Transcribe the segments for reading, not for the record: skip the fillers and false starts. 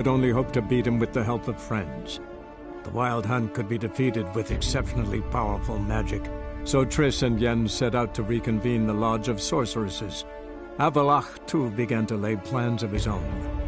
could only hope to beat him with the help of friends. The Wild Hunt could be defeated with exceptionally powerful magic, so Triss and Yen set out to reconvene the Lodge of Sorceresses. Avalach, too, began to lay plans of his own.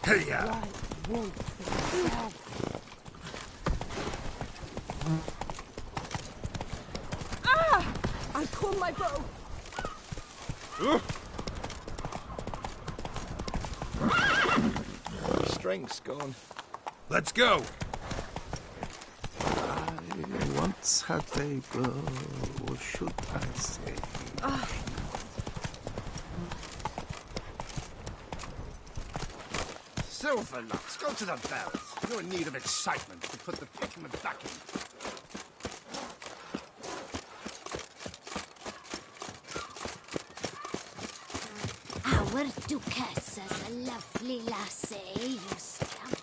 Hey-ya! Ah! I pulled my bow. Strength's gone. Let's go! I once had a bow, or should I say? Silverlocks, go to the bells. You're in need of excitement to put the pigment back in. Our Duchess is a lovely lassie, you scamp.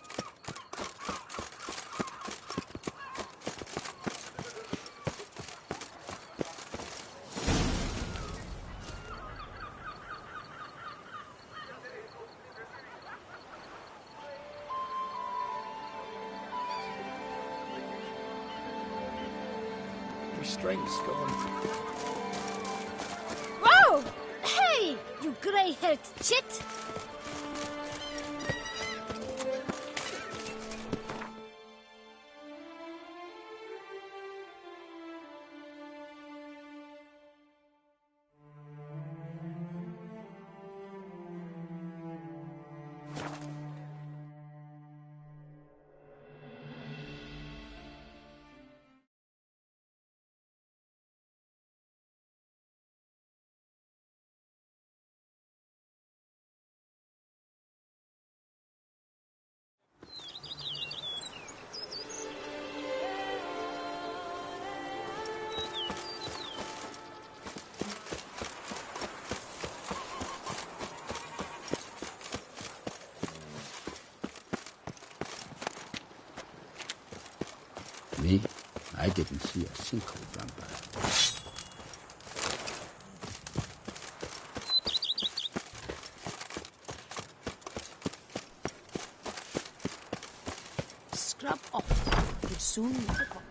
strength's going. Whoa! Hey, you grey-haired chit! Me? I didn't see a sinkhole run by. Scrub off. We'll soon meet the cop.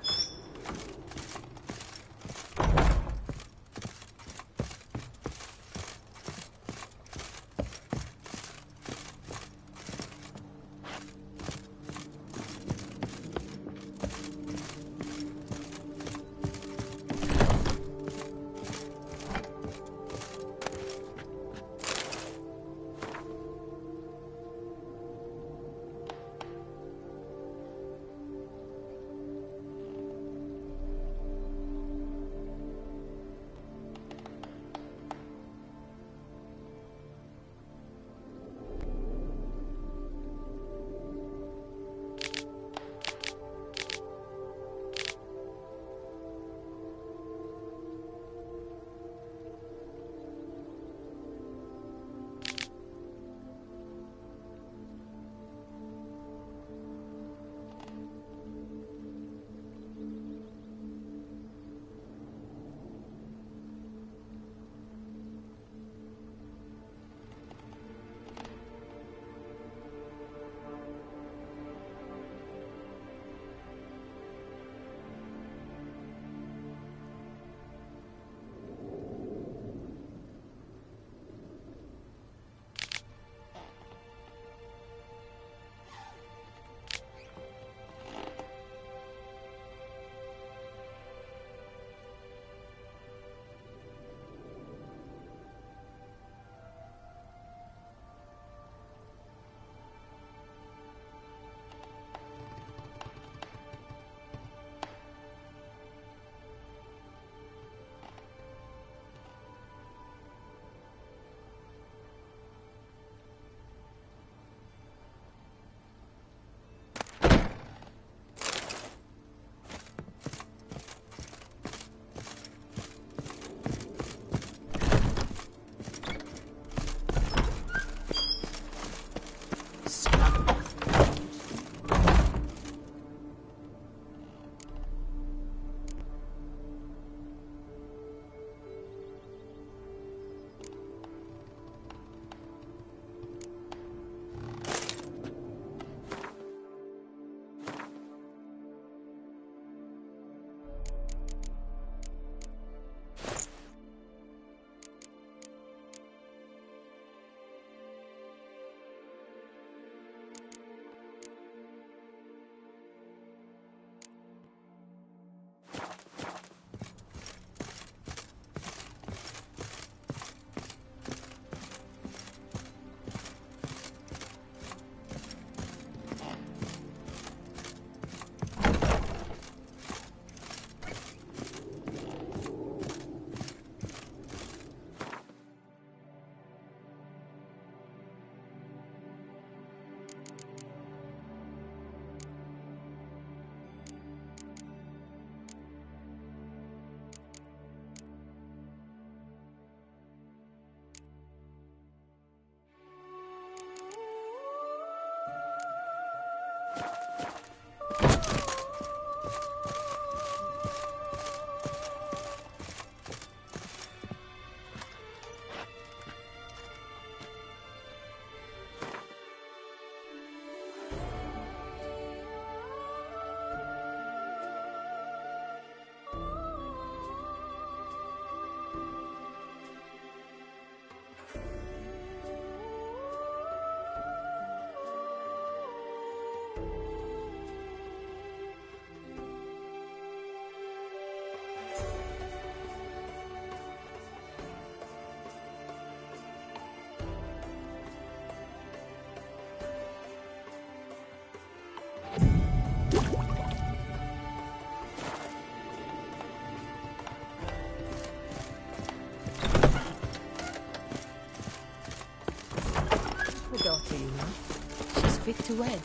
wed.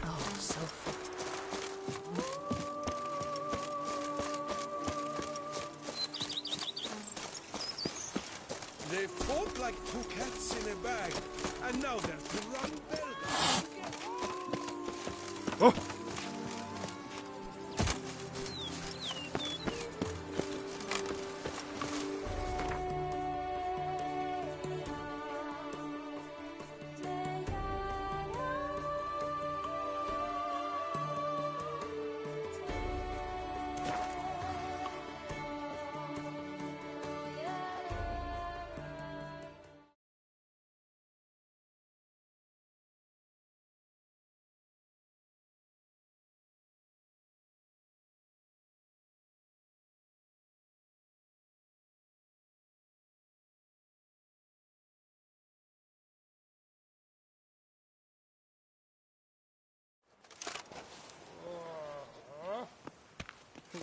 Oh, so fun. They fought like two cats in a bag, and now they're to run Belgium. Oh!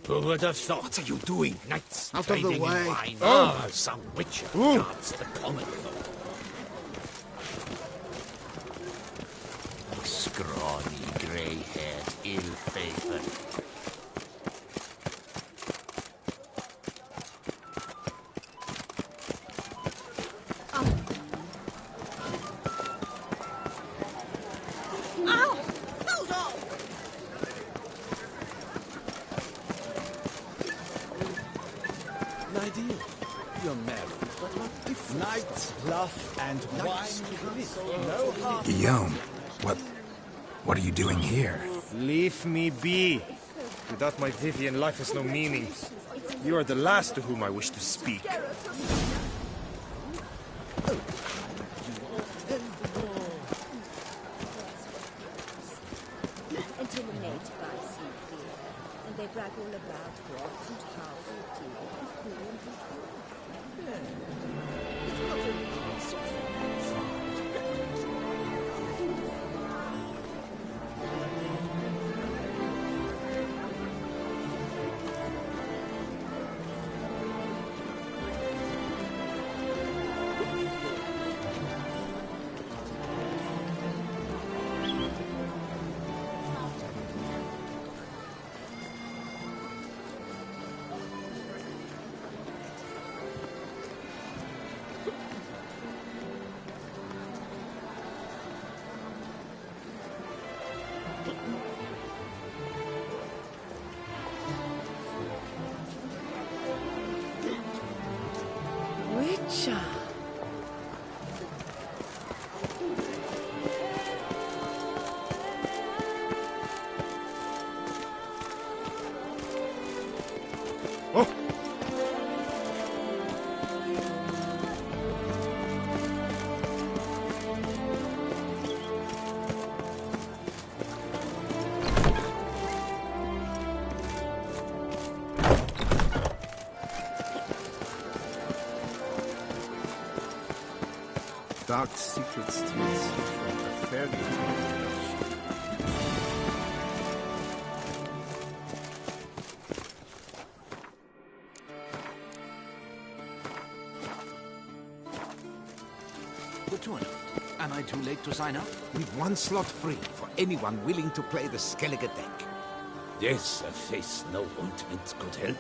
Who would have thought? What are you doing? Knights Out of the trading in way. wine. Oh, some witcher guards the common folk. Scrawny, grey-haired, ill-favoured. Guillaume, what are you doing here? Leave me be. Without my Vivian, life has no meaning. You are the last to whom I wish to speak. Until the maids buy sea clear, and they brag all about what and how they do it with who and with whom. It's not only Witcher. Dark secret steals from the fairy tale. The tournament. Am I too late to sign up? We've one slot free for anyone willing to play the Skellige deck. Yes, a face no ointment could help.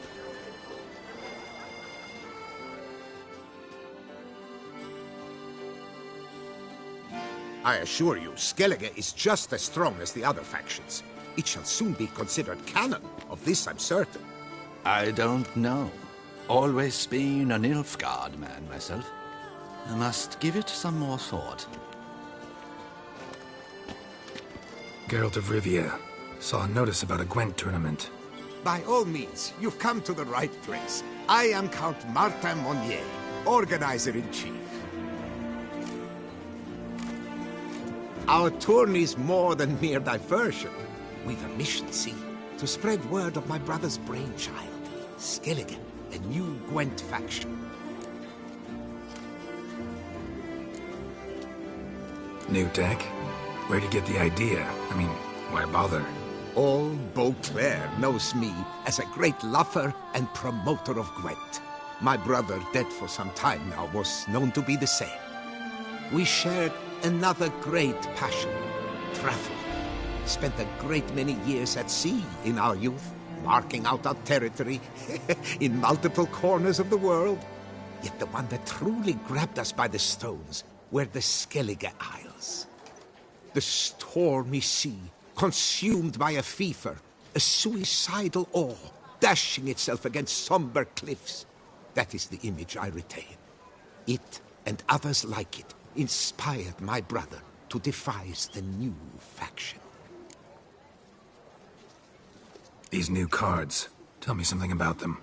I assure you, Skellige is just as strong as the other factions. It shall soon be considered canon. Of this I'm certain. I don't know. Always been a Nilfgaard man myself. I must give it some more thought. Geralt of Rivia. Saw a notice about a Gwent tournament. By all means, you've come to the right place. I am Count Martin Monnier, Organizer-in-Chief. Our tourney's more than mere diversion. We've a mission, see? To spread word of my brother's brainchild, Skellige, a new Gwent faction. New deck? Where'd you get the idea? I mean, why bother? All Beauclair knows me as a great lover and promoter of Gwent. My brother, dead for some time now, was known to be the same. We shared another great passion, travel. Spent a great many years at sea in our youth, marking out our territory in multiple corners of the world. Yet the one that truly grabbed us by the stones were the Skellige Isles. The stormy sea, consumed by a fever, a suicidal awe, dashing itself against somber cliffs. That is the image I retain. It, and others like it, inspired my brother to devise the new faction. These new cards, tell me something about them.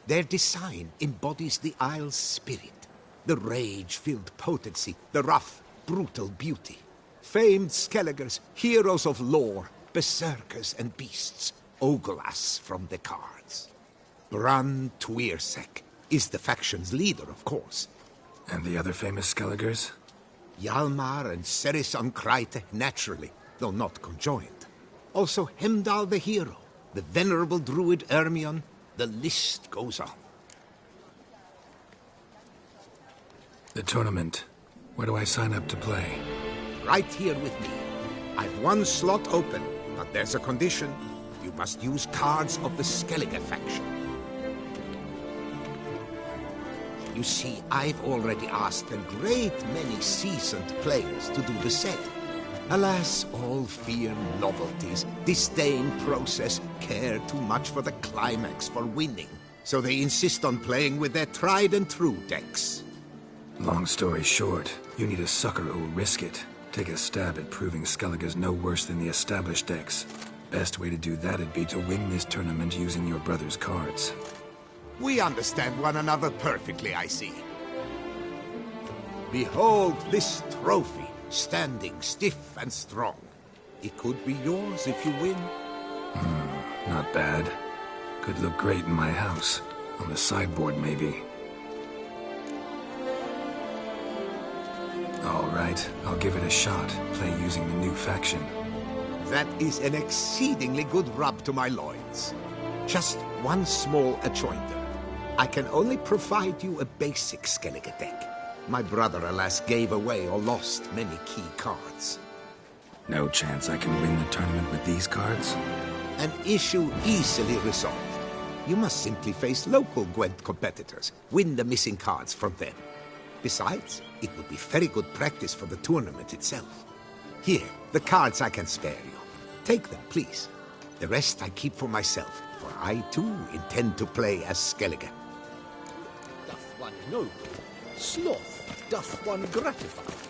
Their design embodies the Isle's spirit, the rage-filled potency, the rough, brutal beauty. Famed Skelligers, heroes of lore, berserkers and beasts, ogle us from the cards. Tw3 is the faction's leader, of course. And the other famous Skelligers? Hjalmar and Serison Kreite, naturally, though not conjoined. Also Hemdal the hero, the venerable druid Ermion. The list goes on. The tournament. Where do I sign up to play? Right here with me. I've one slot open, but there's a condition. You must use cards of the Skellige faction. You see, I've already asked a great many seasoned players to do the same. Alas, all fear novelties, disdain process, care too much for the climax, for winning. So they insist on playing with their tried and true decks. Long story short, you need a sucker who'll risk it. Take a stab at proving Skellige's no worse than the established decks. Best way to do that'd be to win this tournament using your brother's cards. We understand one another perfectly, I see. Behold this trophy, standing stiff and strong. It could be yours if you win. Not bad. Could look great in my house. On the sideboard, maybe. All right, I'll give it a shot. Play using the new faction. That is an exceedingly good rub to my loins. Just one small adjoinder. I can only provide you a basic Skellige deck. My brother, alas, gave away or lost many key cards. No chance I can win the tournament with these cards? An issue easily resolved. You must simply face local Gwent competitors, win the missing cards from them. Besides, it would be very good practice for the tournament itself. Here, the cards I can spare you. Take them, please. The rest I keep for myself, for I too intend to play as Skellige. Doth one noble, sloth doth one gratify.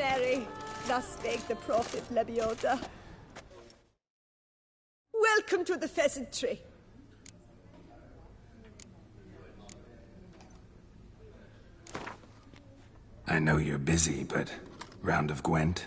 merry. Thus spake the prophet Lebioda. Welcome to the pheasant tree. I know you're busy, but round of Gwent?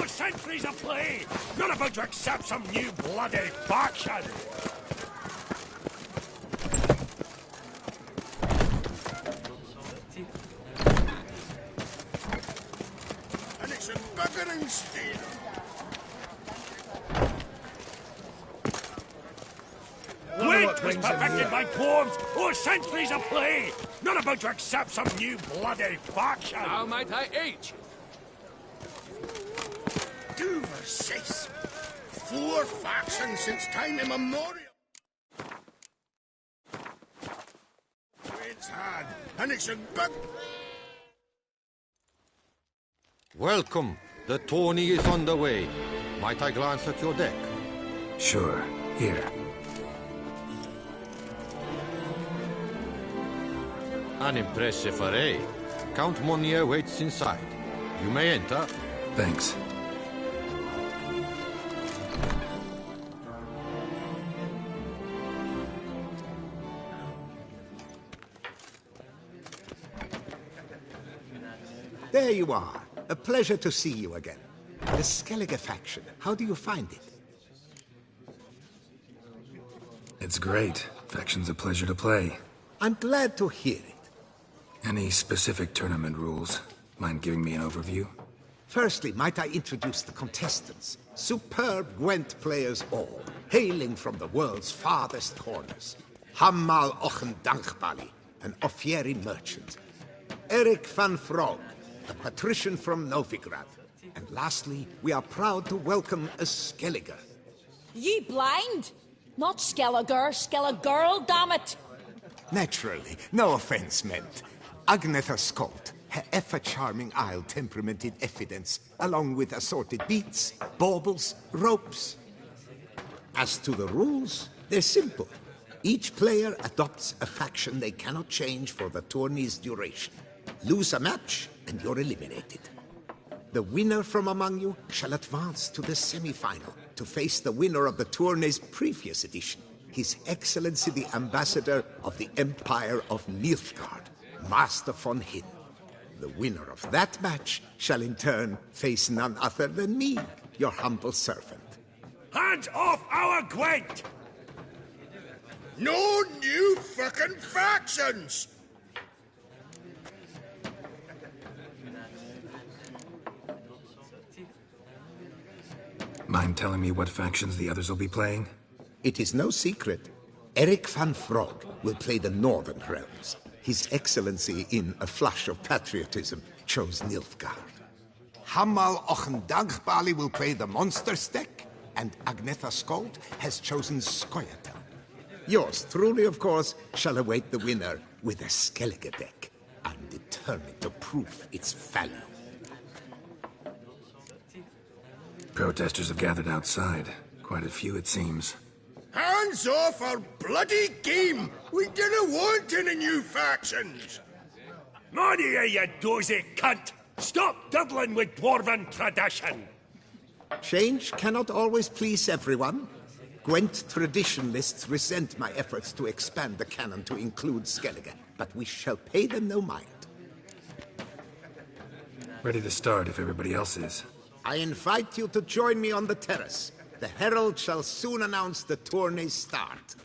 Centuries of play! Not about to accept some new bloody faction! And it's a buggering steal! Wait was perfected by dwarves or centuries of play! Not about to accept some new bloody faction! How might I aid you? Duversace! 4 factions since time immemorial! It's had, and it's a bug... Welcome. The tourney is on the way. Might I glance at your deck? Sure. Here. An impressive array. Count Monnier waits inside. You may enter. Thanks. There you are. A pleasure to see you again. The Skellige faction, how do you find it? It's great. Faction's a pleasure to play. I'm glad to hear it. Any specific tournament rules? Mind giving me an overview? Firstly, might I introduce the contestants? Superb Gwent players all, hailing from the world's farthest corners. Hammal Ochen Dankbali, an Offieri merchant. Eric van Frog, a patrician from Novigrad. And lastly, we are proud to welcome a Skellige. You blind? Not Skellige, damn it! Naturally, no offense meant. Agnetha Skolt, her ever-charming Isle temperamented evidence, along with assorted beats, baubles, ropes. As to the rules, they're simple. Each player adopts a faction they cannot change for the tourney's duration. Lose a match, and you're eliminated. The winner from among you shall advance to the semi-final to face the winner of the tourney's previous edition, His Excellency the Ambassador of the Empire of Nilfgaard, Master von Hin. The winner of that match shall in turn face none other than me, your humble servant. Hands off our Gwent! No new fucking factions! Mind telling me what factions the others will be playing? It is no secret. Eric van Frog will play the Northern Realms. His Excellency, in a flush of patriotism, chose Nilfgaard. Hammal Ochendagbali will play the Monsters deck, and Agnetha Skolt has chosen Skoyatel. Yours truly, of course, shall await the winner with a Skellige deck. I'm determined to prove its value. Protesters have gathered outside. Quite a few, it seems. Hands off our bloody game! We didn't want any new factions! Money, you dozy cunt! Stop diddling with dwarven tradition! Change cannot always please everyone. Gwent traditionalists resent my efforts to expand the canon to include Skellige, but we shall pay them no mind. Ready to start if everybody else is. I invite you to join me on the terrace. The herald shall soon announce the tourney's start.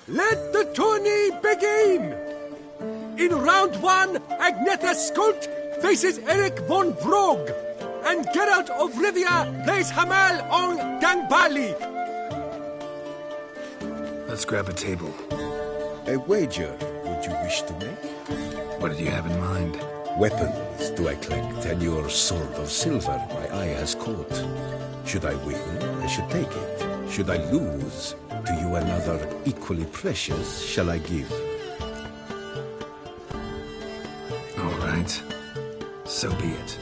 Let the tourney begin! In round one, Agnetha Skolt faces Eric von Vrog, and Geralt of Rivia plays Hamal on Gangbali. Let's grab a table. A wager, would you wish to make? What did you have in mind? Weapons do I collect, and your sword of silver my eye has caught. Should I win, I should take it. Should I lose, to you another equally precious shall I give. All right. So be it.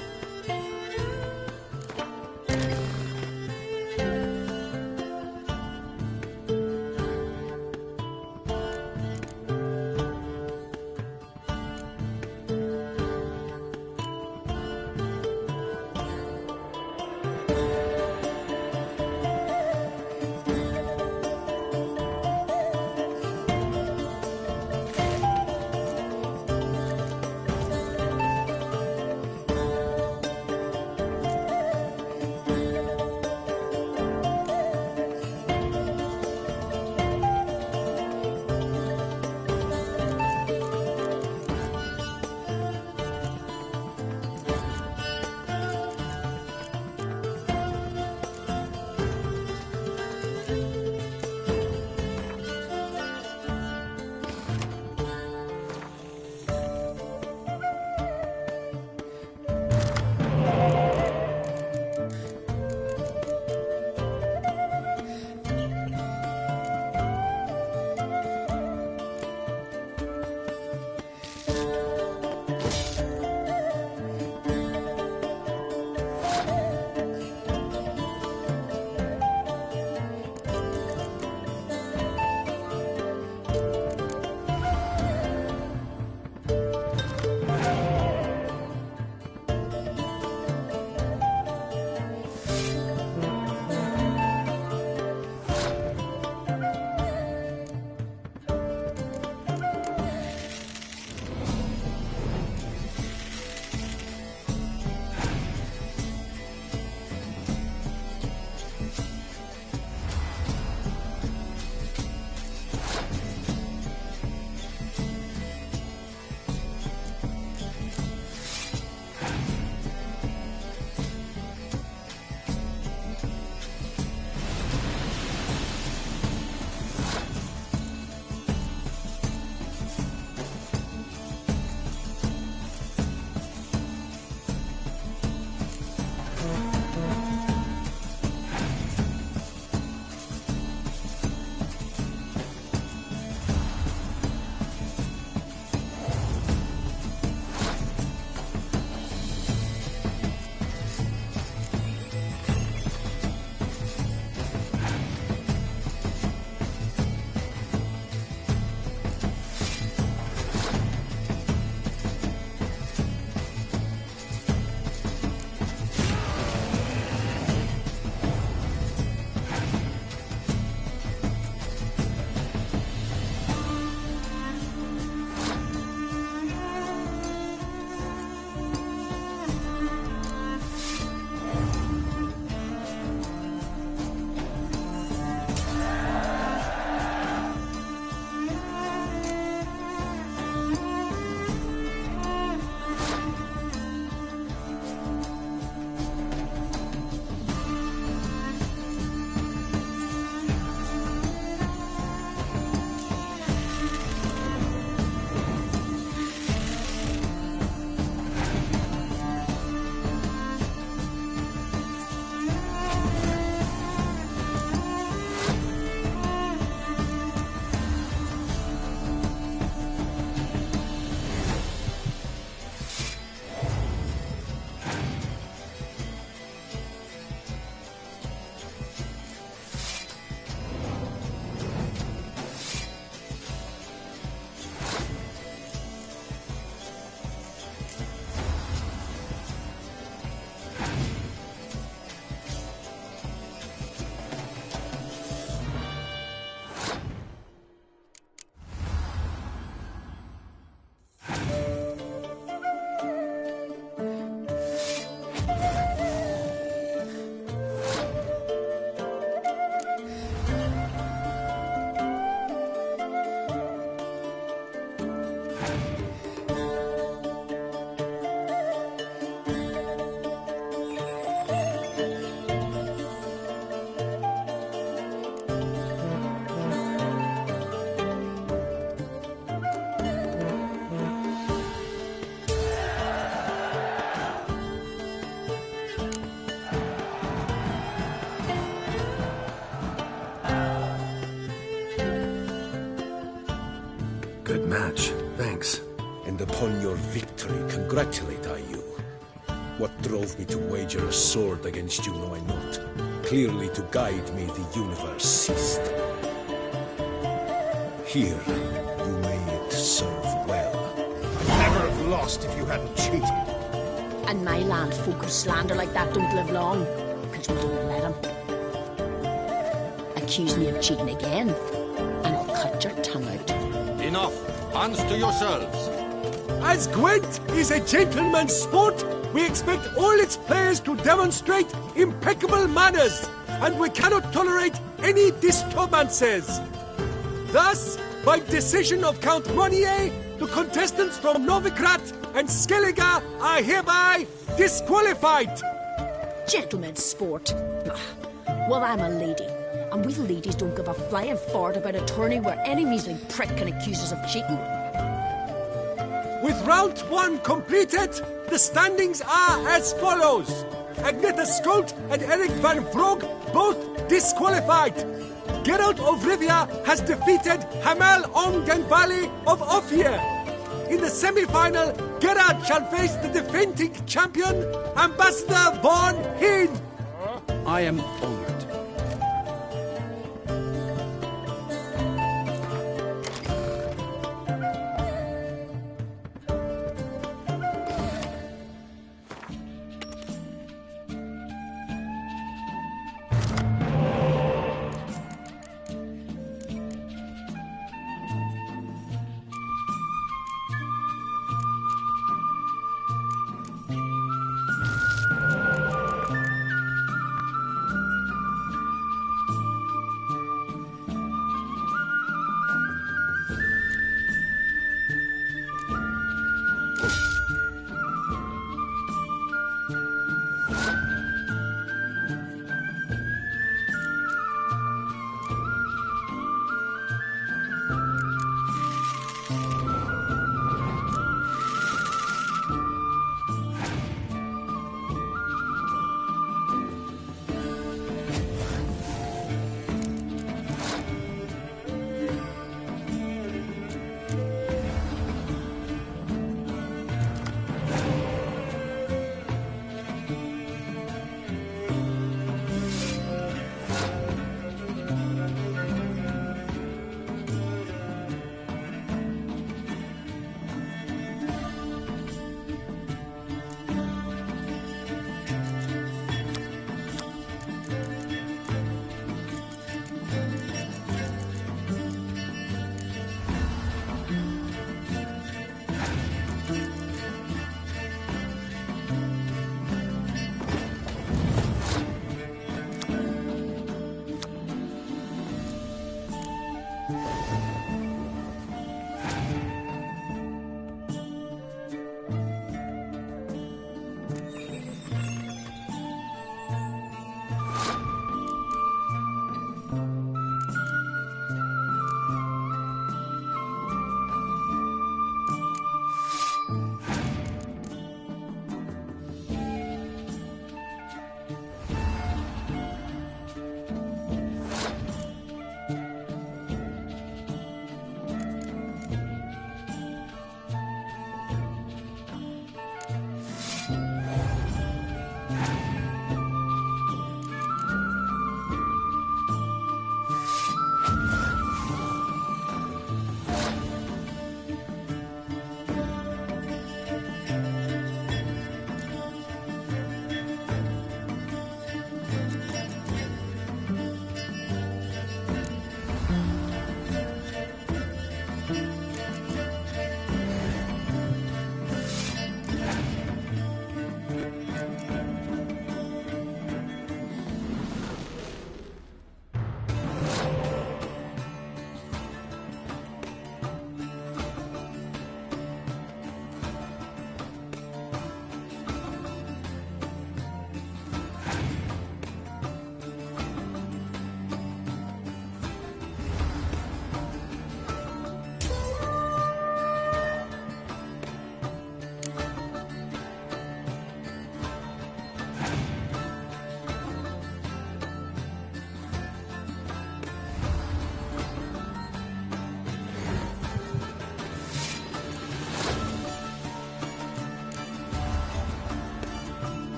Good match. Thanks. And upon your victory, congratulate I you. What drove me to wager a sword against you know I not. Clearly to guide me the universe ceased. Here, you may it serve well. Never have lost if you hadn't cheated. And my land folk who slander like that don't live long, because we don't let them. Accuse me of cheating again, and I'll cut your tongue out. Enough! Hands to yourselves! As Gwent is a gentleman's sport, we expect all its players to demonstrate impeccable manners, and we cannot tolerate any disturbances. Thus, by decision of Count Ronier, the contestants from Novigrad and Skellige are hereby disqualified. Gentlemen's sport. Well, I'm a lady, and we ladies don't give a flying fart about a tourney where any measly prick can accuse us of cheating. With round 1 completed, the standings are as follows. Agneta Skolt and Eric van Vrog both disqualified. Geralt of Rivia has defeated Hamel Ong den Valley of Ophir. In the semi-final, Geralt shall face the defending champion, Ambassador Von Heen. I am honored.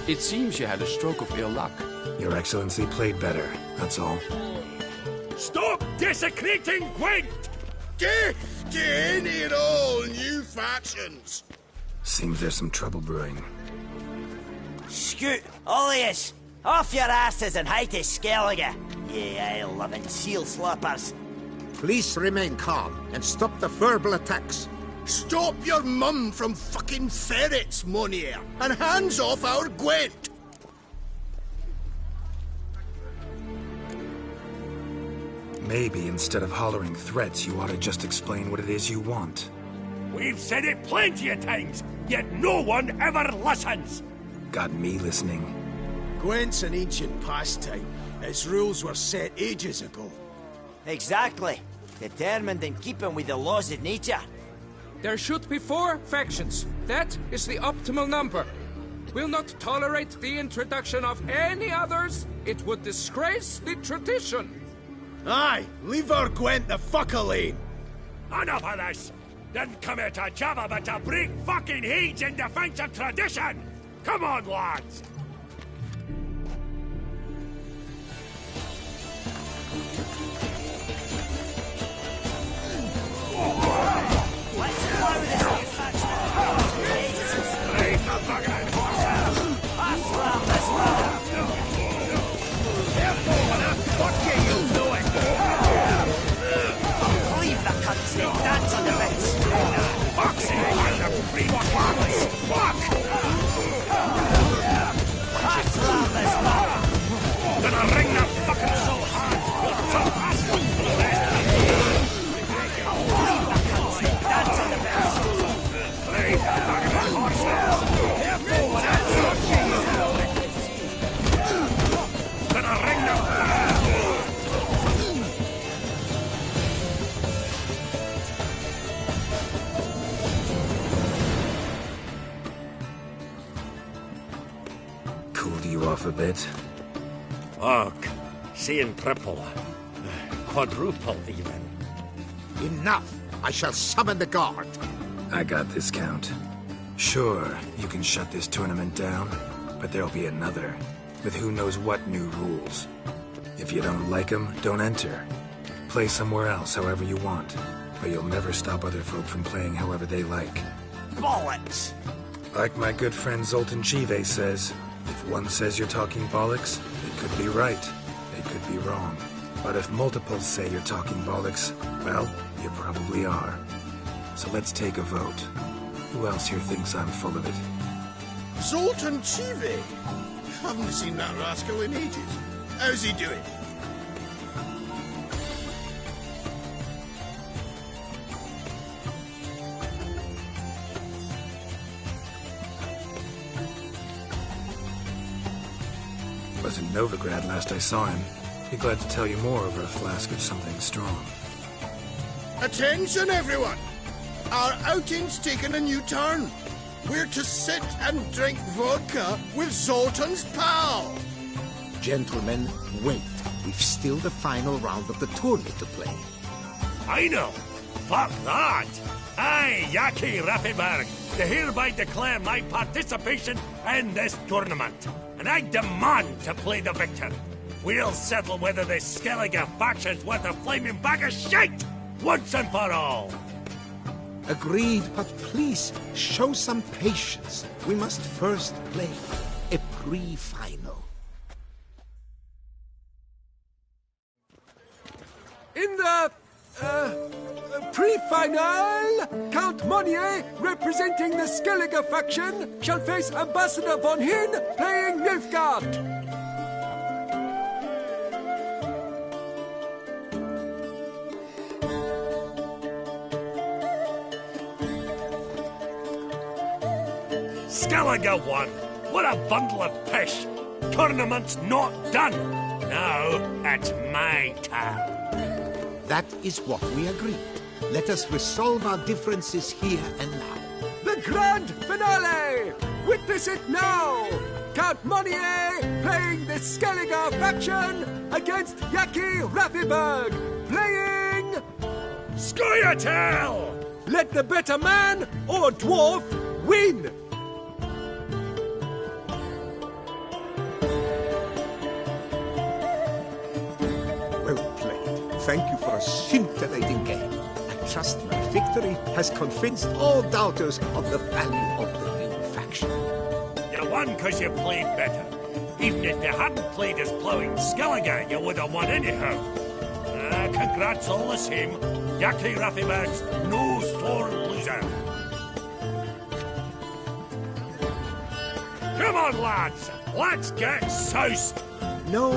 It seems you had a stroke of ill luck. Your Excellency played better, that's all. Stop desecrating Gwent! Death to any and all new factions! Seems there's some trouble brewing. Scoot, all of yous! Off your asses and hide to Skellige, ye eye-loving seal slappers. Please remain calm and stop the verbal attacks. Stop your mum from fucking ferrets, Monier, and hands off our Gwent! Maybe instead of hollering threats, you ought to just explain what it is you want. We've said it plenty of times, yet no one ever listens! Got me listening. Gwent's an ancient pastime. Its rules were set ages ago. Exactly. Determined in keeping with the laws of nature. There should be 4 factions. That is the optimal number. We'll not tolerate the introduction of any others. It would disgrace the tradition. Aye, leave our Gwent the fuck alone. Enough of this! Didn't come here to jabber, but to break fucking heads in defense of tradition! Come on, lads! Cooled you off a bit? Fuck. Seeing triple. Quadruple, even. Enough! I shall summon the guard. I got this, Count. Sure, you can shut this tournament down, but there'll be another, with who knows what new rules. If you don't like them, don't enter. Play somewhere else however you want, but you'll never stop other folk from playing however they like. Bollocks! Like my good friend Zoltan Chive says, if one says you're talking bollocks, it could be right, it could be wrong. But if multiples say you're talking bollocks, well, you probably are. So let's take a vote. Who else here thinks I'm full of it? Zoltan Chive? Haven't seen that rascal in ages. How's he doing? Was in Novigrad last I saw him. Be glad to tell you more over a flask of something strong. Attention, everyone! Our outing's taken a new turn. We're to sit and drink vodka with Zoltan's pal. Gentlemen, wait. We've still the final round of the tournament to play. I know. Fuck that. I, Yaki Raffenberg, to hereby declare my participation in this tournament. And I demand to play the victor. We'll settle whether this Skellige faction's worth a flaming bag of shite once and for all. Agreed, but please, show some patience. We must first play a pre-final. In the pre-final, Count Monier, representing the Skellige faction, shall face Ambassador von Hinn, playing Nilfgaard. Skellige won. What a bundle of pish. Tournament's not done. Now it's my turn. That is what we agreed. Let us resolve our differences here and now. The grand finale! Witness it now! Count Monier playing the Skellige faction against Yaki Raffenberg, playing... Scoia'tael! Let the better man or dwarf win! thank you for a scintillating game. I trust my victory has convinced all doubters of the value of the new faction. You won because you played better. Even if you hadn't played as plowing Skellige, you would have won anyhow. Congrats all the same. Yaki Raffiberg's no sore loser. Come on, lads. Let's get soused. No,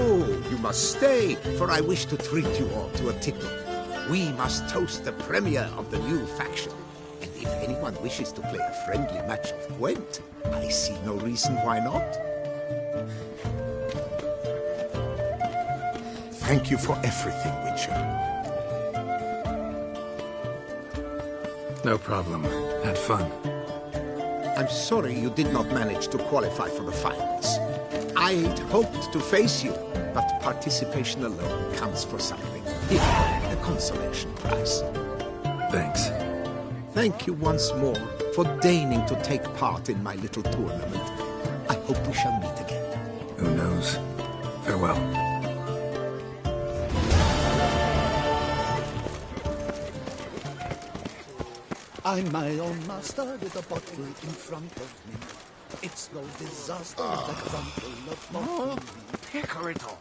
you must stay, for I wish to treat you all to a tickle. We must toast the premier of the new faction. And if anyone wishes to play a friendly match of Gwent, I see no reason why not. Thank you for everything, Witcher. No problem. Had fun. I'm sorry you did not manage to qualify for the finals. I'd hoped to face you, but participation alone counts for something. Here, the consolation prize. Thanks. Thank you once more for deigning to take part in my little tournament. I hope we shall meet again. Who knows? Farewell. I'm my own master with a bottle in front of me. It's no disaster that crumple of bottle. Picker it all.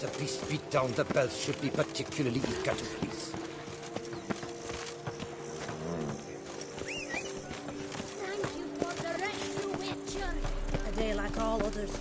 the beast beat down, the bells should be particularly eager to please. Thank you for the rescue, Witcher. A day like all others.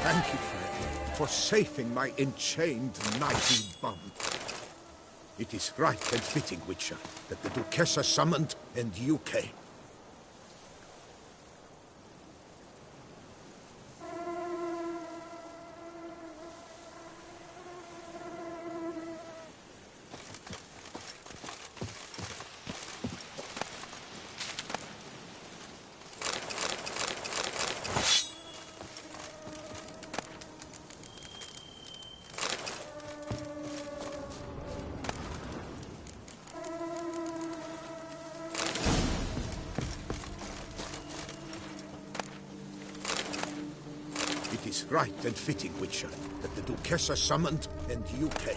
Thank you, friend, for saving my enchained knightly bond. It is right and fitting, Witcher, that the Duchessa summoned and you came. It is right and fitting, Witcher, that the Duchessa summoned and you came.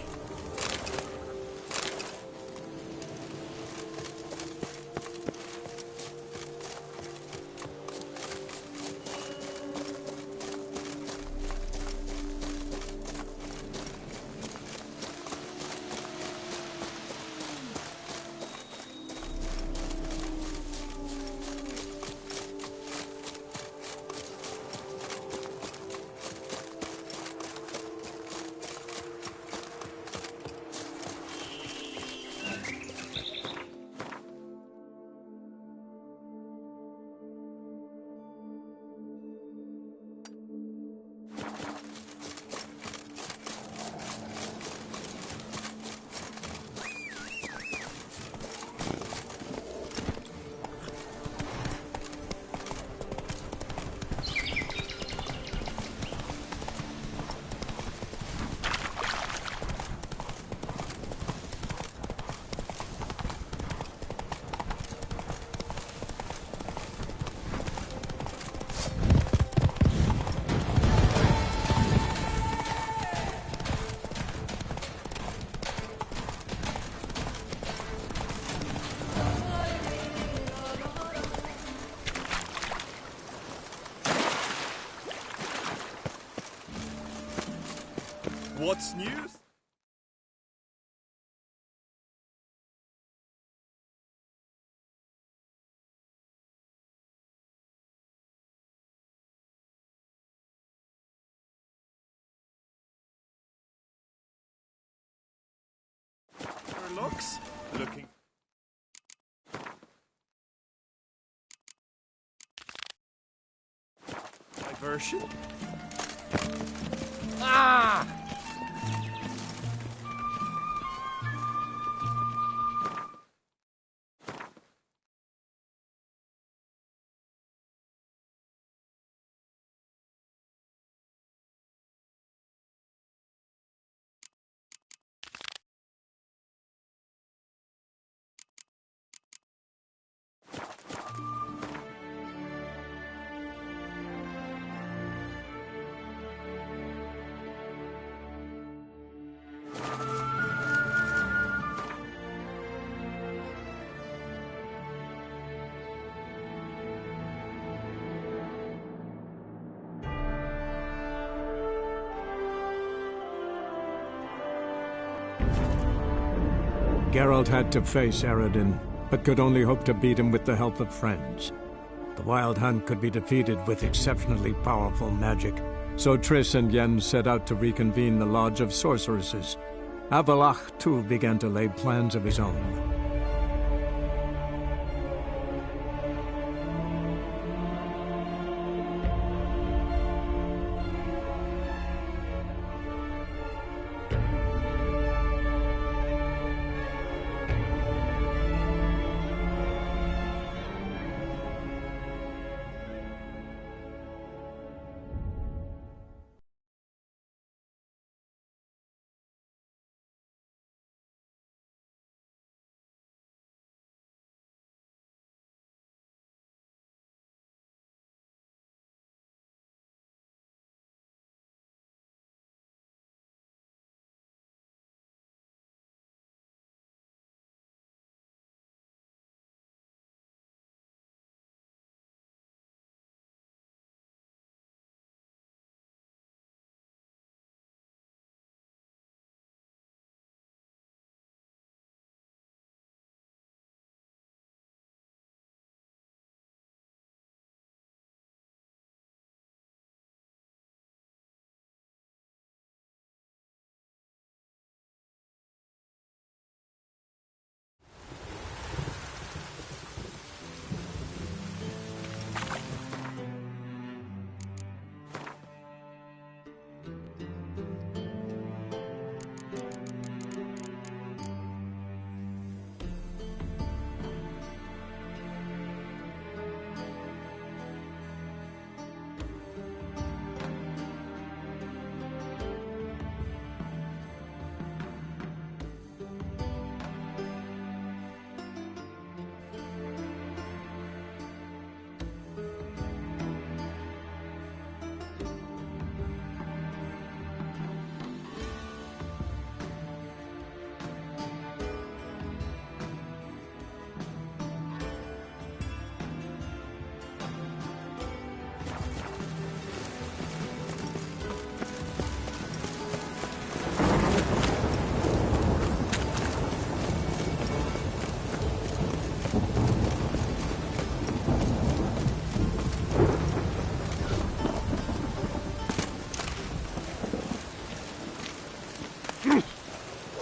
What's news? Looks looking. Diversion? Ah! Geralt had to face Eredin, but could only hope to beat him with the help of friends. The Wild Hunt could be defeated with exceptionally powerful magic, so Triss and Yen set out to reconvene the Lodge of Sorceresses. Avalach, too, began to lay plans of his own.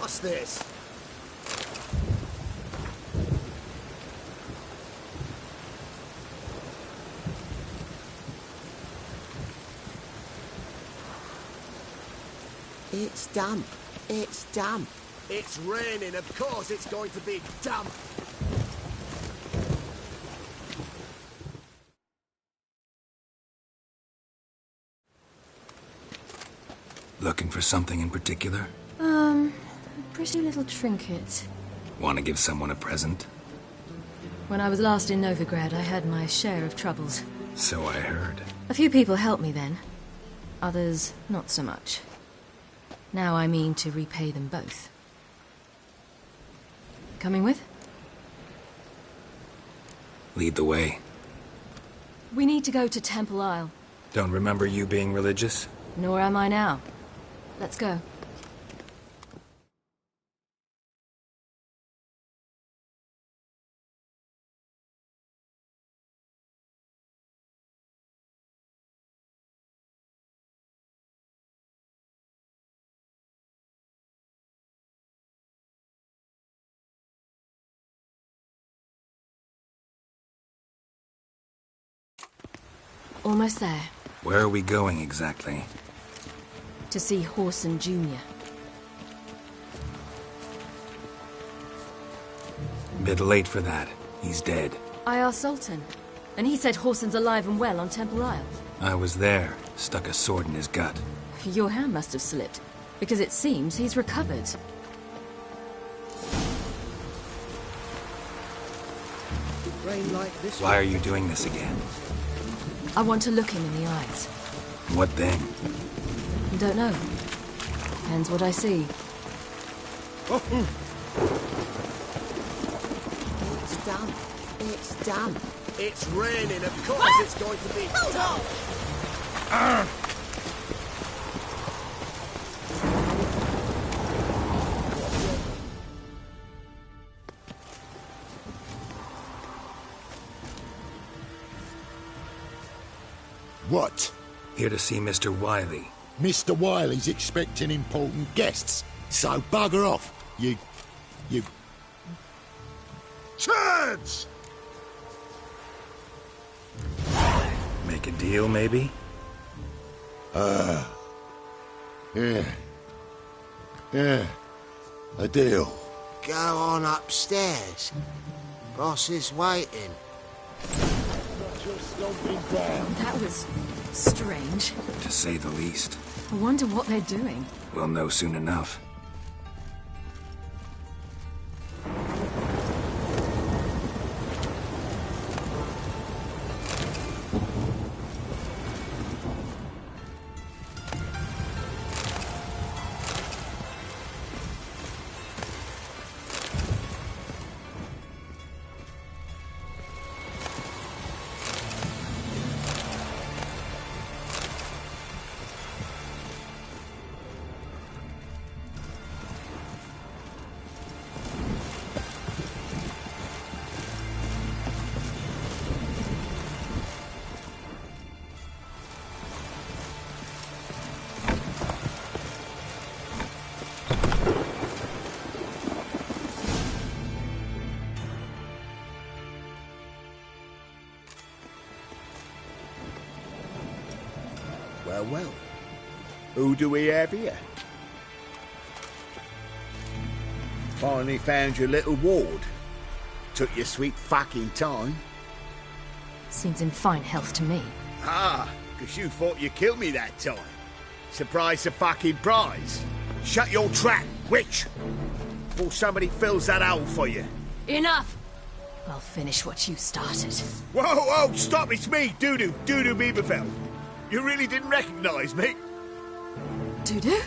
What's this? It's damp. It's damp. It's raining, of course it's going to be damp. Looking for something in particular? A pretty little trinket. Want to give someone a present? When I was last in Novigrad, I had my share of troubles. So I heard. A few people helped me then. Others, not so much. Now I mean to repay them both. Coming with? Lead the way. We need to go to Temple Isle. Don't remember you being religious? Nor am I now. Let's go. Almost there. Where are we going exactly? To see Horson Jr. Bit late for that. He's dead. I asked Sultan, and he said Horson's alive and well on Temple Isle. I was there. Stuck a sword in his gut. Your hand must have slipped, because it seems he's recovered. Rain like this. Why are you doing this again? I want to look him in the eyes. What then? Don't know. Depends what I see. It's damp. It's damp. It's raining, of course it's going to be damp. What? Here to see Mr. Wiley. Mr. Wiley's expecting important guests, so bugger off, you... turds! Make a deal, maybe? Yeah. A deal. Go on upstairs. Boss is waiting. That was strange. To say the least. I wonder what they're doing. We'll know soon enough. Well. Who do we have here? Finally found your little ward. Took your sweet fucking time. Seems in fine health to me. Ah, because you thought you killed me that time. Surprise the fucking prize. Shut your trap, witch! Before somebody fills that hole for you. Enough! I'll finish what you started. Whoa, stop, it's me, Dudu Bieberfeld. You really didn't recognize me? Dudu?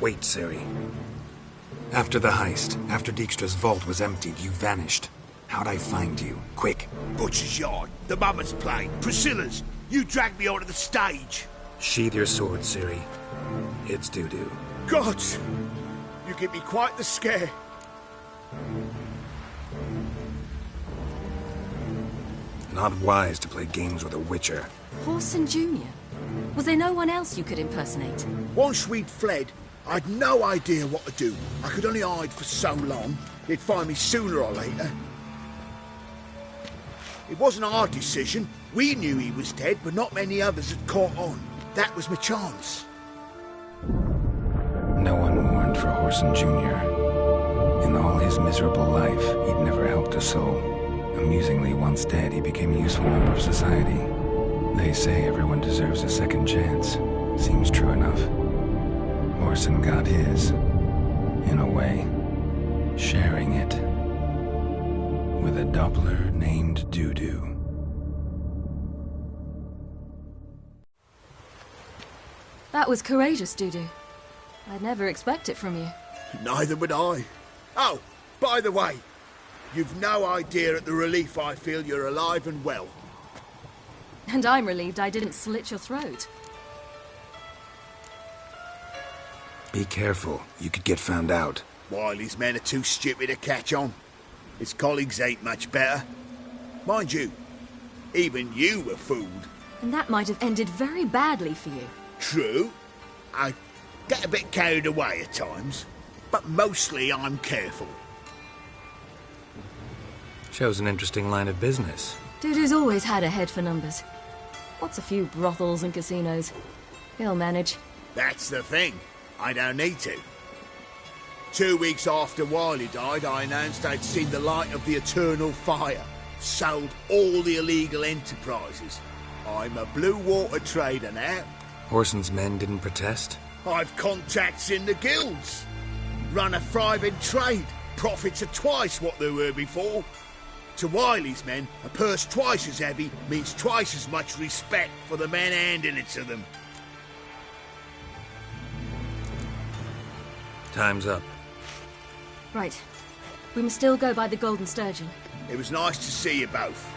Wait, Ciri. After the heist, after Dijkstra's vault was emptied, you vanished. How'd I find you? Quick. Butcher's Yard, the Mama's Play, Priscilla's. You dragged me onto the stage. Sheathe your sword, Ciri. It's Dudu. God! You give me quite the scare. Not wise to play games with a witcher. Horson Jr.? Was there no one else you could impersonate? Once we'd fled, I'd no idea what to do. I could only hide for so long. They'd find me sooner or later. It wasn't our decision. We knew he was dead, but not many others had caught on. That was my chance. No one mourned for Horson Jr. In all his miserable life, he'd never helped a soul. Amusingly, once dead, he became a useful member of society. They say everyone deserves a second chance. Seems true enough. Horson got his, in a way, sharing it with a Doppler named Dudu. That was courageous, Dudu. I'd never expect it from you. Neither would I. Oh, by the way, you've no idea at the relief I feel you're alive and well. And I'm relieved I didn't slit your throat. Be careful. You could get found out. Wiley's men are too stupid to catch on. His colleagues ain't much better. Mind you, even you were fooled. And that might have ended very badly for you. True. I get a bit carried away at times, but mostly I'm careful. Shows an interesting line of business. Dudu's always had a head for numbers. What's a few brothels and casinos? He'll manage. That's the thing. I don't need to. 2 weeks after Wiley died, I announced I'd seen the light of the eternal fire. Sold all the illegal enterprises. I'm a blue water trader now. Horson's men didn't protest? I've contacts in the guilds. Run a thriving trade. Profits are twice what they were before. To Wiley's men, a purse twice as heavy means twice as much respect for the men handing it to them. Time's up. Right. We must still go by the Golden Sturgeon. It was nice to see you both.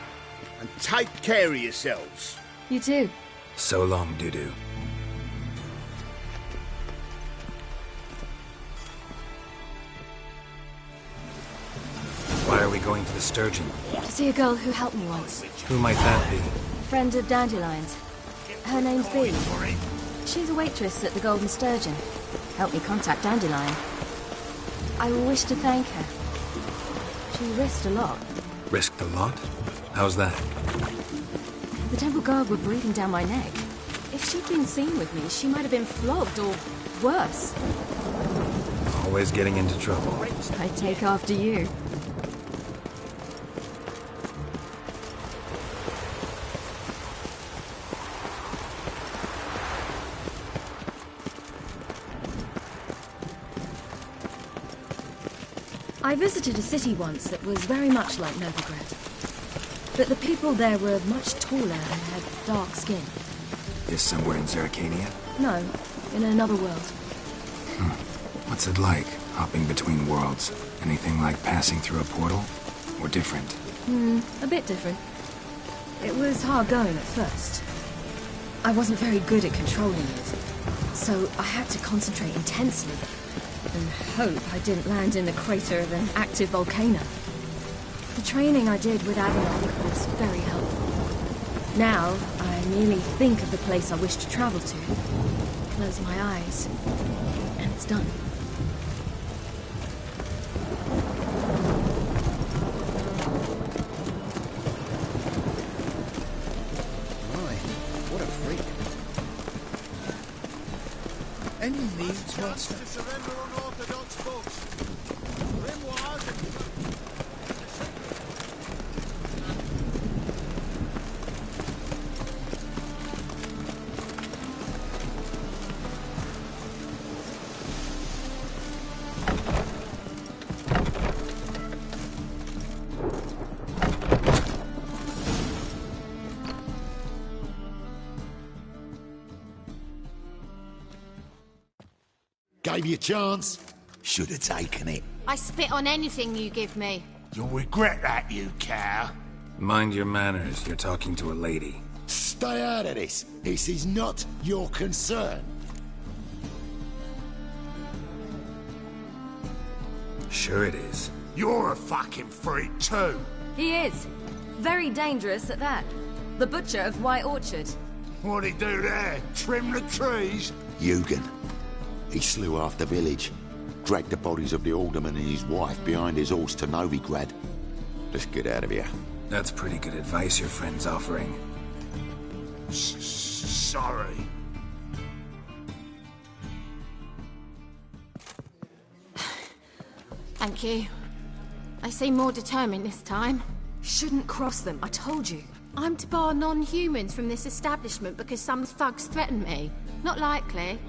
And take care of yourselves. You too. So long, Dudu. Why are we going to the Sturgeon? To see a girl who helped me once. Who might that be? Friend of Dandelion's. Her name's Bee. She's a waitress at the Golden Sturgeon. Helped me contact Dandelion. I wish to thank her. She risked a lot. Risked a lot? How's that? The temple guard were breathing down my neck. If she'd been seen with me, she might have been flogged or worse. Always getting into trouble. I take after you. I visited a city once that was very much like Novigrad. But the people there were much taller and had dark skin. This somewhere in Zeracania? No, in another world. What's it like, hopping between worlds? Anything like passing through a portal? Or different? A bit different. It was hard going at first. I wasn't very good at controlling it, so I had to concentrate intensely and hope I didn't land in the crater of an active volcano. The training I did with Avalon was very helpful. Now, I merely think of the place I wish to travel to, close my eyes, and it's done. What a freak. Any needs, master? To surrender unorthodox folks. Gave you a chance. Should have taken it. I spit on anything you give me. You'll regret that, you cow. Mind your manners. You're talking to a lady. Stay out of this. This is not your concern. Sure it is. You're a fucking freak too. He is. Very dangerous at that. The butcher of White Orchard. What'd he do there? Trim the trees? Eugen. He slew half the village. Dragged the bodies of the alderman and his wife behind his horse to Novigrad. Let's get out of here. That's pretty good advice your friend's offering. Sorry. Thank you. They seem more determined this time. Shouldn't cross them, I told you. I'm to bar non-humans from this establishment because some thugs threaten me. Not likely.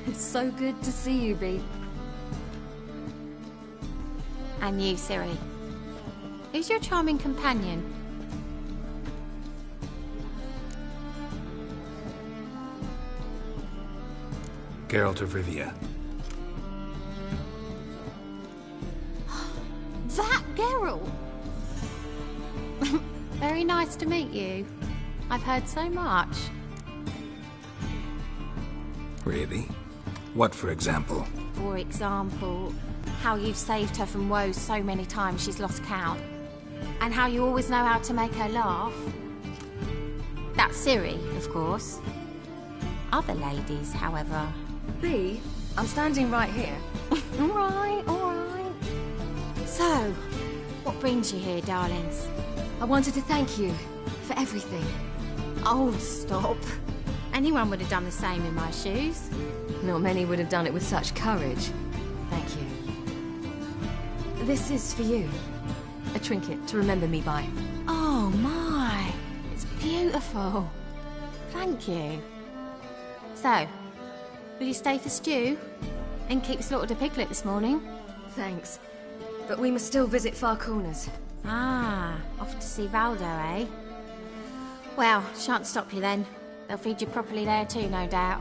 It's so good to see you, Bee. And you, Ciri. Who's your charming companion? Geralt of Rivia. That Geralt! Very nice to meet you. I've heard so much. Really? What, for example? For example, how you've saved her from woes so many times she's lost count. And how you always know how to make her laugh. That's Ciri, of course. Other ladies, however... Bee, I'm standing right here. All right. So, what brings you here, darlings? I wanted to thank you for everything. Oh, stop. Anyone would have done the same in my shoes. Not many would have done it with such courage. Thank you. This is for you. A trinket to remember me by. Oh, my. It's beautiful. Thank you. So, will you stay for stew? And keep slaughtered a piglet this morning? Thanks. But we must still visit Far Corners. Ah, off to see Valdo, eh? Well, shan't stop you then. They'll feed you properly there too, no doubt.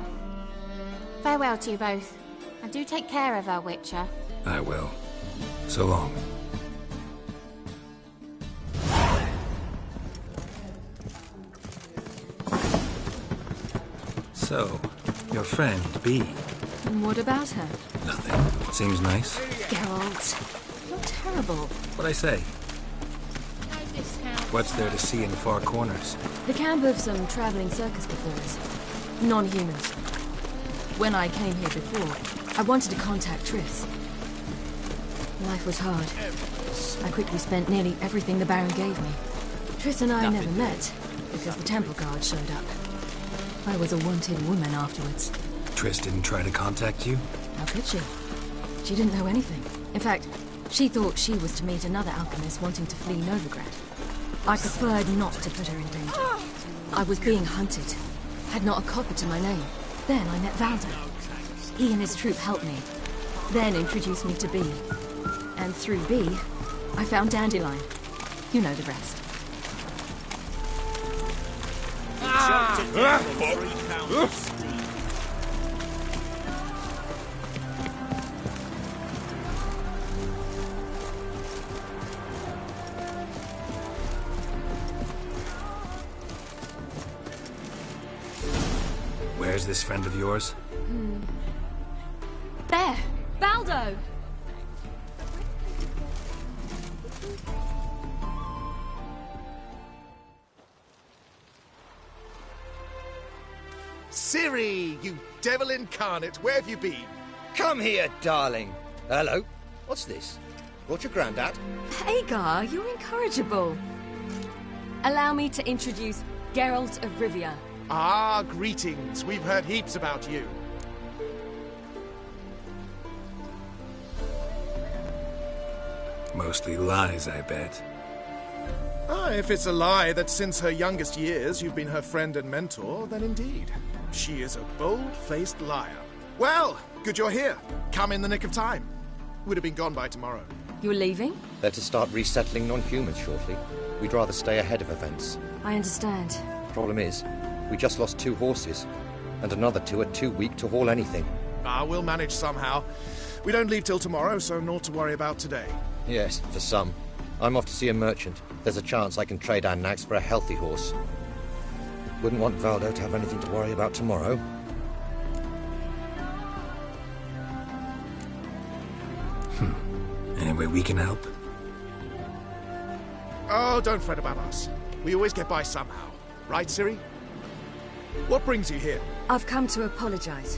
Farewell to you both. And do take care of her, Witcher. I will. So long. So, your friend, Bee. And what about her? Nothing. Seems nice. Geralt, you're terrible. What'd I say? What's there to see in far corners? The camp of some traveling circus performers. Non-humans. When I came here before, I wanted to contact Tr3. Life was hard. I quickly spent nearly everything the Baron gave me. Tr3 and I never met, because the temple guard showed up. I was a wanted woman afterwards. Tr3 didn't try to contact you? How could she? She didn't know anything. In fact, she thought she was to meet another alchemist wanting to flee Novigrad. I preferred not to put her in danger. I was being hunted. Had not a copper to my name. Then I met Valdo. He and his troop helped me. Then introduced me to B. And through B, I found Dandelion. You know the rest. Where's this friend of yours? There! Valdo! Ciri, you devil incarnate, where have you been? Come here, darling. Hello. What's this? Brought your granddad? Hagar, you're incorrigible. Allow me to introduce Geralt of Rivia. Ah, greetings. We've heard heaps about you. Mostly lies, I bet. Ah, if it's a lie that since her youngest years you've been her friend and mentor, then indeed. She is a bold-faced liar. Well, good you're here. Come in the nick of time. Would have been gone by tomorrow. You're leaving? They're to start resettling non-humans shortly. We'd rather stay ahead of events. I understand. Problem is, we just lost 2 horses, and another 2 are too weak to haul anything. Ah, we'll manage somehow. We don't leave till tomorrow, so naught to worry about today. Yes, for some. I'm off to see a merchant. There's a chance I can trade our nags for a healthy horse. Wouldn't want Valdo to have anything to worry about tomorrow. Any way we can help? Oh, don't fret about us. We always get by somehow. Right, Ciri? What brings you here? I've come to apologize.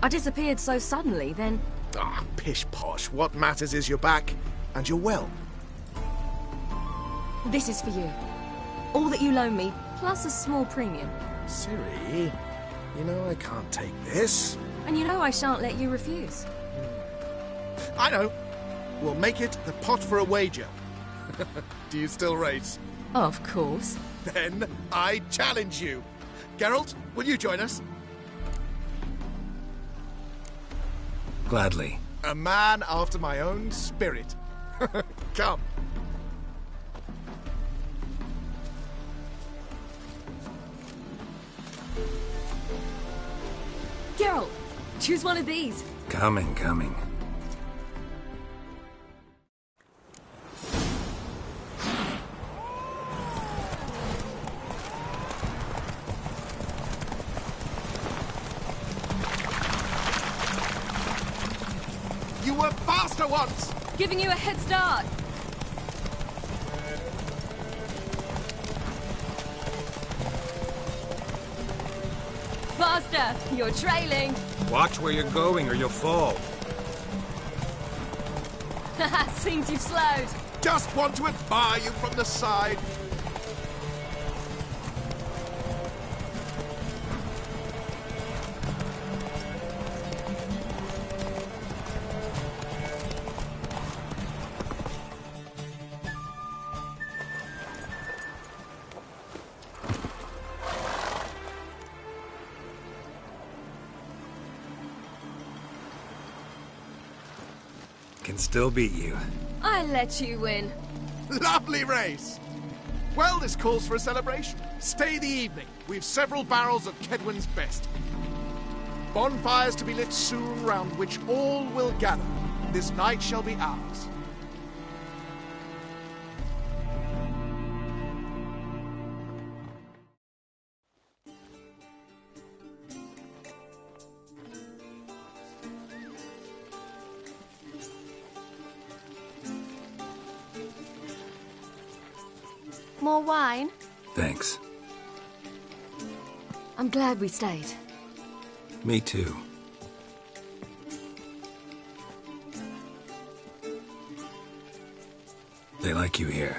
I disappeared so suddenly, then... Ah, pish-posh. What matters is you're back, and you're well. This is for you. All that you loan me, plus a small premium. Ciri, you know I can't take this. And you know I shan't let you refuse. I know. We'll make it the pot for a wager. Do you still race? Of course. Then I challenge you. Geralt, will you join us? Gladly. A man after my own spirit. Come. Geralt, choose one of these. Coming. You were faster once! Giving you a head start. Faster! You're trailing. Watch where you're going or you'll fall. Seems you've slowed. Just want to admire you from the side. Can still beat you. I let you win. Lovely race! Well, this calls for a celebration. Stay the evening. We've several barrels of Kedwin's best. Bonfires to be lit soon, round which all will gather. This night shall be ours. More wine? Thanks. I'm glad we stayed. Me too. They like you here.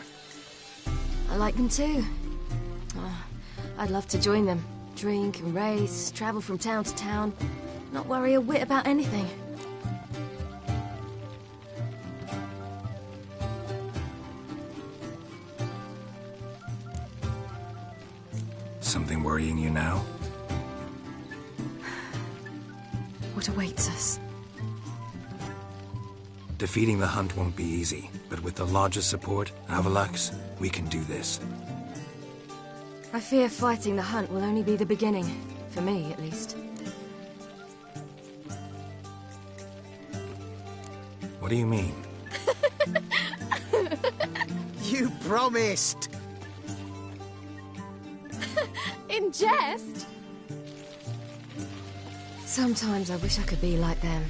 I like them too. Oh, I'd love to join them. Drink and race, travel from town to town. Not worry a whit about anything. Something worrying you now? What awaits us? Defeating the Hunt won't be easy, but with the Lodge's support, Avalax, we can do this. I fear fighting the Hunt will only be the beginning. For me, at least. What do you mean? You promised! In jest? Sometimes I wish I could be like them.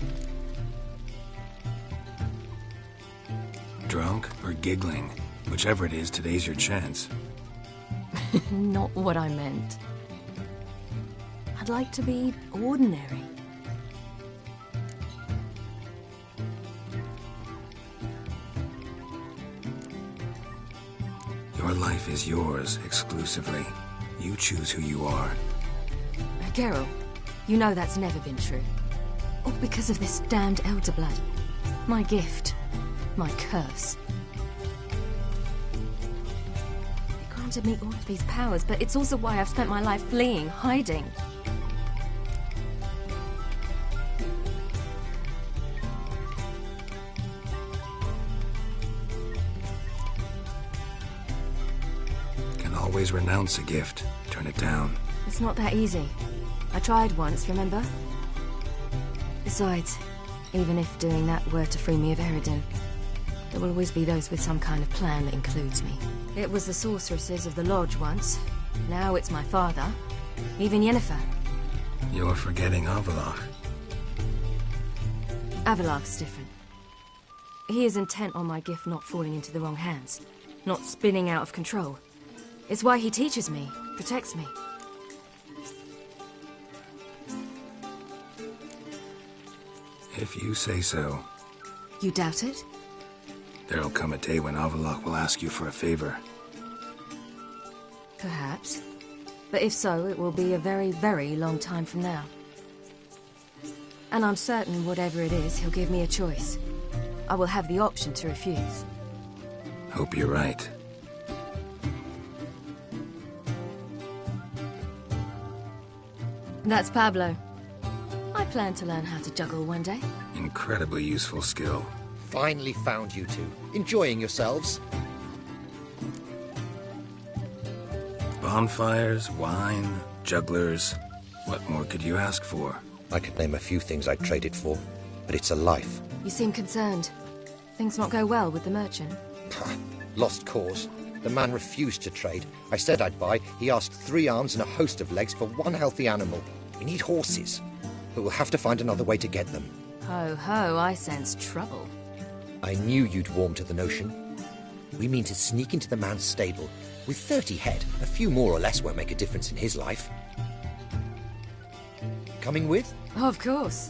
Drunk or giggling? Whichever it is, today's your chance. Not what I meant. I'd like to be ordinary. Your life is yours, exclusively. You choose who you are. Geralt, you know that's never been true. All because of this damned elder blood. My gift. My curse. It granted me all of these powers, but it's also why I've spent my life fleeing, hiding. Can always renounce a gift. Turn it down. It's not that easy. I tried once, remember? Besides, even if doing that were to free me of Eridan, there will always be those with some kind of plan that includes me. It was the sorceresses of the Lodge once. Now it's my father. Even Yennefer. You're forgetting Avalach. Avalach's different. He is intent on my gift not falling into the wrong hands. Not spinning out of control. It's why he teaches me, protects me. If you say so. You doubt it? There'll come a day when Avalach will ask you for a favor. Perhaps. But if so, it will be a very, very long time from now. And I'm certain whatever it is, he'll give me a choice. I will have the option to refuse. Hope you're right. That's Pablo. I plan to learn how to juggle one day. Incredibly useful skill. Finally found you two. Enjoying yourselves? Bonfires, wine, jugglers. What more could you ask for? I could name a few things I'd trade it for, but it's a life. You seem concerned. Things not go well with the merchant? Lost cause. The man refused to trade. I said I'd buy. He asked 3 arms and a host of legs for 1 healthy animal. We need horses, but we'll have to find another way to get them. Ho ho, I sense trouble. I knew you'd warm to the notion. We mean to sneak into the man's stable. With 30 head, a few more or less won't make a difference in his life. Coming with? Of course.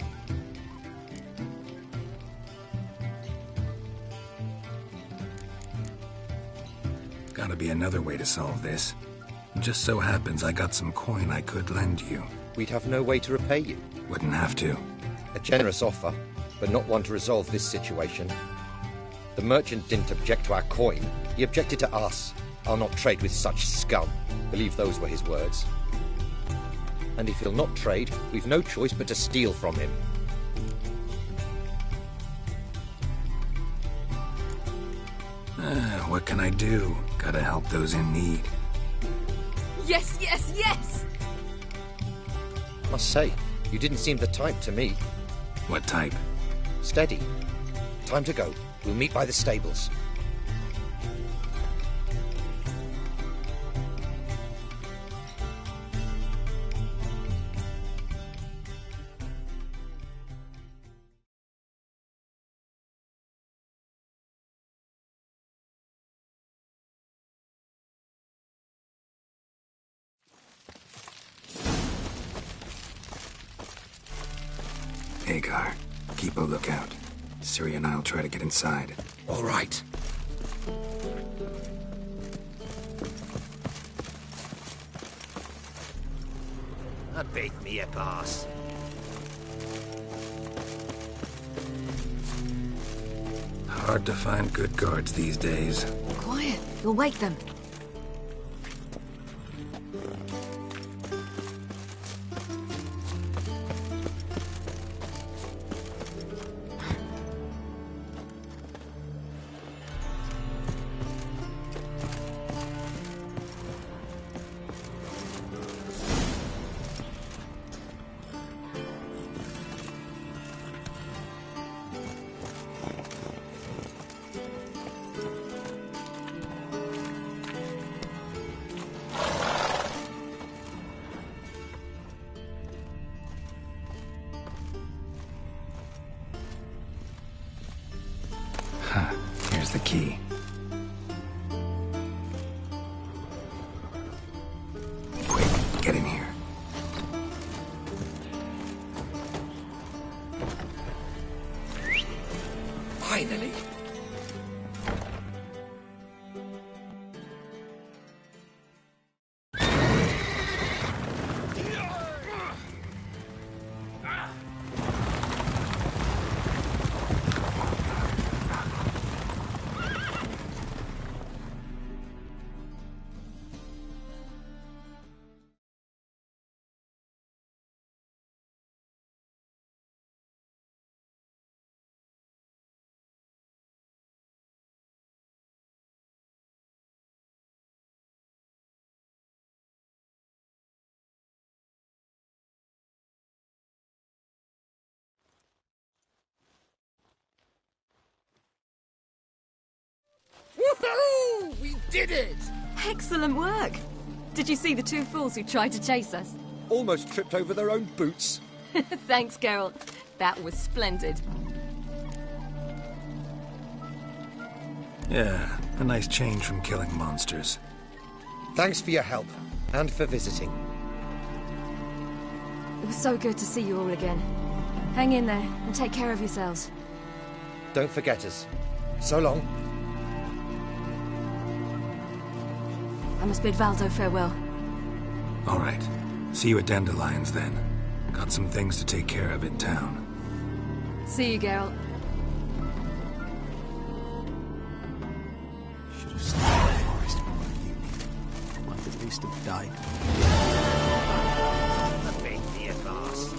Gotta be another way to solve this. Just so happens I got some coin I could lend you. We'd have no way to repay you. Wouldn't have to. A generous offer, but not one to resolve this situation. The merchant didn't object to our coin. He objected to us. I'll not trade with such scum. Believe those were his words. And if he'll not trade, we've no choice but to steal from him. What can I do? Gotta help those in need. Yes, yes, yes! Must say, you didn't seem the type to me. What type? Steady. Time to go. We'll meet by the stables. Hagar. Keep a lookout. Ciri and I'll try to get inside. All right. I beat me a pass. Hard to find good guards these days. Quiet. You'll wake them. Here's the key. Quick, get in here. Finally. Woohoo! We did it! Excellent work. Did you see the two fools who tried to chase us? Almost tripped over their own boots. Thanks, Geralt. That was splendid. Yeah, a nice change from killing monsters. Thanks for your help, and for visiting. It was so good to see you all again. Hang in there, and take care of yourselves. Don't forget us. So long. I must bid Valdo farewell. All right. See you at Dandelions, then. Got some things to take care of in town. See you, Geralt. Should have stayed in the forest more uni. Might at least have died. I beat me a pass.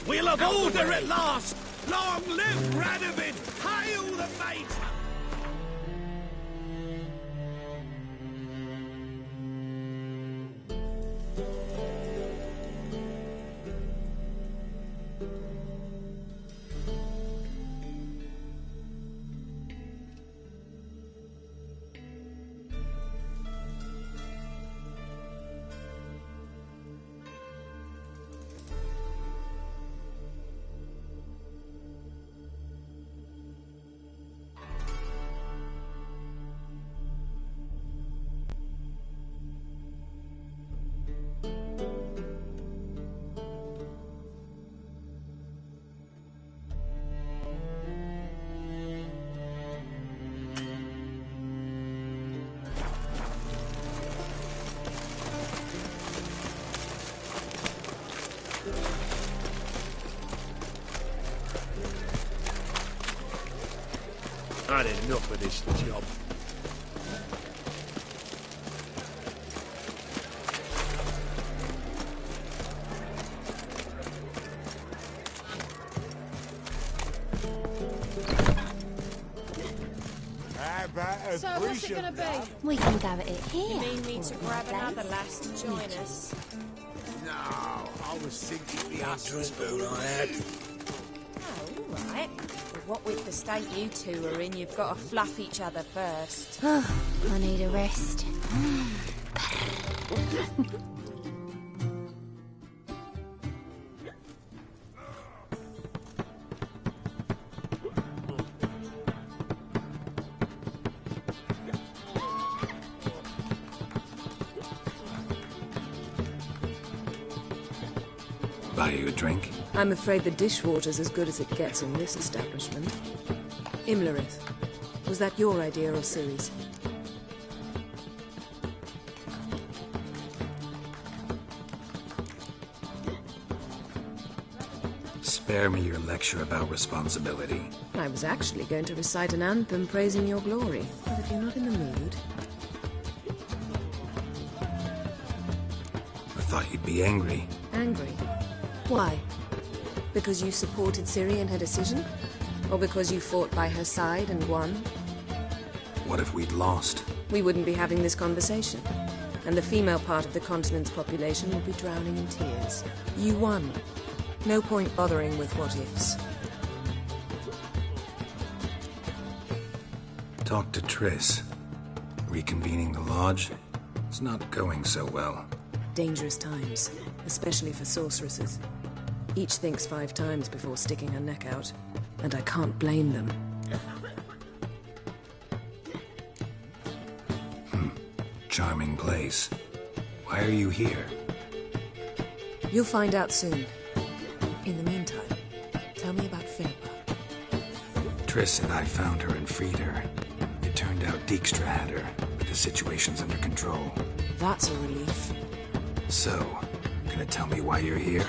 We'll have order at last! Long live Radovid! Hail the Mater! I'd enough of this job. How about a So what's it gonna be? We can go at it here. You need me to grab another lass to join us? No, I was thinking the husband spoon I had. Oh, all right. But what with the state you two are in, you've got to fluff each other first. I need a rest. Buy you a drink? I'm afraid the dishwater's as good as it gets in this establishment. Imlerith, was that your idea or Ciri's? Spare me your lecture about responsibility. I was actually going to recite an anthem praising your glory, but if you're not in the mood... I thought you'd be angry. Angry? Why? Because you supported Ciri in her decision? Or because you fought by her side and won? What if we'd lost? We wouldn't be having this conversation. And the female part of the continent's population would be drowning in tears. You won. No point bothering with what-ifs. Talk to Tr3. Reconvening the lodge? It's not going so well. Dangerous times, especially for sorceresses. Each thinks 5 times before sticking her neck out, and I can't blame them. Charming place. Why are you here? You'll find out soon. In the meantime, tell me about Philippa. Tr3 and I found her and freed her. It turned out Dijkstra had her, but the situation's under control. That's a relief. So, gonna tell me why you're here?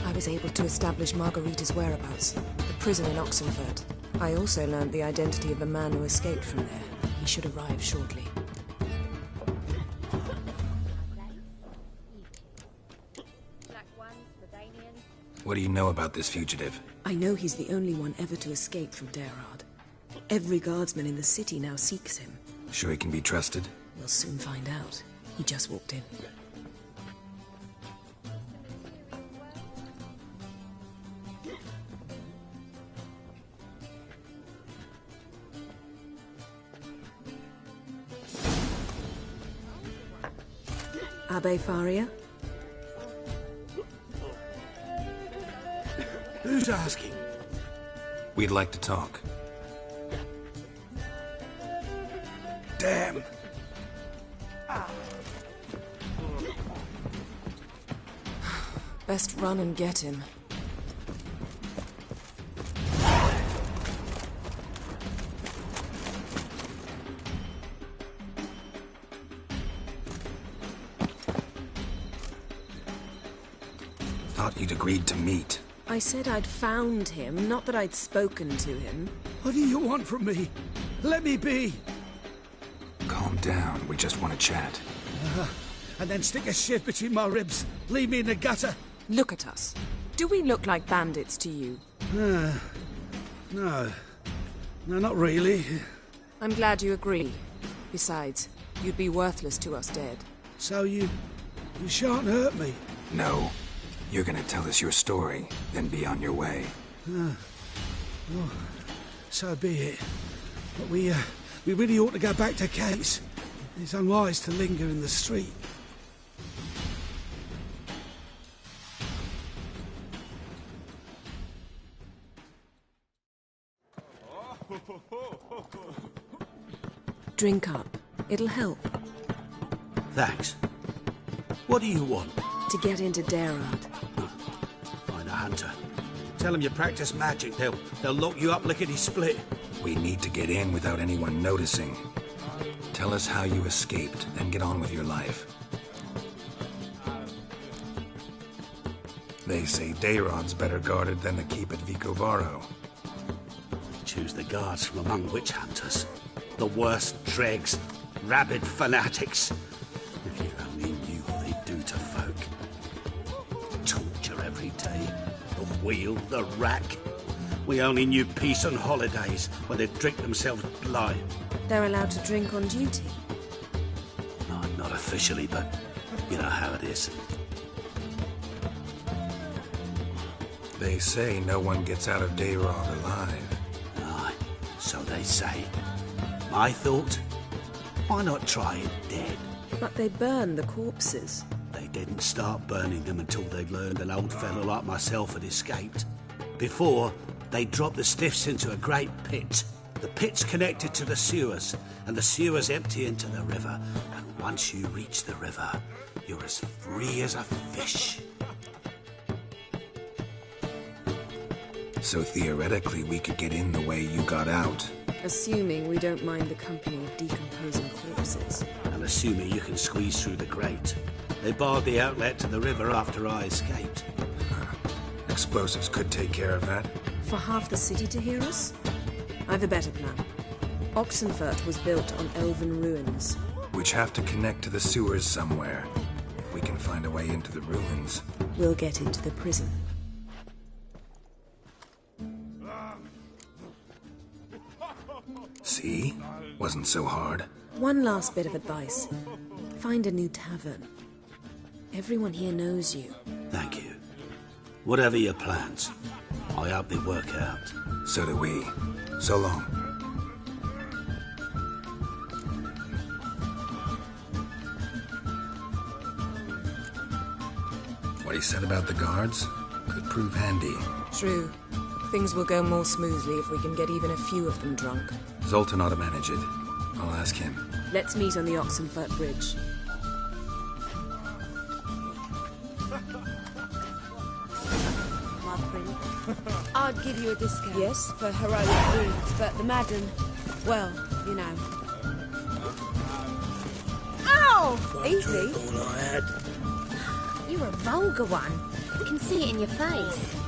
I was able to establish Margarita's whereabouts, the prison in Oxenfurt. I also learned the identity of a man who escaped from there. He should arrive shortly. What do you know about this fugitive? I know he's the only one ever to escape from Daerad. Every guardsman in the city now seeks him. Sure he can be trusted? We'll soon find out. He just walked in. Abbe Faria? Who's asking? We'd like to talk. Damn. Best run and get him. Thought you'd agreed to meet. I said I'd found him, not that I'd spoken to him. What do you want from me? Let me be. Calm down, we just want to chat. And then stick a shiv between my ribs. Leave me in the gutter. Look at us. Do we look like bandits to you? No. No, not really. I'm glad you agree. Besides, you'd be worthless to us dead. So you shan't hurt me? No. You're gonna tell us your story, then be on your way. Well, so be it. But we really ought to go back to Kate's. It's unwise to linger in the street. Drink up. It'll help. Thanks. What do you want? To get into Daerad. Find a hunter. Tell them you practice magic. They'll lock you up lickety-split. We need to get in without anyone noticing. Tell us how you escaped, then get on with your life. They say Daerad's better guarded than the keep at Vicovaro. Choose the guards from among witch hunters. The worst dregs, rabid fanatics. If you only knew what they do to folk. Torture every day. The wheel, the rack. We only knew peace on holidays, when they'd drink themselves blind. They're allowed to drink on duty? No, not officially, but you know how it is. They say no one gets out of Dayrog alive. Aye, so they say. My thought, why not try it dead? But they burn the corpses. They didn't start burning them until they'd learned an old fellow like myself had escaped. Before, they dropped the stiffs into a great pit. The pit's connected to the sewers, and the sewers empty into the river. And once you reach the river, you're as free as a fish. So theoretically, we could get in the way you got out. Assuming we don't mind the company of decomposing corpses. And assuming you can squeeze through the grate. They barred the outlet to the river after I escaped. Explosives could take care of that. For half the city to hear us? I've a better plan. Oxenfurt was built on elven ruins. Which have to connect to the sewers somewhere. If we can find a way into the ruins. We'll get into the prison. See? Wasn't so hard. One last bit of advice. Find a new tavern. Everyone here knows you. Thank you. Whatever your plans, I hope they work out. So do we. So long. What he said about the guards could prove handy. True. Things will go more smoothly if we can get even a few of them drunk. Zoltan ought to manage it. I'll ask him. Let's meet on the Oxenfurt Bridge. I'd give you a discount. Yes? For heroic deeds, but the Madden, well, you know. Ow! Easy. You're a vulgar one. I can see it in your face.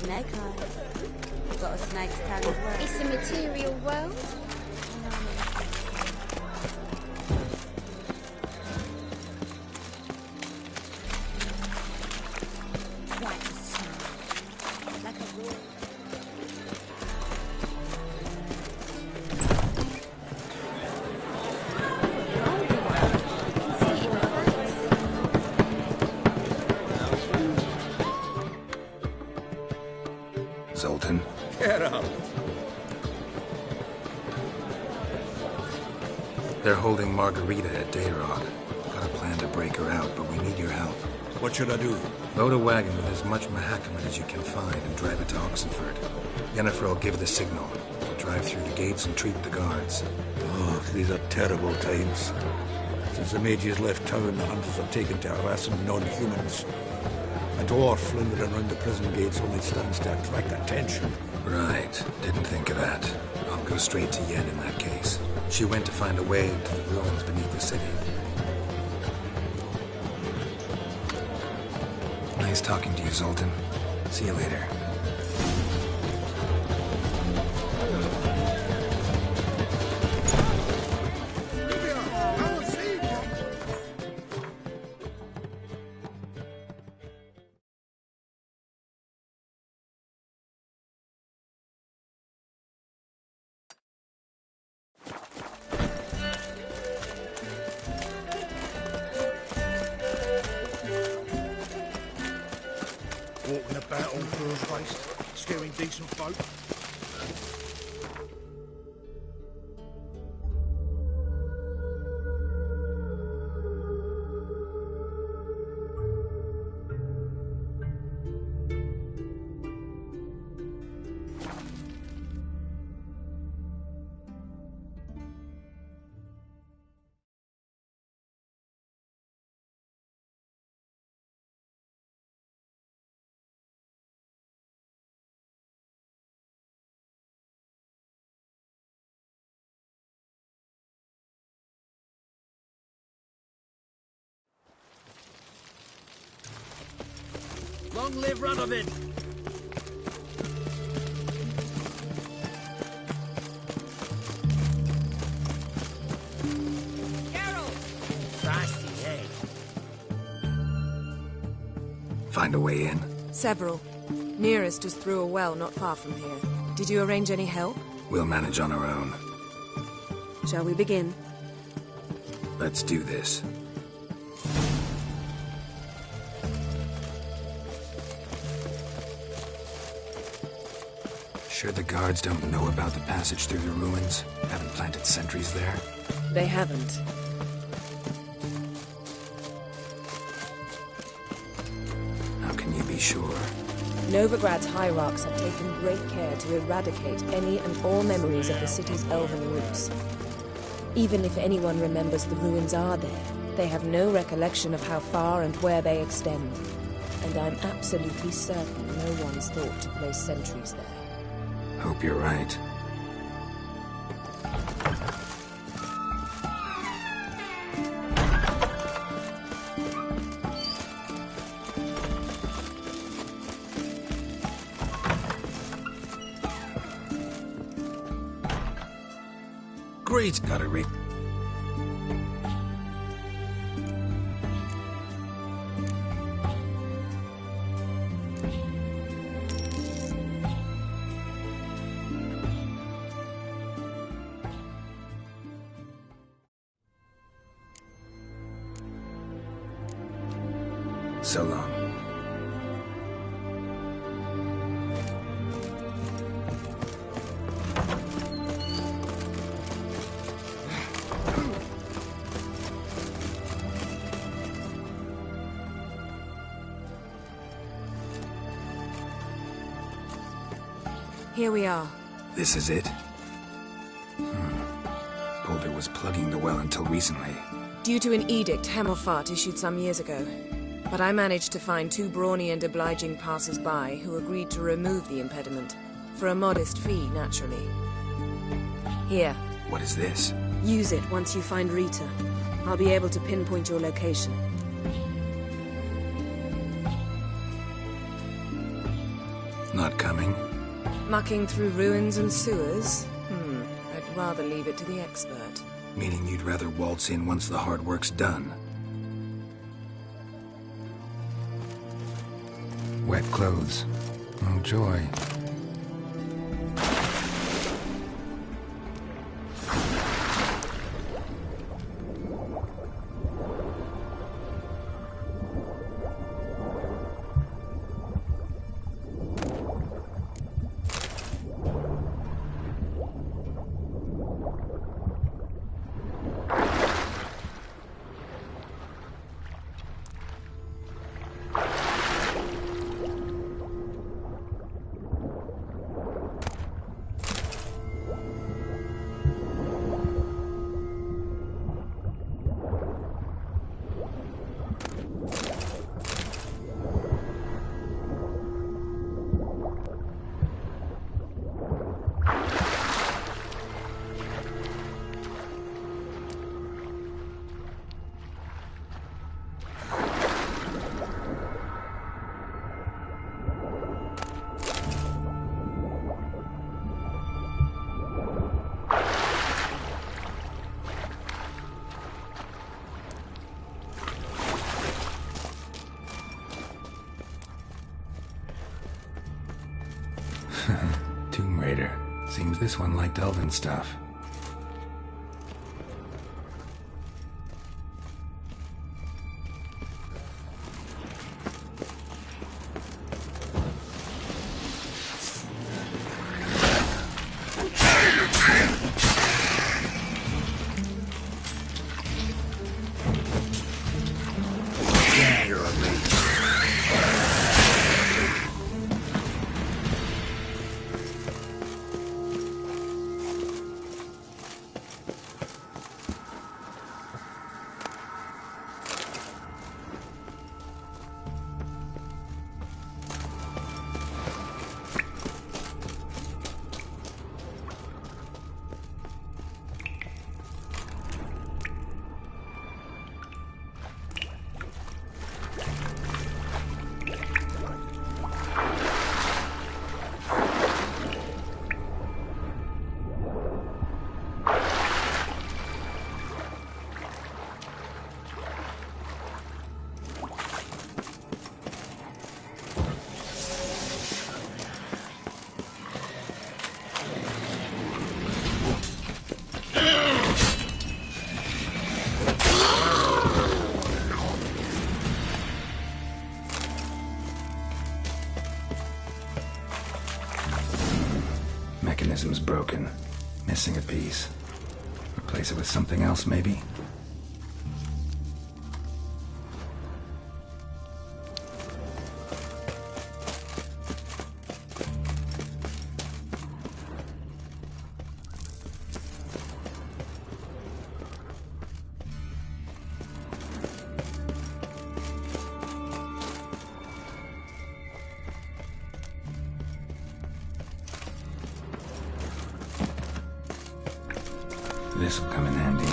Snake eye. Got a snake's tail as well. It's a material world. Zoltan. Get up. They're holding Margarita at Dayrog. Got a plan to break her out, but we need your help. What should I do? Load a wagon with as much Mahakaman as you can find and drive it to Oxenfurt. Yennefer will give the signal. We'll drive through the gates and treat the guards. Oh, these are terrible times. Since the mages left town, the hunters have taken to harassing non-humans. A dwarf lingering around the prison gates only stands to attract attention. Right. Didn't think of that. I'll go straight to Yen in that case. She went to find a way to the ruins beneath the city. Nice talking to you, Zoltan. See you later. Walking about all girls' waist, scaring decent folk. Long live Radovid! Carol! Frosty, hey. Find a way in? Several. Nearest is through a well not far from here. Did you arrange any help? We'll manage on our own. Shall we begin? Let's do this. Sure the guards don't know about the passage through the ruins? Haven't planted sentries there? They haven't. How can you be sure? Novigrad's hierarchs have taken great care to eradicate any and all memories of the city's elven roots. Even if anyone remembers the ruins are there, they have no recollection of how far and where they extend. And I'm absolutely certain no one's thought to place sentries there. Hope you're right. Great, gotta read. So long. Here we are. This is it? Boulder was plugging the well until recently. Due to an edict Hemelfart issued some years ago. But I managed to find 2 brawny and obliging passers-by who agreed to remove the impediment. For a modest fee, naturally. Here. What is this? Use it once you find Rita. I'll be able to pinpoint your location. Not coming? Mucking through ruins and sewers? I'd rather leave it to the expert. Meaning you'd rather waltz in once the hard work's done? Wet clothes. Oh, joy. Tomb Raider. Seems this one liked elven stuff. broken. Missing a piece. Replace it with something else, maybe? This'll come in handy.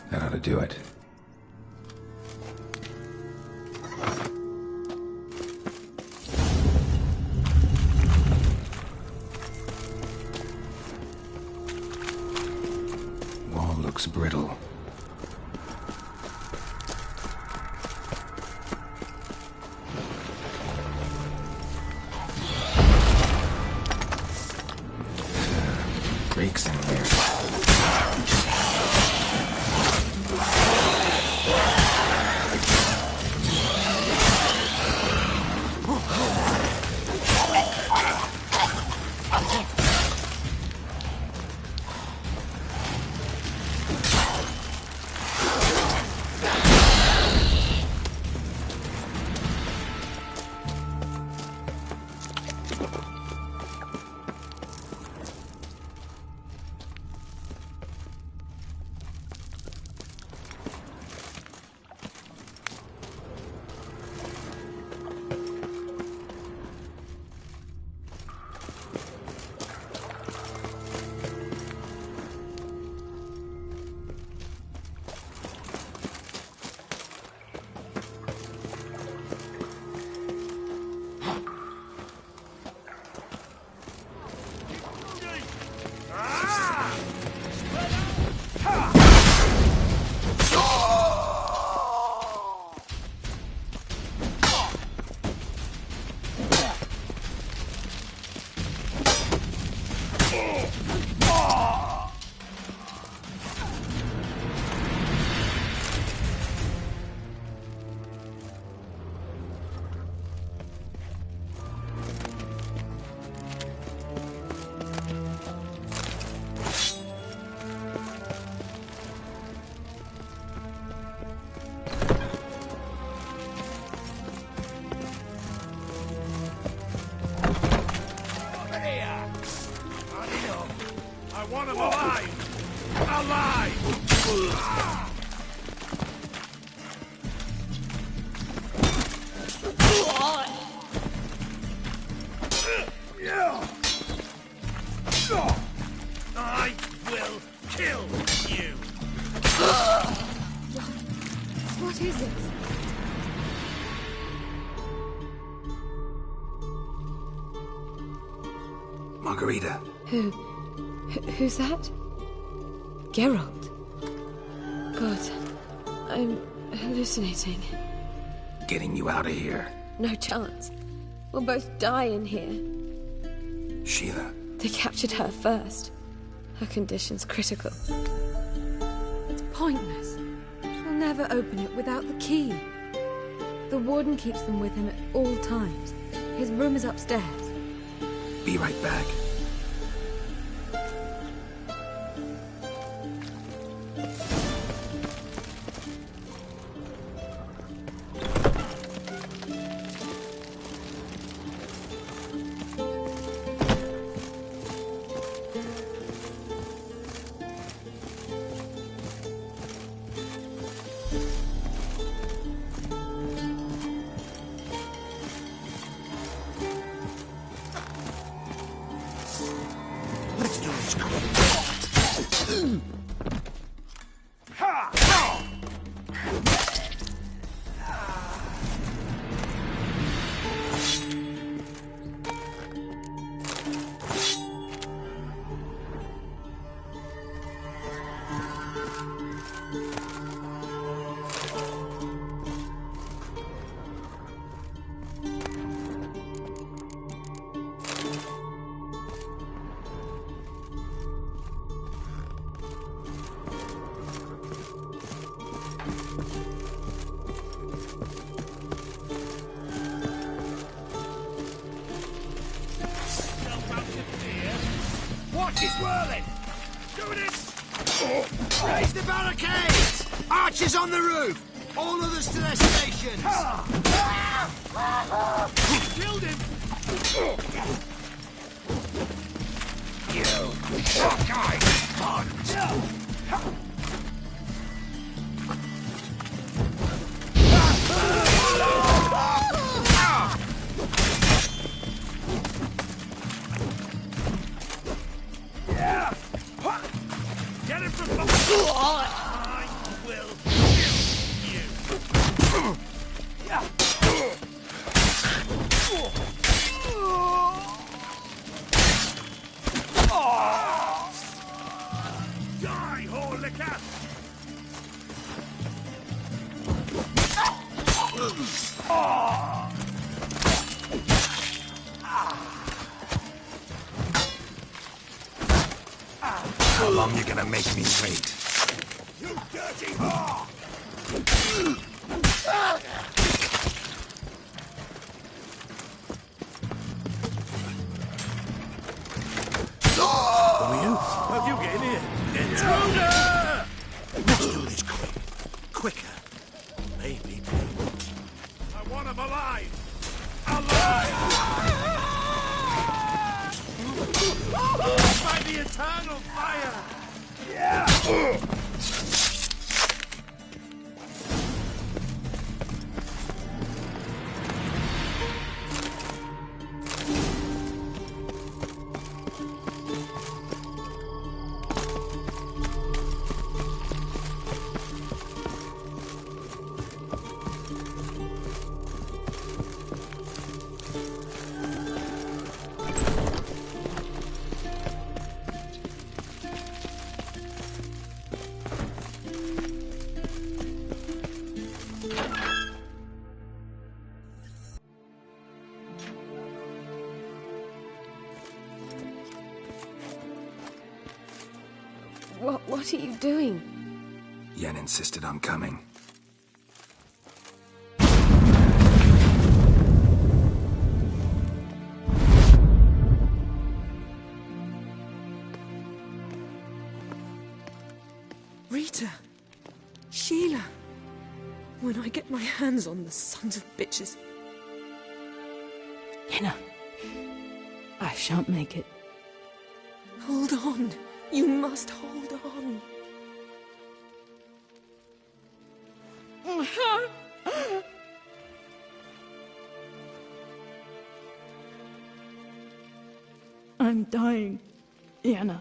That ought to do it. Brittle. Breaks in here. want him alive! Alive! I will kill you! What is it? Margarita. Who's that? Geralt. God, I'm hallucinating. Getting you out of here. No chance. We'll both die in here. Sheila. They captured her first. Her condition's critical. It's pointless. She'll never open it without the key. The warden keeps them with him at all times. His room is upstairs. Be right back. Watch his whirling! Do this! Raise the barricades! Archers on the roof! All others to their stations! Killed him! You cockeyed cunt! Get him from behind! I will kill you! Die, Horlicker! How long you gonna make me wait? You dirty whore! How you get in here? Intruder! Let's do this quick. Quicker. Maybe. I want him alive! Alive! By the eternal fire! Yeah! What are you doing? Yen insisted on coming. Rita! Sheila! When I get my hands on the sons of bitches. Yenna, I shan't make it. Hold on. You must hold on. I'm dying, Yenna.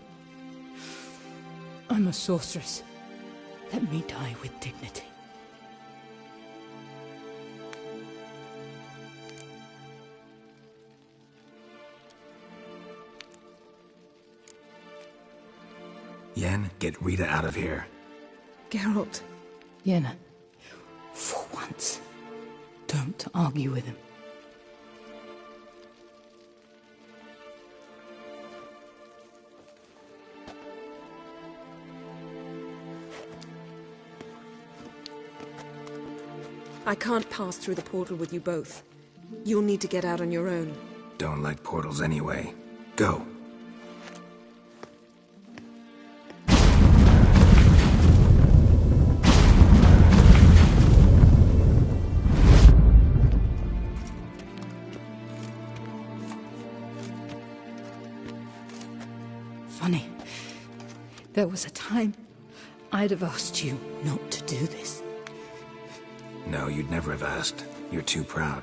I'm a sorceress. Let me die with dignity. Yen, get Rita out of here. Geralt. Yenna, for once, don't argue with him. I can't pass through the portal with you both. You'll need to get out on your own. Don't like portals anyway. Go. Funny. There was a time I'd have asked you not to do this. No, you'd never have asked. You're too proud.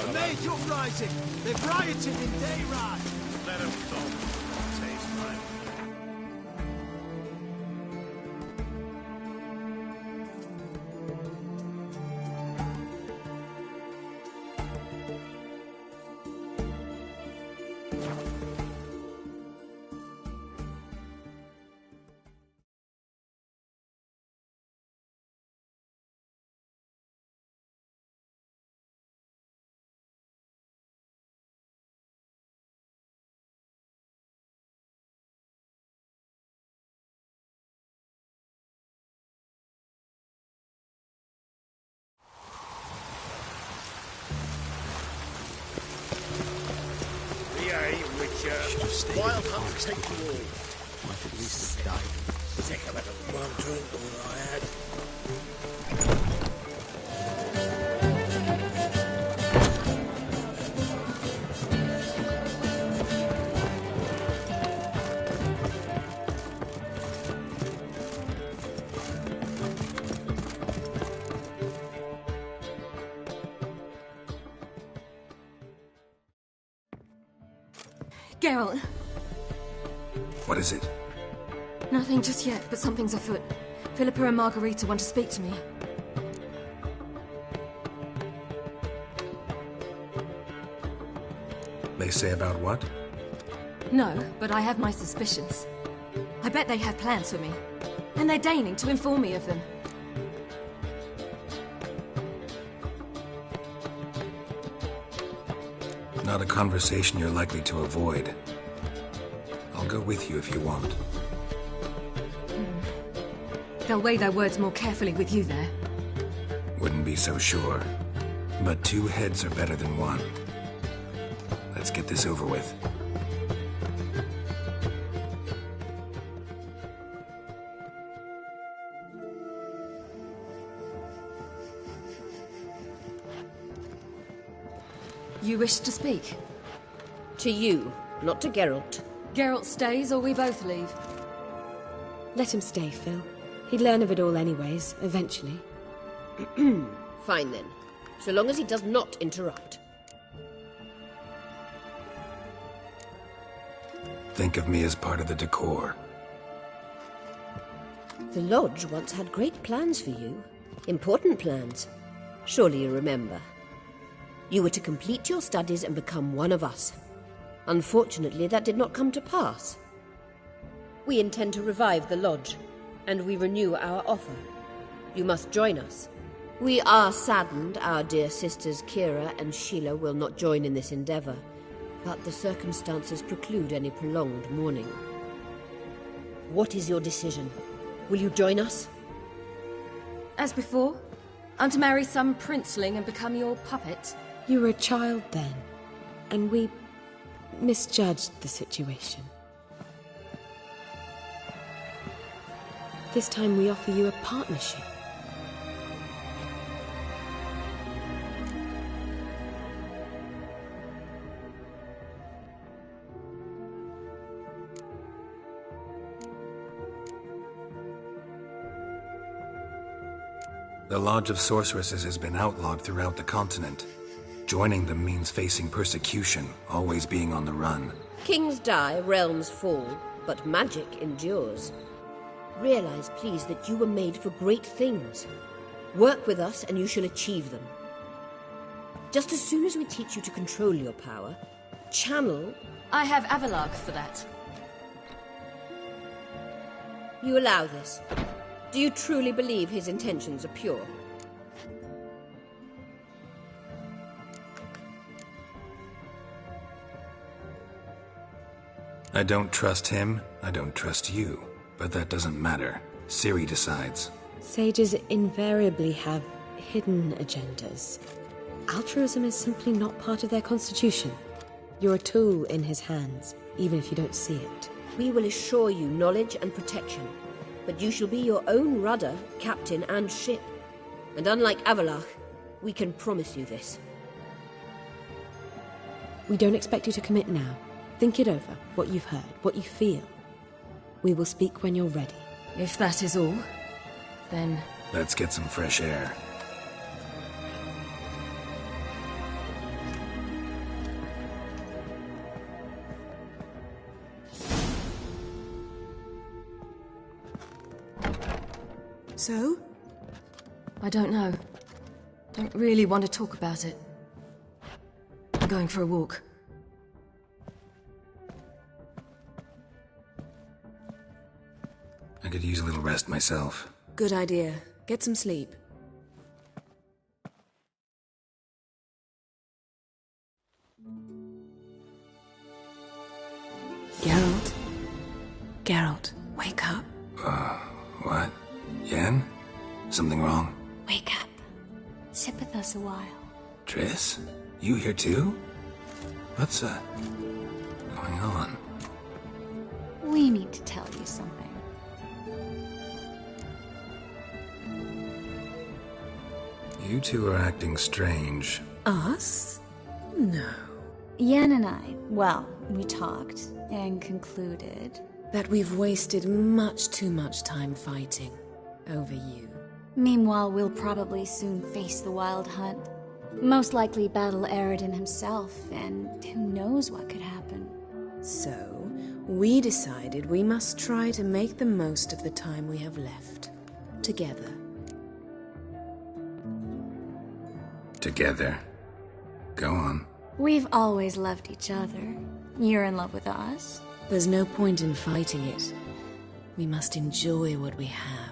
A major uprising! They've rioted in Tw3! Let them go. Taste mine. Wild hunt take you all. Might at least have died. Think I've had a rum drink all I had. Geralt. What is it? Nothing just yet, but something's afoot. Philippa and Margarita want to speak to me. They say about what? No, but I have my suspicions. I bet they have plans for me. And they're deigning to inform me of them. Not a conversation you're likely to avoid. I'll go with you if you want. They'll weigh their words more carefully with you there. Wouldn't be so sure. But two heads are better than one. Let's get this over with. You wish to speak? To you, not to Geralt. Geralt stays or we both leave? Let him stay, Phil. He'd learn of it all anyways, eventually. Fine then. So long as he does not interrupt. Think of me as part of the decor. The Lodge once had great plans for you. Important plans. Surely you remember. You were to complete your studies and become one of us. Unfortunately, that did not come to pass. We intend to revive the Lodge, and we renew our offer. You must join us. We are saddened our dear sisters Kira and Sheila will not join in this endeavor, but the circumstances preclude any prolonged mourning. What is your decision? Will you join us? As before? I'm to marry some princeling and become your puppet? You were a child then, and we misjudged the situation. This time we offer you a partnership. The Lodge of Sorceresses has been outlawed throughout the continent. Joining them means facing persecution, always being on the run. Kings die, realms fall, but magic endures. Realize, please, that you were made for great things. Work with us and you shall achieve them. Just as soon as we teach you to control your power, channel... I have Avalark for that. You allow this. Do you truly believe his intentions are pure? I don't trust him, I don't trust you. But that doesn't matter. Ciri decides. Sages invariably have hidden agendas. Altruism is simply not part of their constitution. You're a tool in his hands, even if you don't see it. We will assure you knowledge and protection, but you shall be your own rudder, captain, and ship. And unlike Avalark, we can promise you this. We don't expect you to commit now. Think it over, what you've heard, what you feel. We will speak when you're ready. If that is all, then... Let's get some fresh air. So? I don't know. Don't really want to talk about it. I'm going for a walk. I could use a little rest myself. Good idea. Get some sleep. Geralt? Geralt, wake up. What? Yen? Something wrong? Wake up. Sit with us a while. Triss? You here too? What's, going on? We need to tell you something. You two are acting strange. Us? No. Yen and I, well, we talked and concluded that we've wasted much too much time fighting over you. Meanwhile, we'll probably soon face the Wild Hunt. Most likely battle Aridin himself, and who knows what could happen. So, we decided we must try to make the most of the time we have left. Together. Together. Go on. We've always loved each other. You're in love with us. There's no point in fighting it. We must enjoy what we have.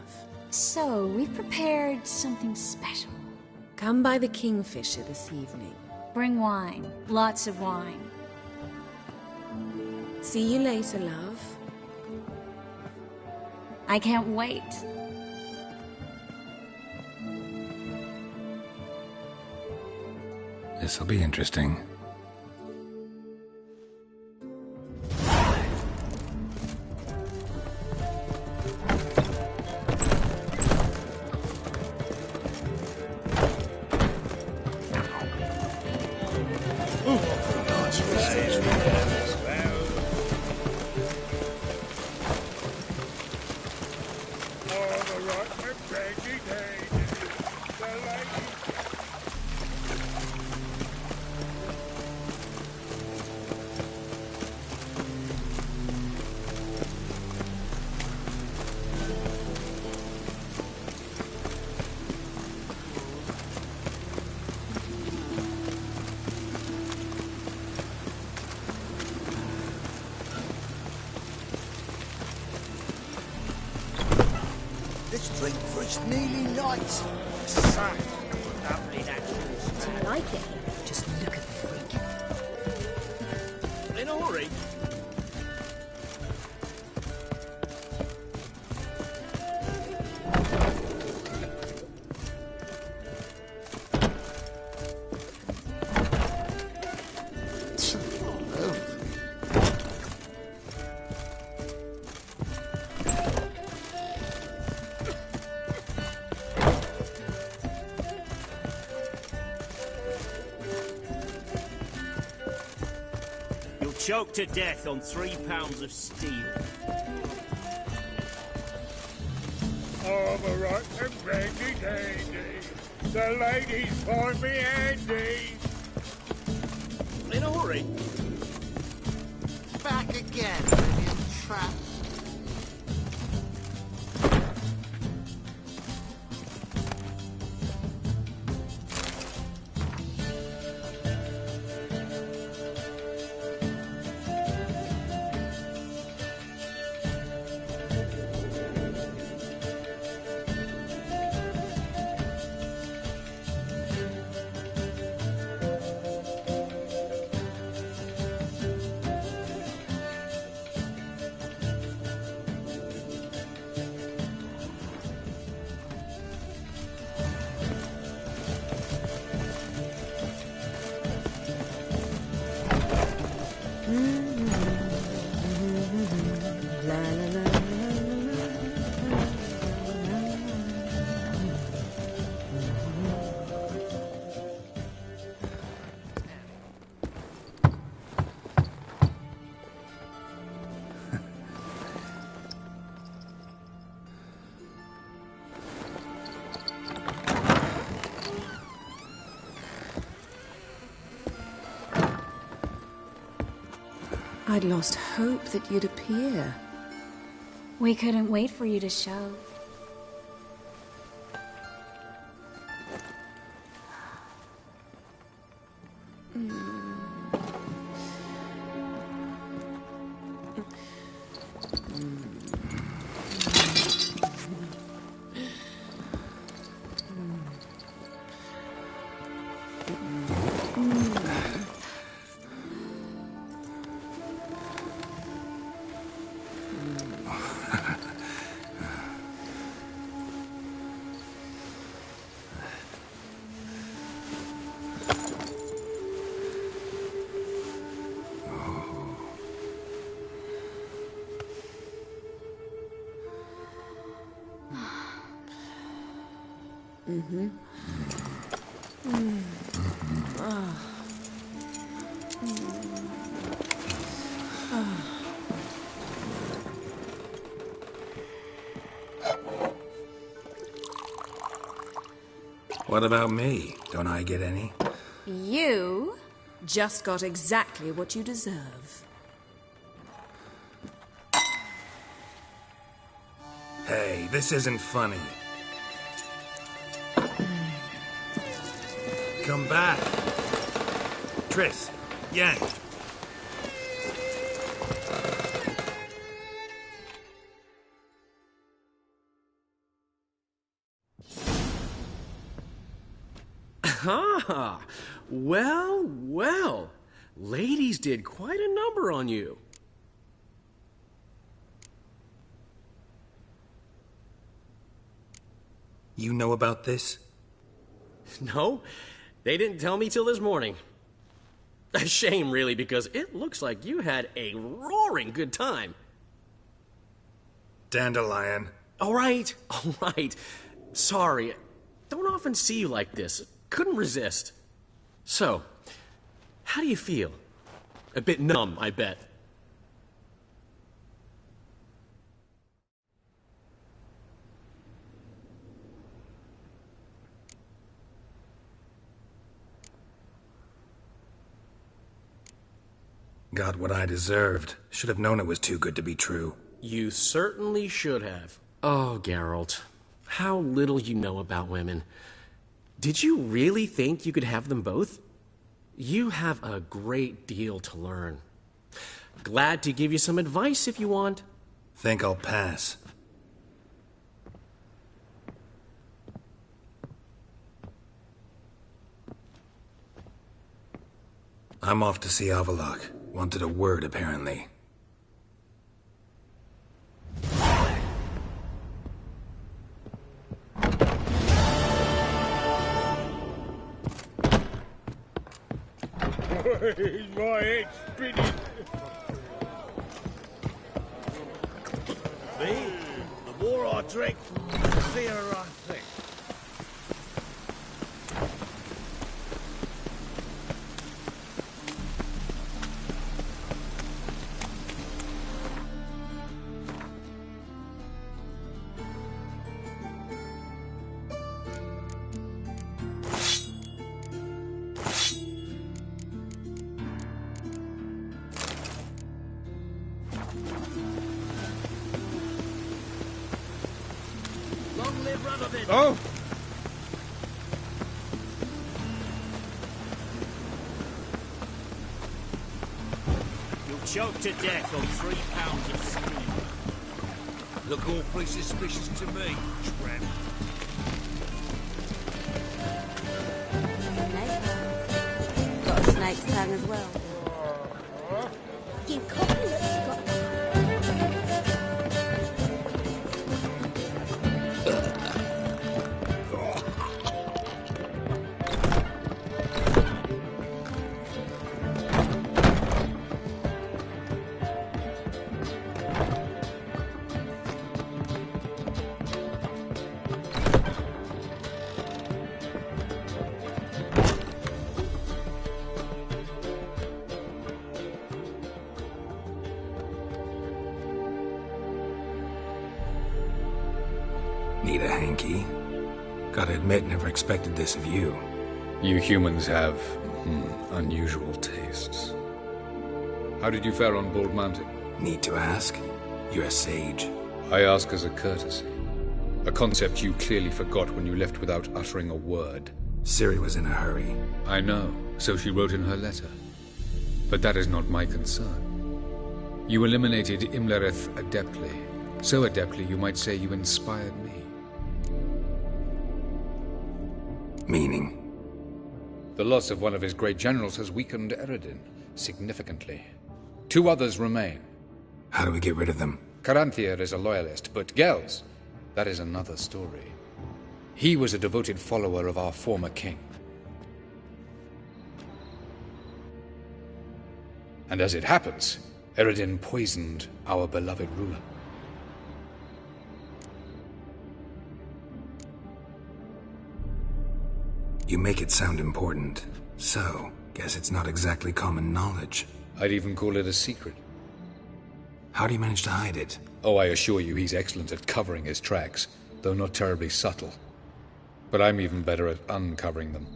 So, we've prepared something special. Come by the Kingfisher this evening. Bring wine. Lots of wine. See you later, love. I can't wait. This'll be interesting. Drink for its nearly night. Such lovely naturals. Do you like it? Just look at the freak. In a hurry. Choked to death on 3 pounds of steel. I'm a rotten brandy dandy. The ladies find me handy. In a hurry. Back again, Vivian Trap. I'd lost hope that you'd appear. We couldn't wait for you to show. Mm-hmm. What about me? Don't I get any? You just got exactly what you deserve. Hey, this isn't funny. Come back. Tris, Yang. Ah, well, well. Ladies did quite a number on you. You know about this? No, they didn't tell me till this morning. A shame, really, because it looks like you had a roaring good time. Dandelion. All right. Sorry. Don't often see you like this. Couldn't resist. So, how do you feel? A bit numb, I bet. Got what I deserved. Should have known it was too good to be true. You certainly should have. Oh, Geralt. How little you know about women. Did you really think you could have them both? You have a great deal to learn. Glad to give you some advice if you want. Think I'll pass. I'm off to see Avalok. Wanted a word, apparently. My head's spinning. See? The more I drink, the clearer I think. Oh! You'll choke to death on 3 pounds of steam. Look awfully suspicious to me, tramp. Got a snake's tongue as well. You Need a hanky? Gotta admit, never expected this of you. You humans have, unusual tastes. How did you fare on Bald Mountain? Need to ask? You're a sage. I ask as a courtesy. A concept you clearly forgot when you left without uttering a word. Ciri was in a hurry. I know, so she wrote in her letter. But that is not my concern. You eliminated Imlerith adeptly. So adeptly you might say you inspired me. Meaning? The loss of one of his great generals has weakened Eredin significantly. 2 others remain. How do we get rid of them? Caranthier is a loyalist, but Gels, that is another story. He was a devoted follower of our former king. And as it happens, Eredin poisoned our beloved ruler. You make it sound important. So, guess it's not exactly common knowledge. I'd even call it a secret. How do you manage to hide it? Oh, I assure you he's excellent at covering his tracks, though not terribly subtle. But I'm even better at uncovering them.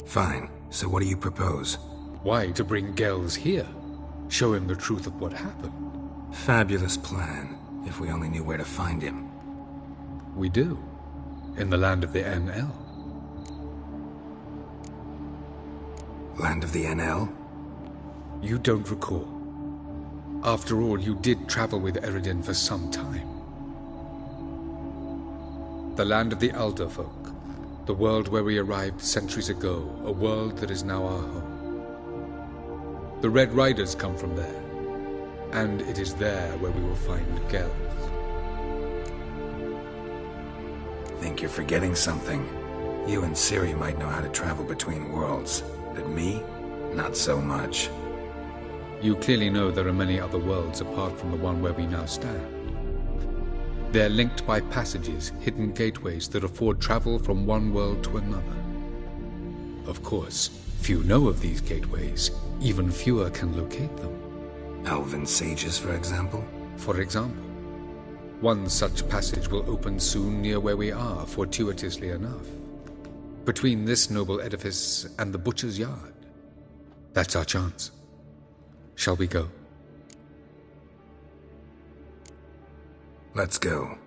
Fine. So what do you propose? Why, to bring Gels here. Show him the truth of what happened. Fabulous plan, if we only knew where to find him. We do. In the land of the NL. Land of the NL? You don't recall. After all, you did travel with Eredin for some time. The land of the Alder folk. The world where we arrived centuries ago. A world that is now our home. The Red Riders come from there. And it is there where we will find Gels. Think you're forgetting something. You and Ciri might know how to travel between worlds, but me? Not so much. You clearly know there are many other worlds apart from the one where we now stand. They're linked by passages, hidden gateways that afford travel from one world to another. Of course, few know of these gateways. Even fewer can locate them. Elven sages, for example? For example. One such passage will open soon near where we are, fortuitously enough. Between this noble edifice and the butcher's yard. That's our chance. Shall we go? Let's go.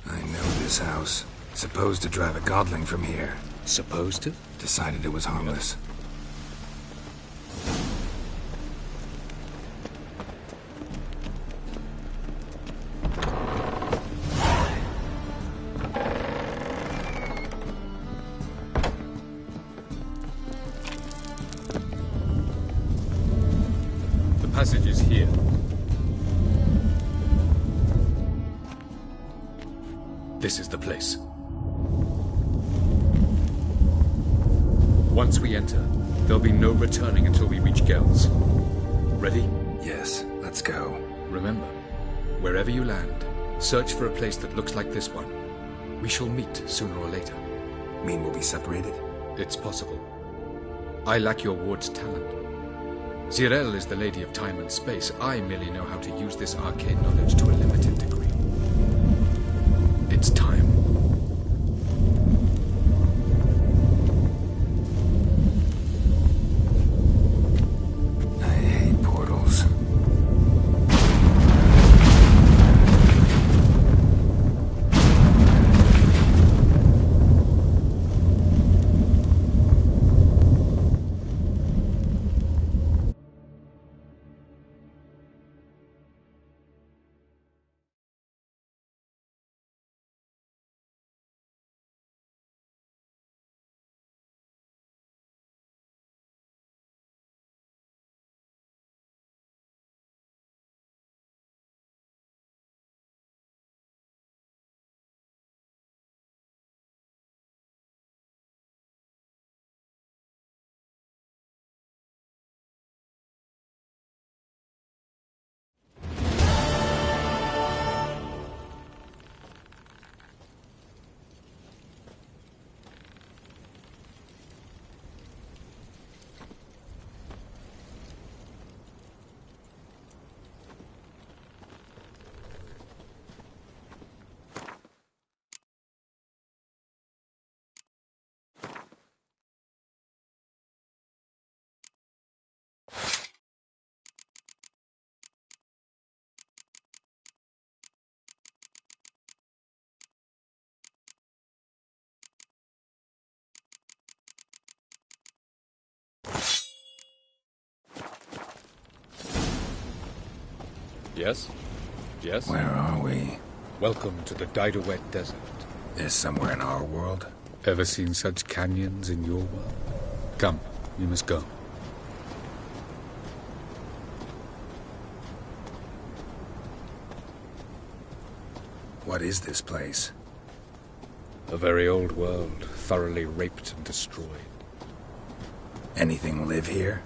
I know this house. Supposed to drive a godling from here. Supposed to? Decided it was harmless. The passage is here. This is the place. Once we enter, there'll be no returning until we reach Gels. Ready? Yes, let's go. Remember, wherever you land, search for a place that looks like this one. We shall meet sooner or later. Mean we'll be separated? It's possible. I lack your ward's talent. Zirel is the lady of time and space. I merely know how to use this arcane knowledge to a limited degree. It's time. I hate portals. Yes? Yes? Where are we? Welcome to the Didowet Desert. Is somewhere in our world? Ever seen such canyons in your world? Come, we must go. What is this place? A very old world, thoroughly raped and destroyed. Anything live here?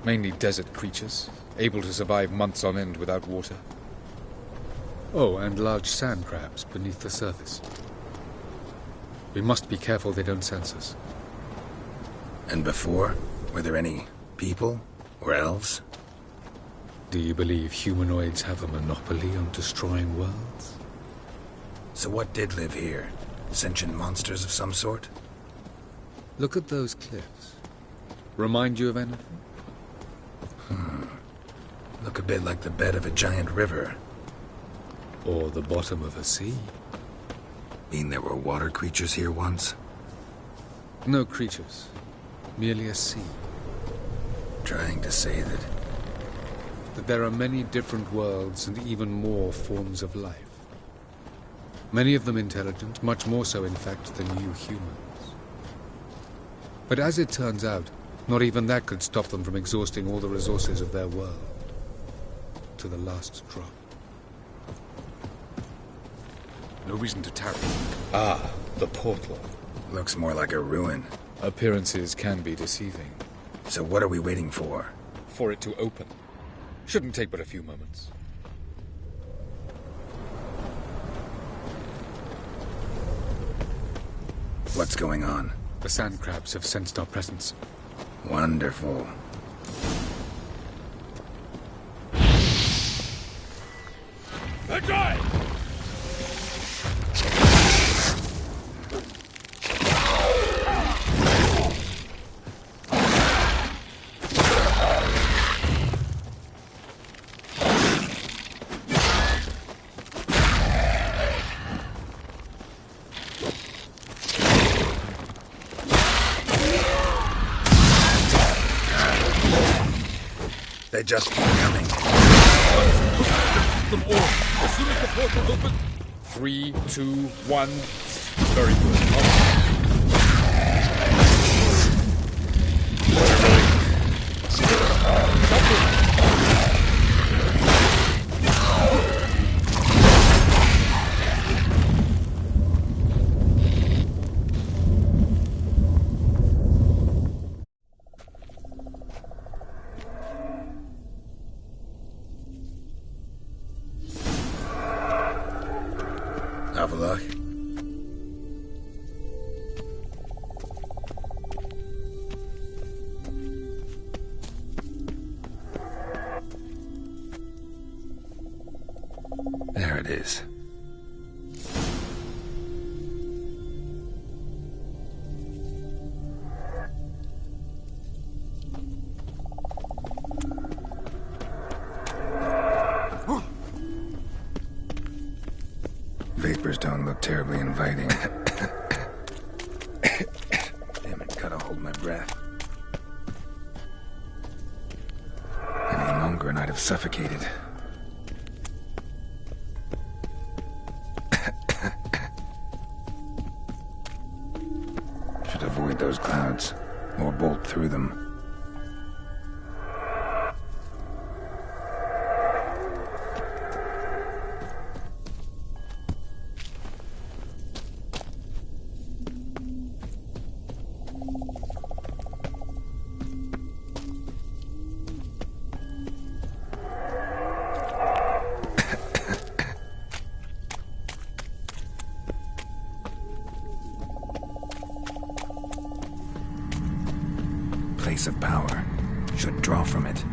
Mainly desert creatures, able to survive months on end without water. Oh, and large sand crabs beneath the surface. We must be careful they don't sense us. And before? Were there any people? Or elves? Do you believe humanoids have a monopoly on destroying worlds? So what did live here? Sentient monsters of some sort? Look at those cliffs. Remind you of anything? Look a bit like the bed of a giant river. Or the bottom of a sea. Mean there were water creatures here once? No creatures. Merely a sea. Trying to say that there are many different worlds and even more forms of life. Many of them intelligent, much more so in fact than you humans. But as it turns out, not even that could stop them from exhausting all the resources of their world. To the last drop. No reason to tarry. Ah, the portal. looks more like a ruin. Appearances can be deceiving. So what are we waiting for? For it to open. Shouldn't take but a few moments. What's going on? The sand crabs have sensed our presence. Wonderful. Enjoy! They just keep coming. Them all. As soon as the portal's open. 3, 2, 1. Very Avalok. There it is. Vapors don't look terribly inviting. Damn it, gotta hold my breath. Any longer and I'd have suffocated. Should avoid those clouds, or bolt through them. Place of power. Should draw from it.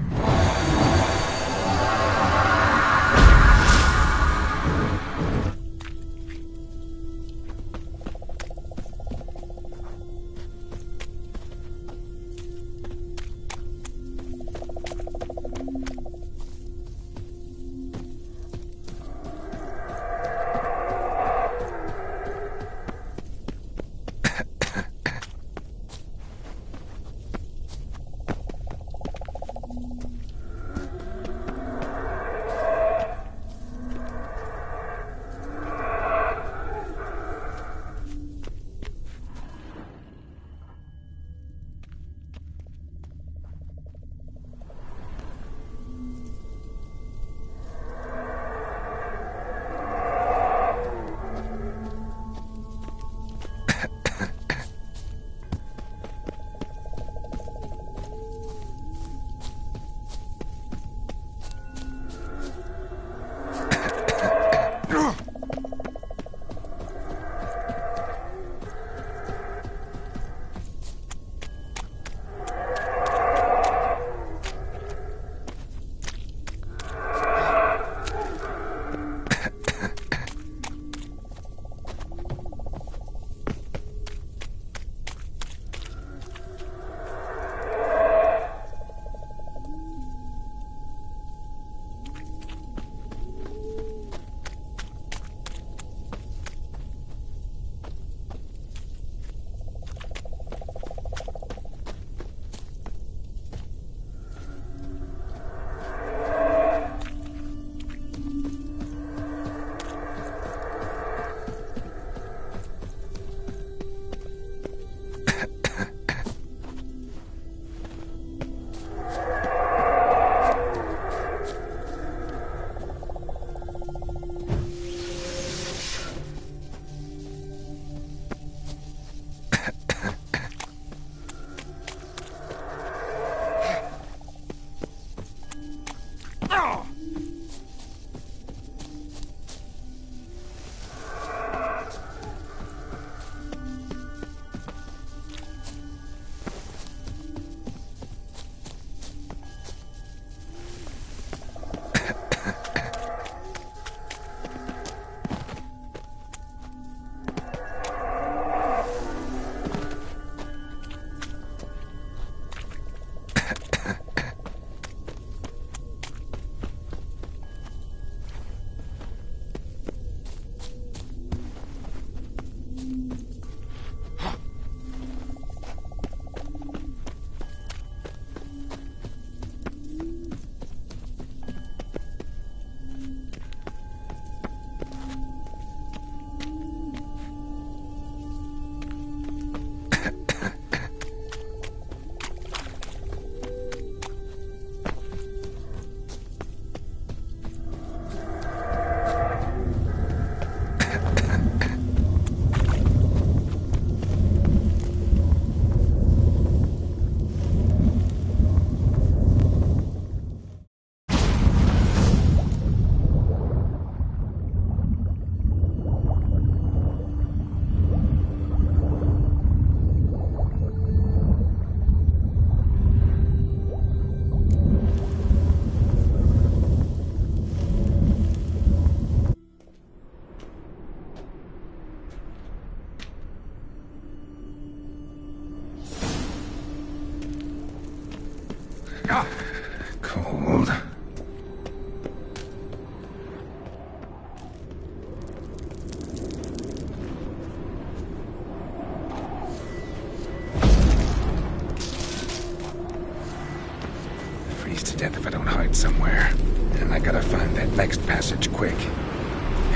I don't hide somewhere. And I gotta find that next passage quick.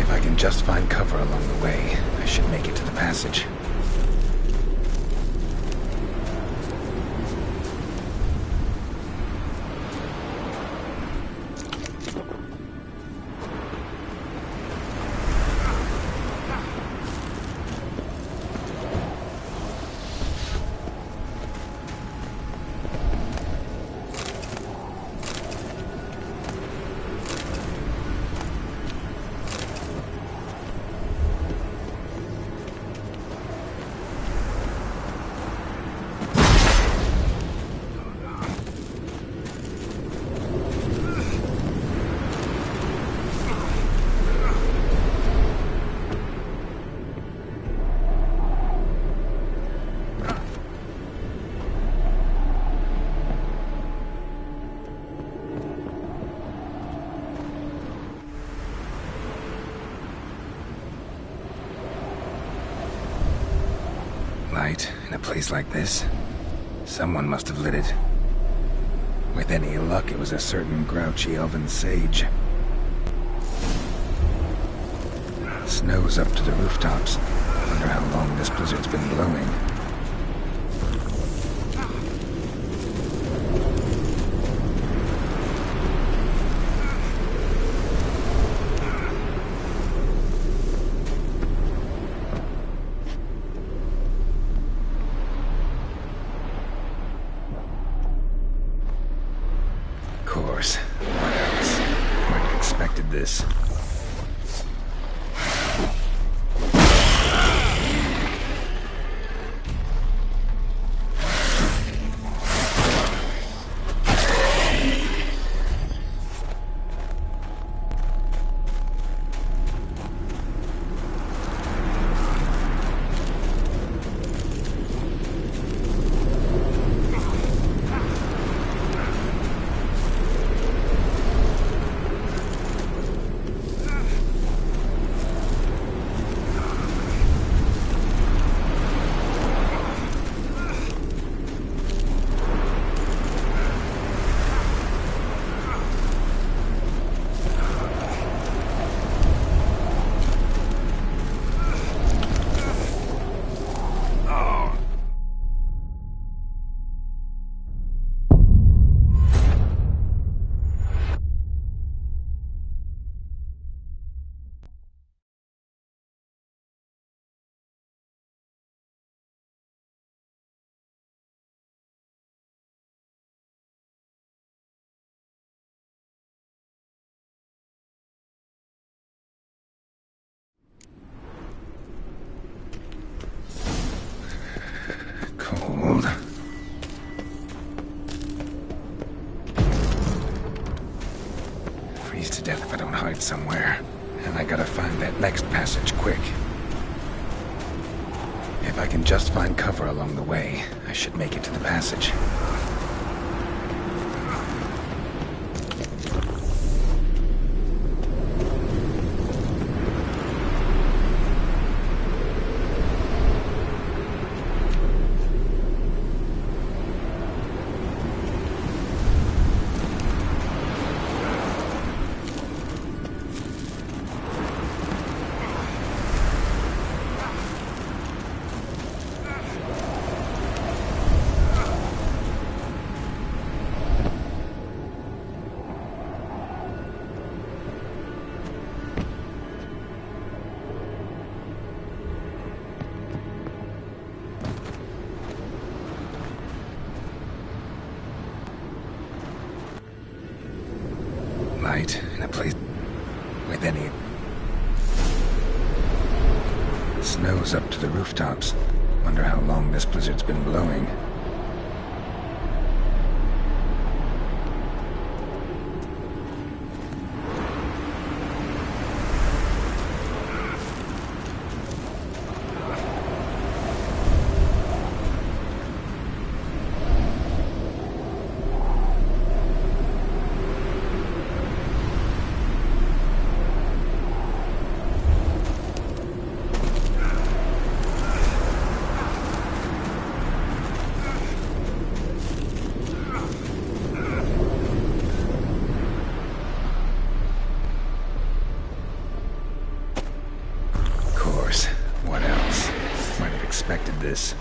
If I can just find cover along the way, I should make it to the passage. Light in a place like this? Someone must have lit it. With any luck, it was a certain grouchy elven sage. Snow's up to the rooftops. Wonder how long this blizzard's been blowing. This. Cold. Freeze to death if I don't hide somewhere. And I gotta find that next passage quick. If I can just find cover along the way, I should make it to the passage. Light in a place with any... Snow's up to the rooftops. Wonder how long this blizzard's been blowing. this.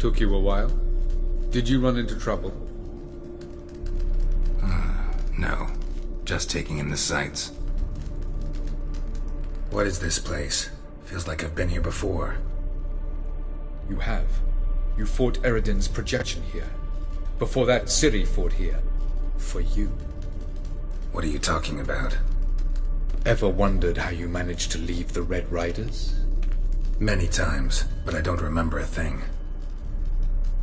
Took you a while? Did you run into trouble? No. Just taking in the sights. What is this place? Feels like I've been here before. You have. You fought Eridan's projection here. Before that, Ciri fought here. For you. What are you talking about? Ever wondered how you managed to leave the Red Riders? Many times, but I don't remember a thing.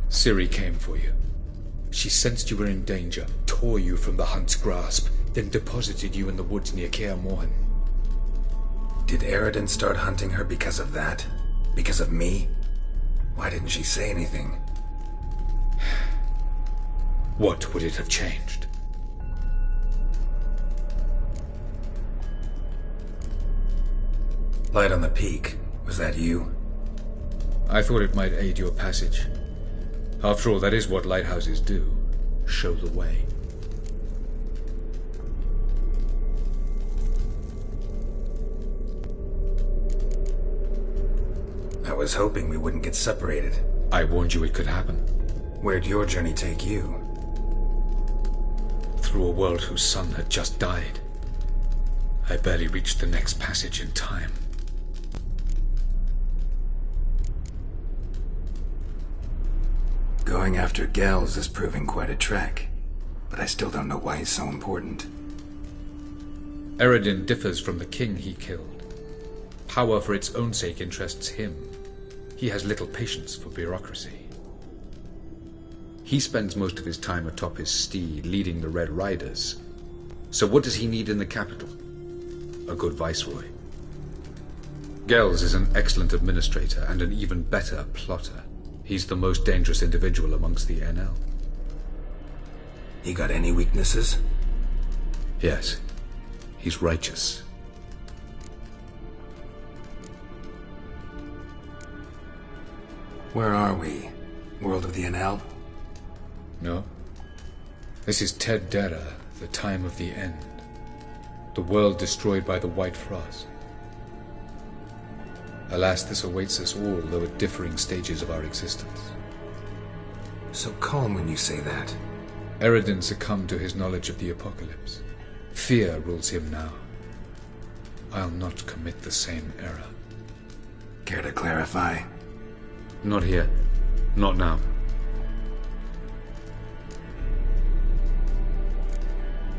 Ciri came for you. She sensed you were in danger, tore you from the Hunt's grasp, then deposited you in the woods near Kaer Morhen. Did Eridan start hunting her because of that? Because of me? Why didn't she say anything? What would it have changed? Light on the peak. Was that you? I thought it might aid your passage. After all, that is what lighthouses do. Show the way. I was hoping we wouldn't get separated. I warned you it could happen. Where'd your journey take you? Through a world whose sun had just died. I barely reached the next passage in time. Going after Gels is proving quite a trek, but I still don't know why he's so important. Eridan differs from the king he killed. Power for its own sake interests him. He has little patience for bureaucracy. He spends most of his time atop his steed, leading the Red Riders. So what does he need in the capital? A good viceroy. Gels is an excellent administrator and an even better plotter. He's the most dangerous individual amongst the NL. He got any weaknesses? Yes. He's righteous. Where are we? World of the NL? No. This is Tw3, the time of the end. The world destroyed by the White Frost. Alas, this awaits us all, though at differing stages of our existence. So calm when you say that. Eredin succumbed to his knowledge of the apocalypse. Fear rules him now. I'll not commit the same error. Care to clarify? Not here. Not now.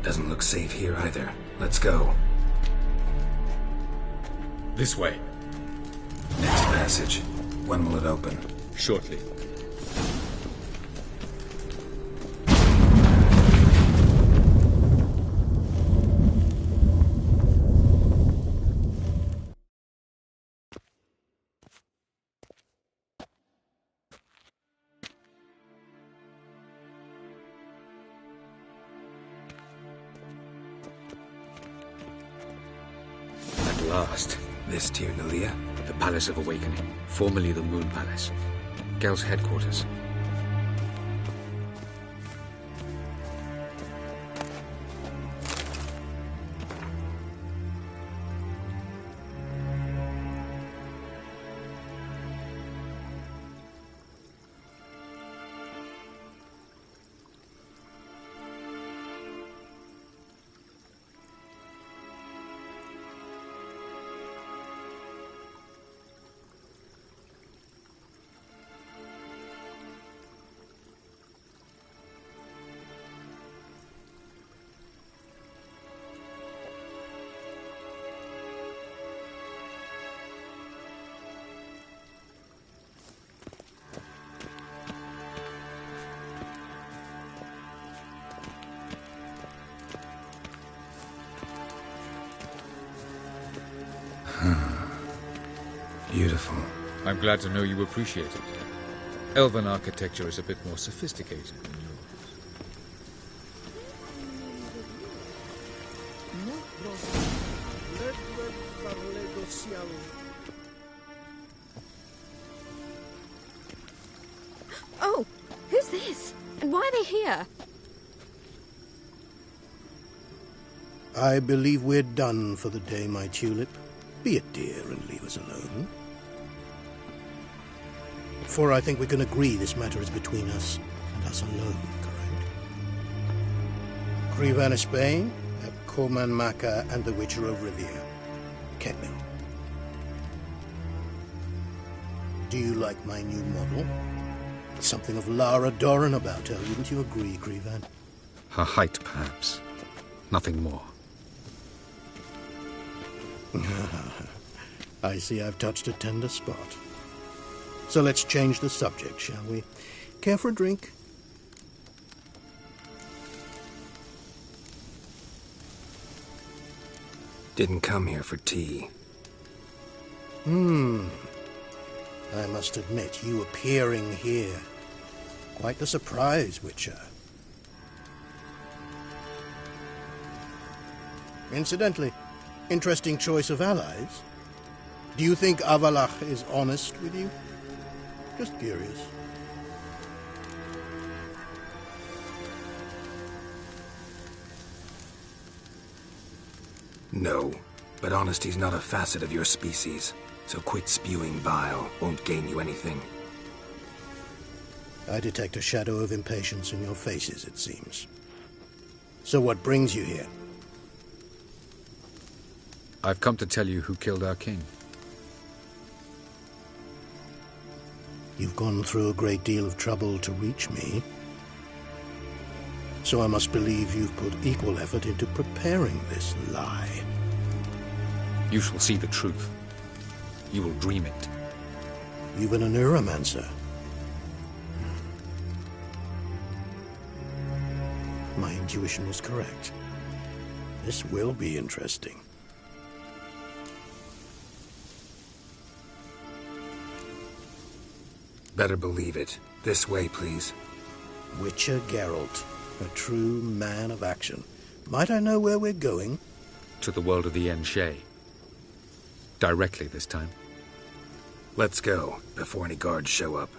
Doesn't look safe here either. Let's go. This way. Next passage. When will it open? Shortly. At last. This Tirnalia? The Palace of Awakening, formerly the Moon Palace. Gel's headquarters. Beautiful. I'm glad to know you appreciate it. Elven architecture is a bit more sophisticated than yours. Oh, who's this? And why are they here? I believe we're done for the day, my tulip. Be a dear and leave us alone. For I think we can agree this matter is between us and us alone, correct? Crevan of Spain, Corman Maca, and the Witcher of Rivia. Ketmil. Do you like my new model? Something of Lara Doran about her, wouldn't you agree, Crevan? Her height, perhaps. Nothing more. I see I've touched a tender spot. So let's change the subject, shall we? Care for a drink? Didn't come here for tea. I must admit, you appearing here. Quite the surprise, Witcher. Incidentally, interesting choice of allies. Do you think Avalach is honest with you? Just curious. No, but honesty's not a facet of your species, so quit spewing bile. Won't gain you anything. I detect a shadow of impatience in your faces, it seems. So what brings you here? I've come to tell you who killed our king. You've gone through a great deal of trouble to reach me. So I must believe you've put equal effort into preparing this lie. You shall see the truth. You will dream it. You've been a neuromancer. My intuition was correct. This will be interesting. Better believe it. This way, please. Witcher Geralt, a true man of action. Might I know where we're going? To the world of the Enshe. Directly this time. Let's go, before any guards show up.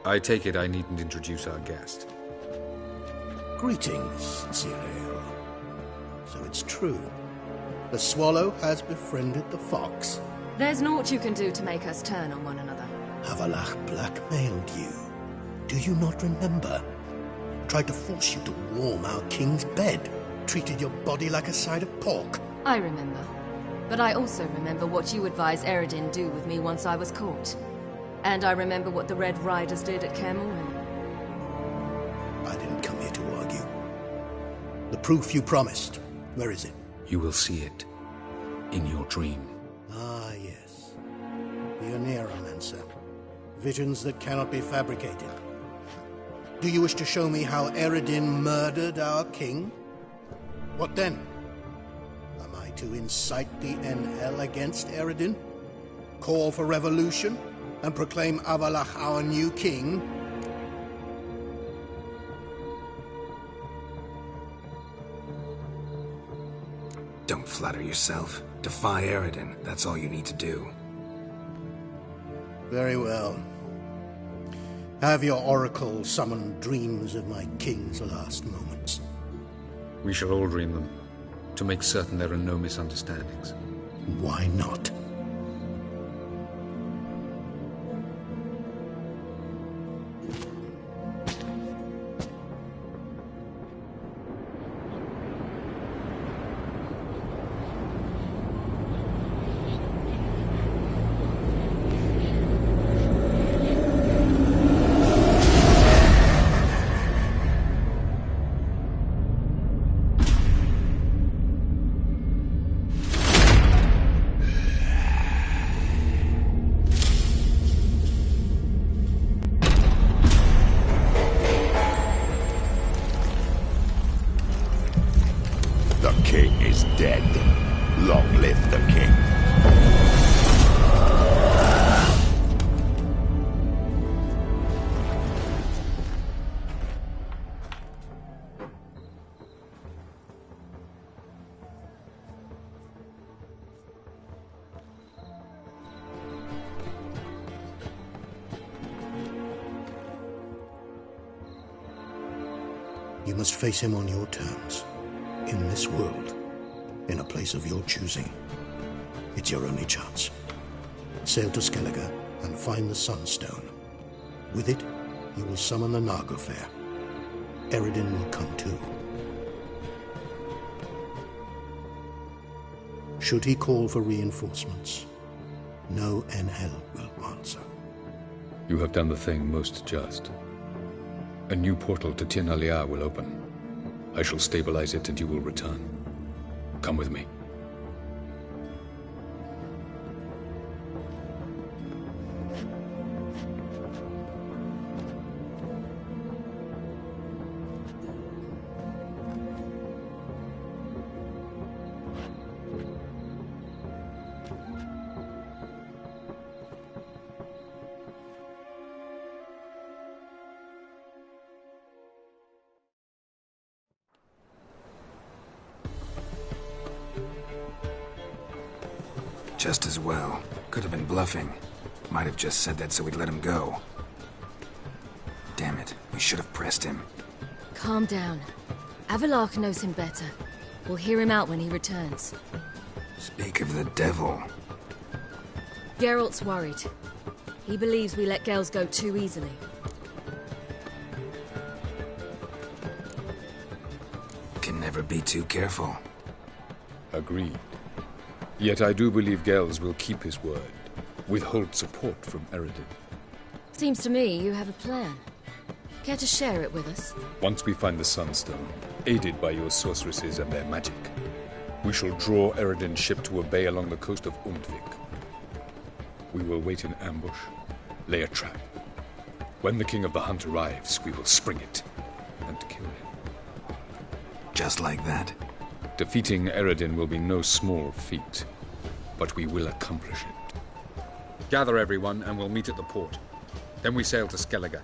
I take it I needn't introduce our guest. Greetings, Cyril. So it's true. The swallow has befriended the fox. There's naught you can do to make us turn on one another. Havalach blackmailed you. Do you not remember? Tried to force you to warm our king's bed. Treated your body like a side of pork. I remember. But I also remember what you advised Eredin do with me once I was caught. And I remember what the Red Riders did at Kermorhen. I didn't come here to argue. The proof you promised, where is it? You will see it in your dream. Ah, yes. The Oneiromancer. Visions that cannot be fabricated. Do you wish to show me how Eredin murdered our king? What then? Am I to incite the NL against Eredin? Call for revolution? And proclaim Avalach our new king? Don't flatter yourself. Defy Eredin. That's all you need to do. Very well. Have your oracle summon dreams of my king's last moments. We shall all dream them, to make certain there are no misunderstandings. Why not? You must face him on your terms. In this world. In a place of your choosing. It's your only chance. Sail to Skellige and find the Sunstone. With it, you will summon the Naglfar. Eredin will come too. Should he call for reinforcements, no NL will answer. You have done the thing most just. A new portal to Tir-na-Liar will open. I shall stabilize it and you will return. Come with me. Just as well. Could have been bluffing. Might have just said that so we'd let him go. Damn it, we should have pressed him. Calm down. Avalach knows him better. We'll hear him out when he returns. Speak of the devil. Geralt's worried. He believes we let girls go too easily. Can never be too careful. Agreed. Yet I do believe Gels will keep his word. Withhold support from Eredin. Seems to me you have a plan. Care to share it with us? Once we find the Sunstone, aided by your sorceresses and their magic, we shall draw Eredin's ship to a bay along the coast of Undvik. We will wait in ambush, lay a trap. When the King of the Hunt arrives, we will spring it and kill him. Just like that? Defeating Eredin will be no small feat, but we will accomplish it. Gather everyone and we'll meet at the port. Then we sail to Skellige.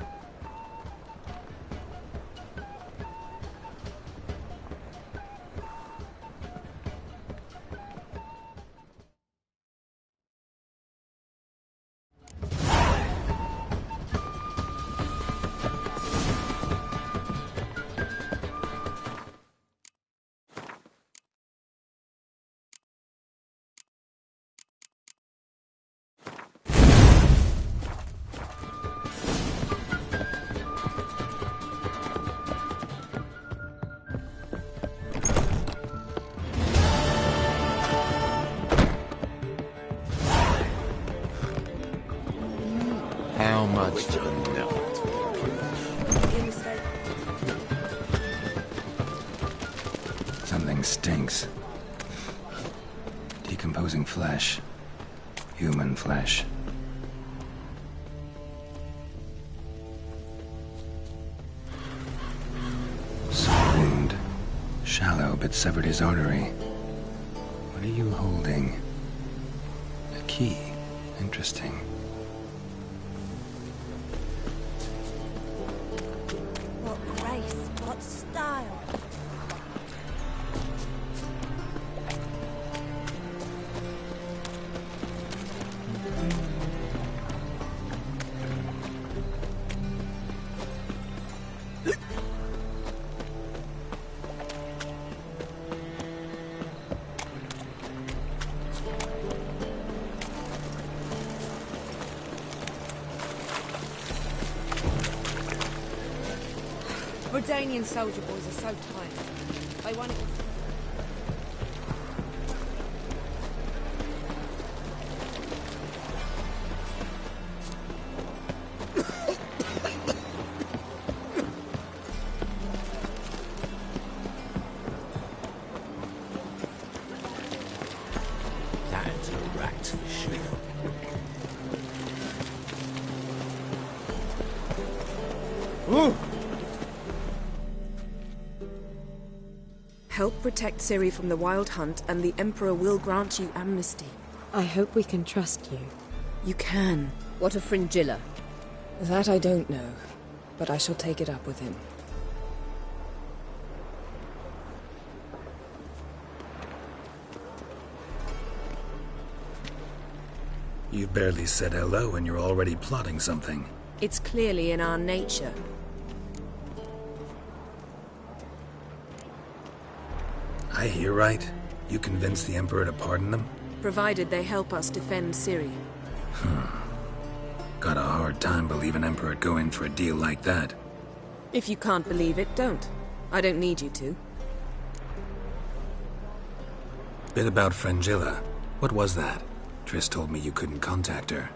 which are not. Something stinks. Decomposing flesh. Human flesh. Small wound. Shallow, but severed his artery. What are you holding? A key. Interesting. What grace, what style. Redanian soldier boys are so tight. They want it. That's a rat for sure. Ooh. Help protect Ciri from the Wild Hunt, and the Emperor will grant you amnesty. I hope we can trust you. You can. What of Fringilla? That I don't know, but I shall take it up with him. You've barely said hello and you're already plotting something. It's clearly in our nature. I hear right. You convinced the Emperor to pardon them? Provided they help us defend Ciri. Got a hard time believing Emperor'd go in for a deal like that. If you can't believe it, don't. I don't need you to. Bit about Fringilla. What was that? Triss told me you couldn't contact her.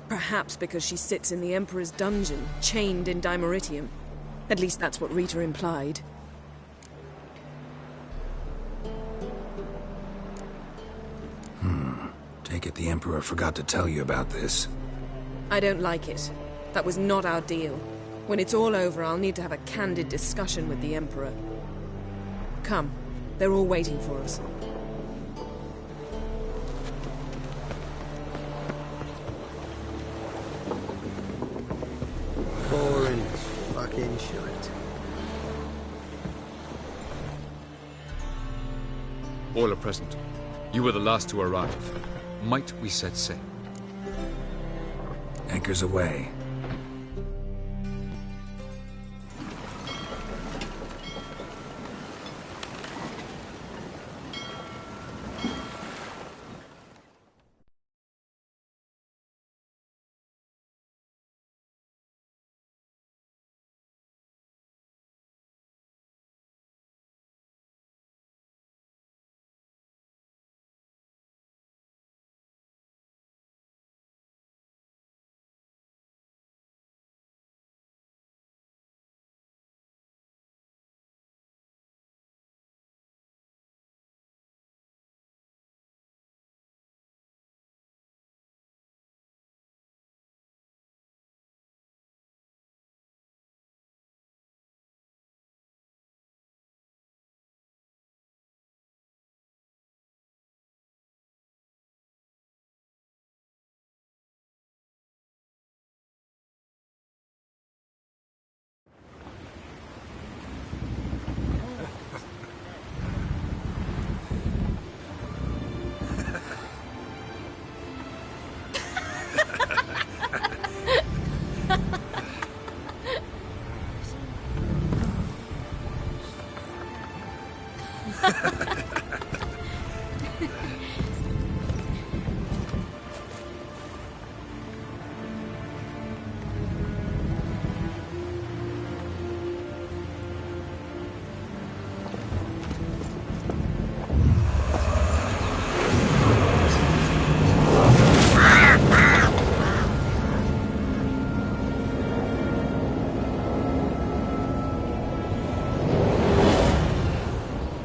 Perhaps because she sits in the Emperor's dungeon, chained in Dimeritium. At least that's what Rita implied. Take it the Emperor forgot to tell you about this. I don't like it. That was not our deal. When it's all over, I'll need to have a candid discussion with the Emperor. Come. They're all waiting for us. Boring as fucking shite. All are present. You were the last to arrive. Might we set sail? Anchors away.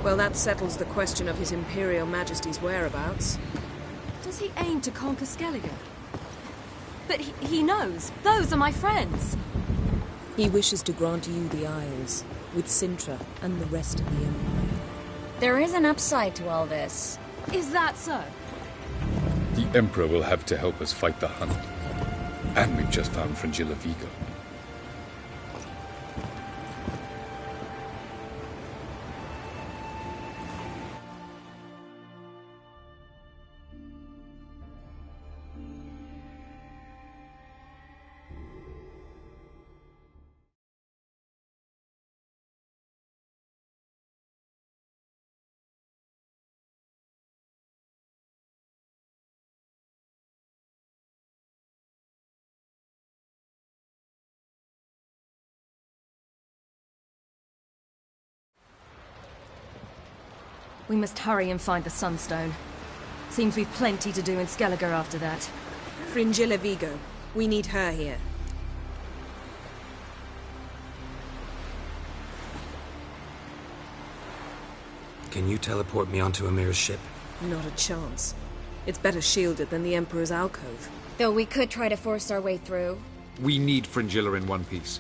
Well, that settles the question of His Imperial Majesty's whereabouts. Does he aim to conquer Skellige? But he knows. Those are my friends. He wishes to grant you the Isles, with Sintra and the rest of the Empire. There is an upside to all this. Is that so? The Emperor will have to help us fight the Hunt. And we've just found Fringilla Vigo. We must hurry and find the Sunstone. Seems we've plenty to do in Skellige after that. Fringilla Vigo. We need her here. Can you teleport me onto Amir's ship? Not a chance. It's better shielded than the Emperor's alcove. Though we could try to force our way through. We need Fringilla in one piece.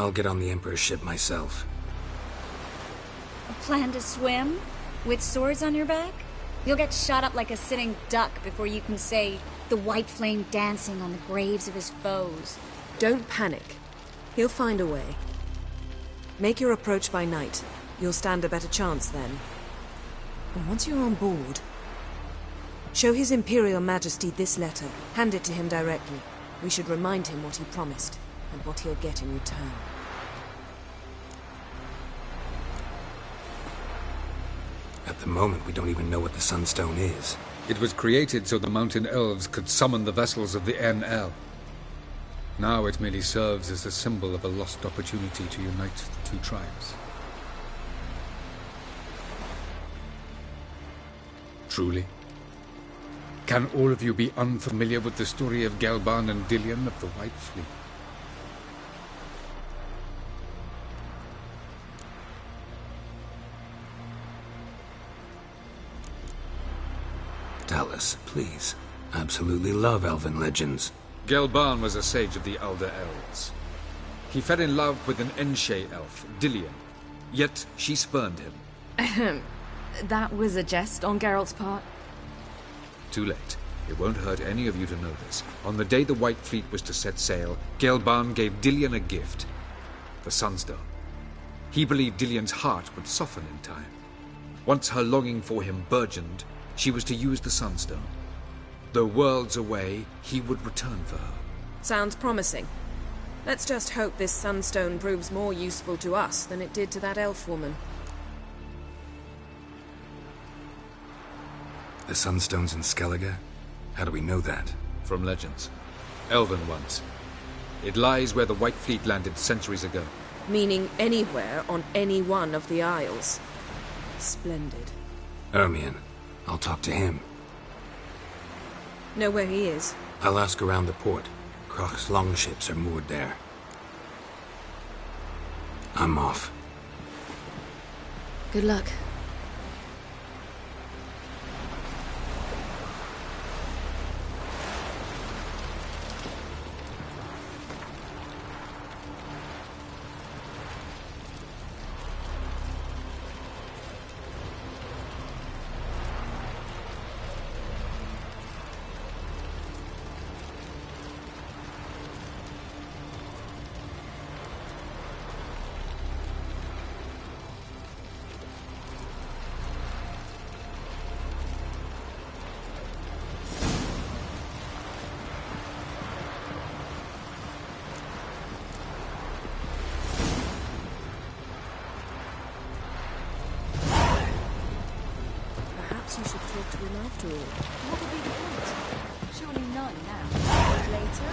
I'll get on the Emperor's ship myself. A plan to swim? With swords on your back? You'll get shot up like a sitting duck before you can say the white flame dancing on the graves of his foes. Don't panic. He'll find a way. Make your approach by night. You'll stand a better chance then. And once you're on board, show His Imperial Majesty this letter. Hand it to him directly. We should remind him what he promised, and what he'll get in return. At the moment, we don't even know what the Sunstone is. It was created so the Mountain Elves could summon the vessels of the NL. Now it merely serves as a symbol of a lost opportunity to unite the two tribes. Truly? Can all of you be unfamiliar with the story of Gelban and Dillion of the White Fleet? Tell us, please. Absolutely love elven legends. Gelban was a sage of the Elder Elves. He fell in love with an Enshe elf, Dillion, yet she spurned him. That was a jest on Geralt's part. Too late. It won't hurt any of you to know this. On the day the White Fleet was to set sail, Gelban gave Dillion a gift. The Sunstone. He believed Dillion's heart would soften in time. Once her longing for him burgeoned, she was to use the Sunstone. Though worlds away, he would return for her. Sounds promising. Let's just hope this Sunstone proves more useful to us than it did to that elf woman. The Sunstone's in Skellige? How do we know that? From legends. Elven ones. It lies where the White Fleet landed centuries ago. Meaning anywhere on any one of the Isles. Splendid. Ermion. I'll talk to him. Know where he is? I'll ask around the port. Croc's longships are moored there. I'm off. Good luck. Perhaps you should talk to him after all. What would be the point? Surely none now. Later?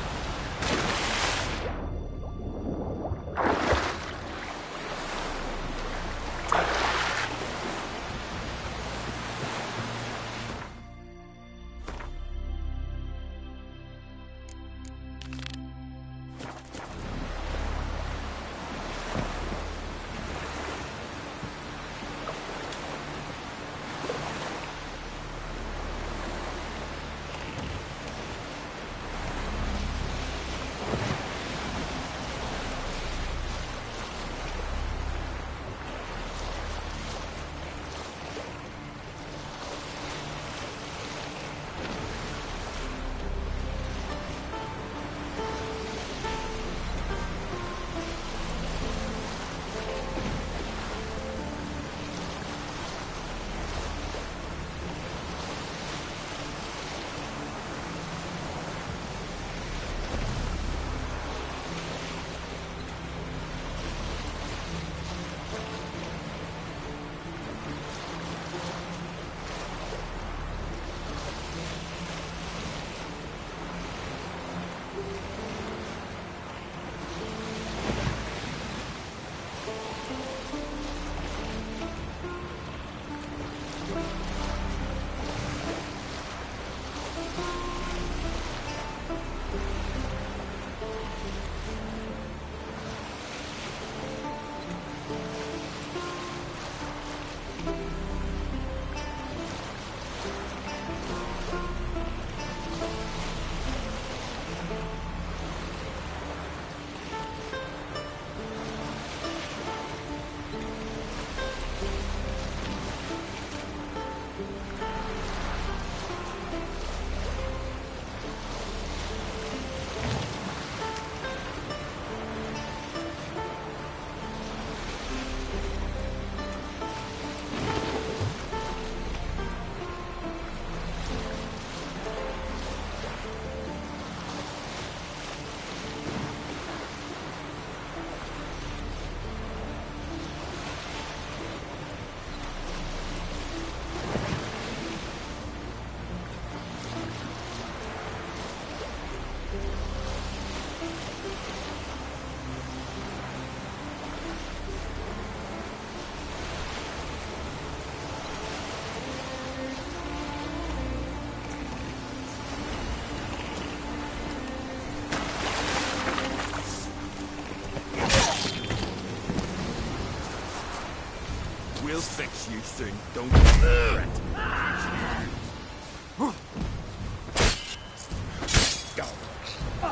fix you soon, don't you?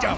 Go.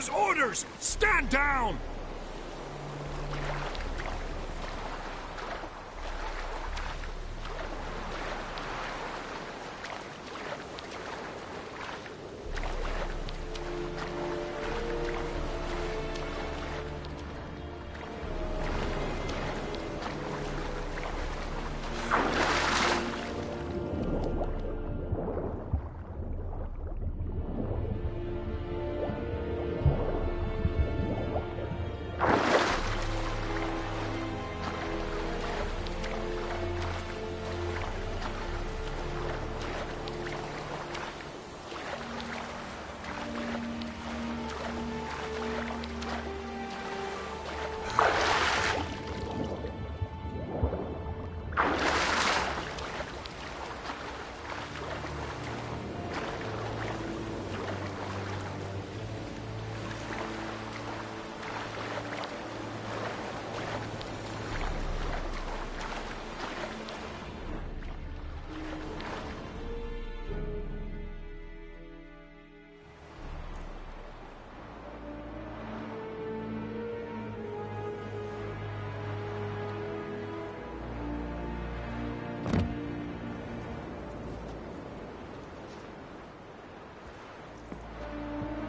Emperor's orders! Stand down!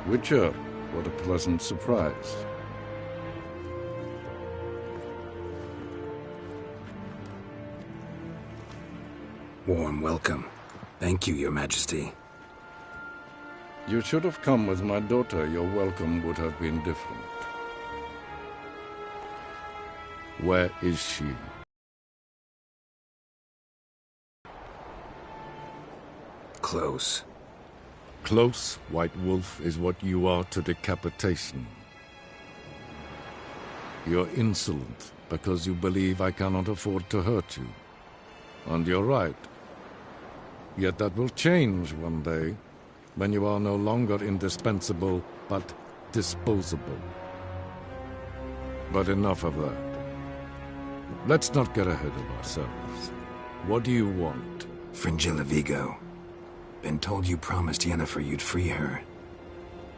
Witcher, what a pleasant surprise. Warm welcome. Thank you, Your Majesty. You should have come with my daughter. Your welcome would have been different. Where is she? Close. Close, White Wolf, is what you are to decapitation. You're insolent because you believe I cannot afford to hurt you. And you're right. Yet that will change one day, when you are no longer indispensable, but disposable. But enough of that. Let's not get ahead of ourselves. What do you want? Fringilla Vigo. Been told you promised Yennefer you'd free her.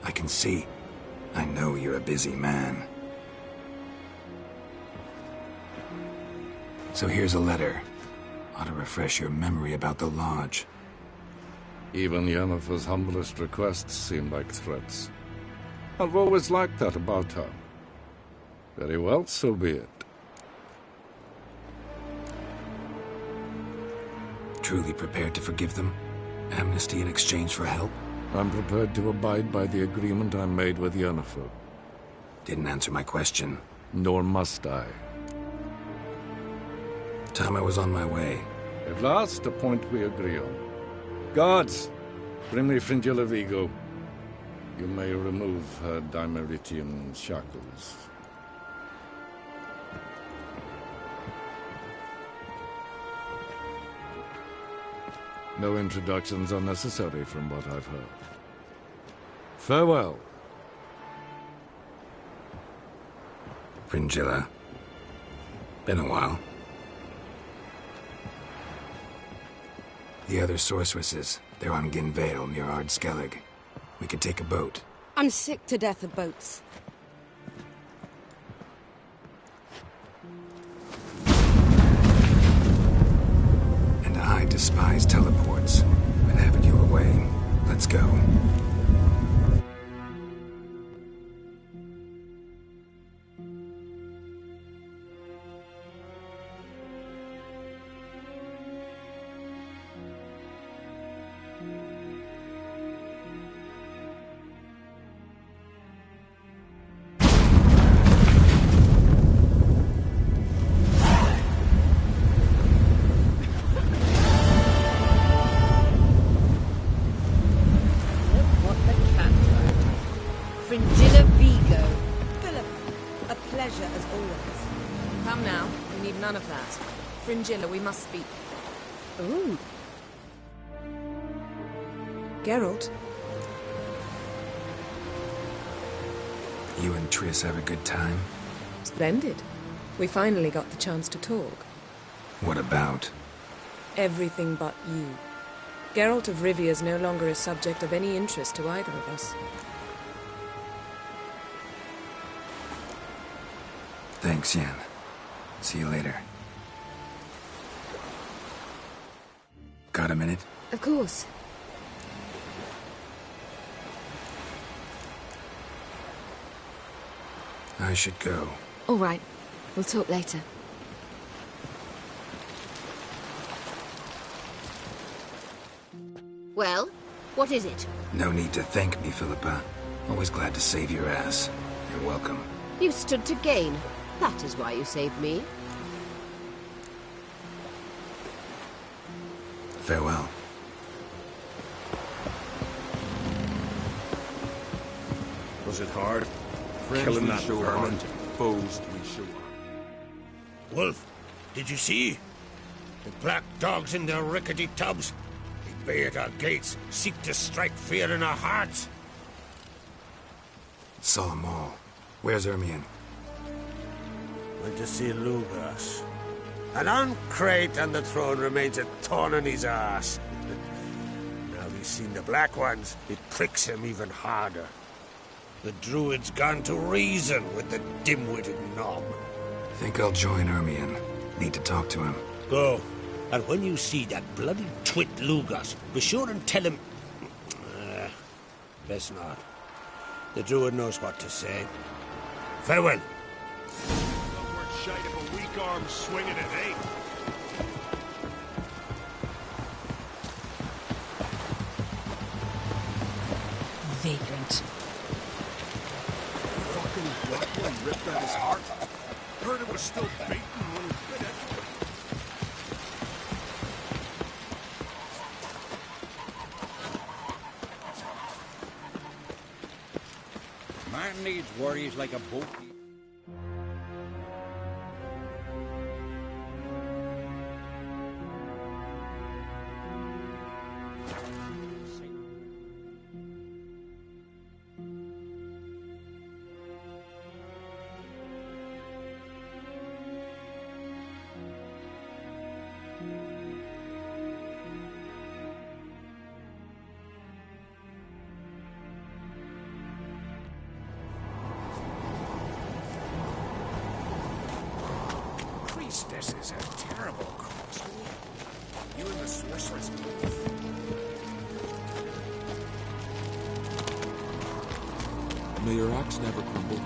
I can see. I know you're a busy man. So here's a letter. Ought to refresh your memory about the Lodge. Even Yennefer's humblest requests seem like threats. I've always liked that about her. Very well, so be it. Truly prepared to forgive them? Amnesty in exchange for help? I'm prepared to abide by the agreement I made with Yennefer. Didn't answer my question. Nor must I. Time I was on my way. At last, a point we agree on. Guards, bring me Fringilla Vigo. You may remove her Dimeritian shackles. No introductions are necessary from what I've heard. Farewell. Fringilla. Been a while. The other sorceresses, they're on Ginvale near Ard-Skellig. We could take a boat. I'm sick to death of boats. And I despise teleports. Been having you away. Let's go. Fringilla Vigo. Philip, a pleasure as always. Come now, we need none of that. Fringilla, we must speak. Ooh. Geralt. You and Triss have a good time? Splendid. We finally got the chance to talk. What about? Everything but you. Geralt of Rivia is no longer a subject of any interest to either of us. Thanks, Yen. See you later. Got a minute? Of course. I should go. All right. We'll talk later. Well, what is it? No need to thank me, Philippa. Always glad to save your ass. You're welcome. You stood to gain. That is why you saved me. Farewell. Was it hard? Friends Killing we that show vermin? aren't, foes we show are. Wolf, did you see? The black dogs in their rickety tubs. They bay at our gates, seek to strike fear in our hearts. Saw 'em all. Where's Ermion? Went to see Lugas. And on Crate on the throne remains a thorn in his ass. Now he's seen the Black Ones, it pricks him even harder. The Druid's gone to reason with the dim-witted knob. Think I'll join Ermion. Need to talk to him. Go. And when you see that bloody twit Lugas, be sure and tell him... best not. The Druid knows what to say. Farewell. Not worth shite if a weak arm swinging it, eh? Vagrant. Fucking black one ripped out his heart. Heard it was still beating when he bit it. Man needs warriors like a boat. This is a terrible crossroad. You and the sorceress both. May your axe never crumble.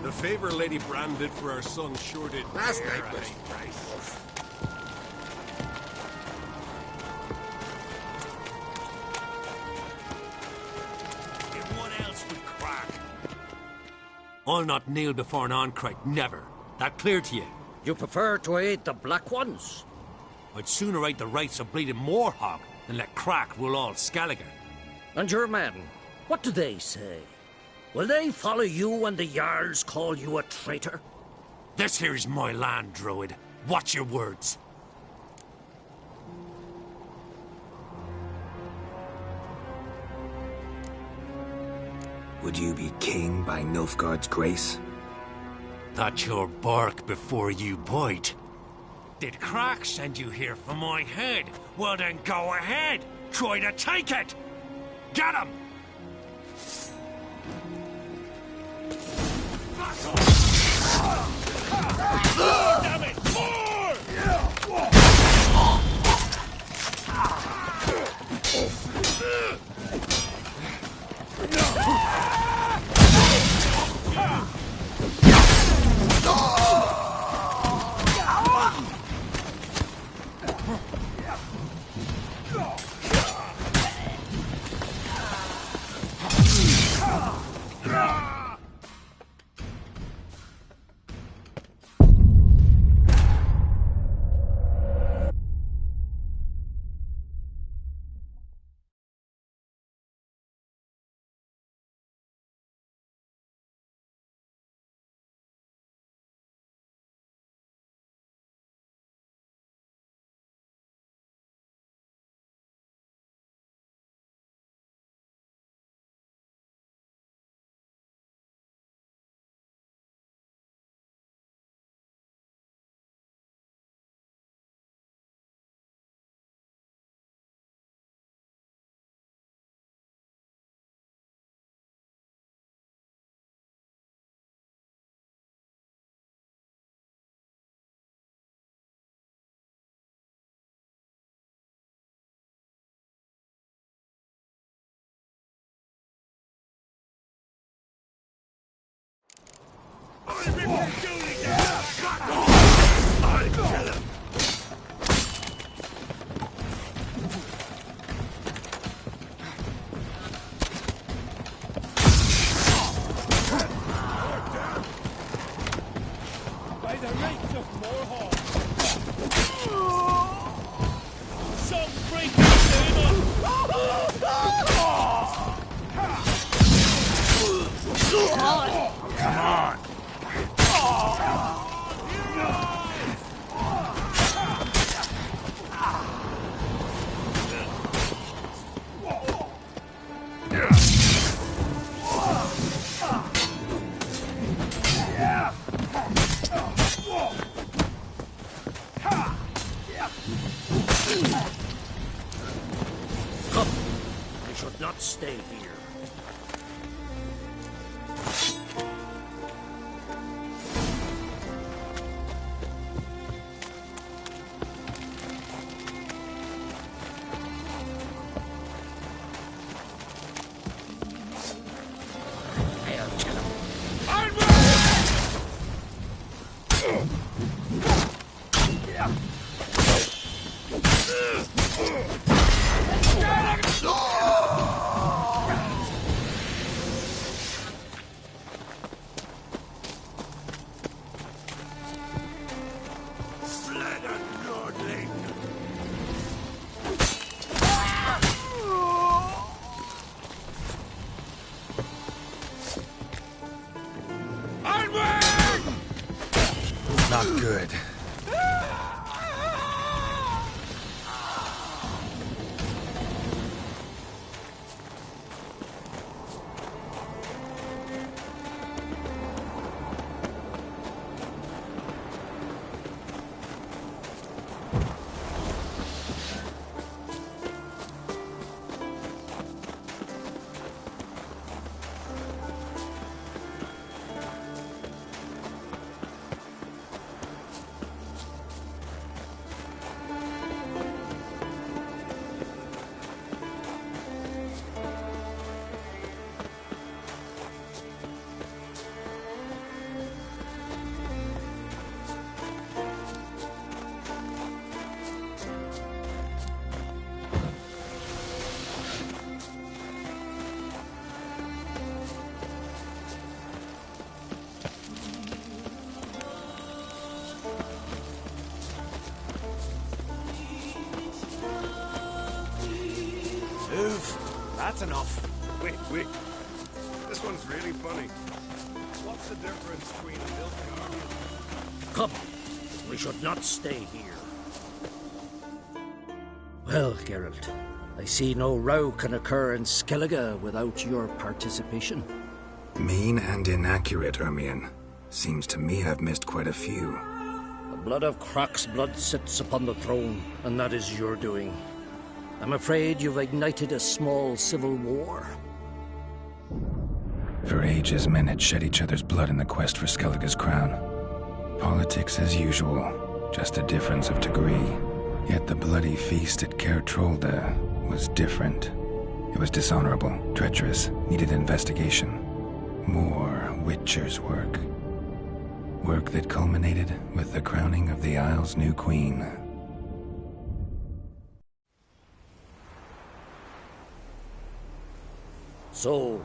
The favor Lady Bran did for our son sure did. Last night was price. I'll not kneel before an Oncrite, never. That clear to you? You prefer to aid the Black Ones? I'd sooner aid the rights of bleeding Moorhog than let Crack rule all Skellige. And your men, what do they say? Will they follow you when the Jarls call you a traitor? This here's my land, Druid. Watch your words. Would you be king by Nilfgaard's grace? That's your bark before you bite. Did Crack send you here for my head? Well then go ahead. Try to take it. Get him! Damn it! I'll kill him! By the rights of Morhaw! Some break Come on! Come. We should not stay here. Not good. That's enough. Wait. This one's really funny. What's the difference between a milk carton? Come. We should not stay here. Well, Geralt, I see no row can occur in Skellige without your participation. Mean and inaccurate, Ermion. Seems to me I've missed quite a few. The blood of Croc's blood sits upon the throne, and that is your doing. I'm afraid you've ignited a small civil war. For ages, men had shed each other's blood in the quest for Skellige's crown. Politics as usual, just a difference of degree. Yet the bloody feast at Caer Trolda was different. It was dishonorable, treacherous, needed investigation. More Witcher's work. Work that culminated with the crowning of the Isle's new queen. So,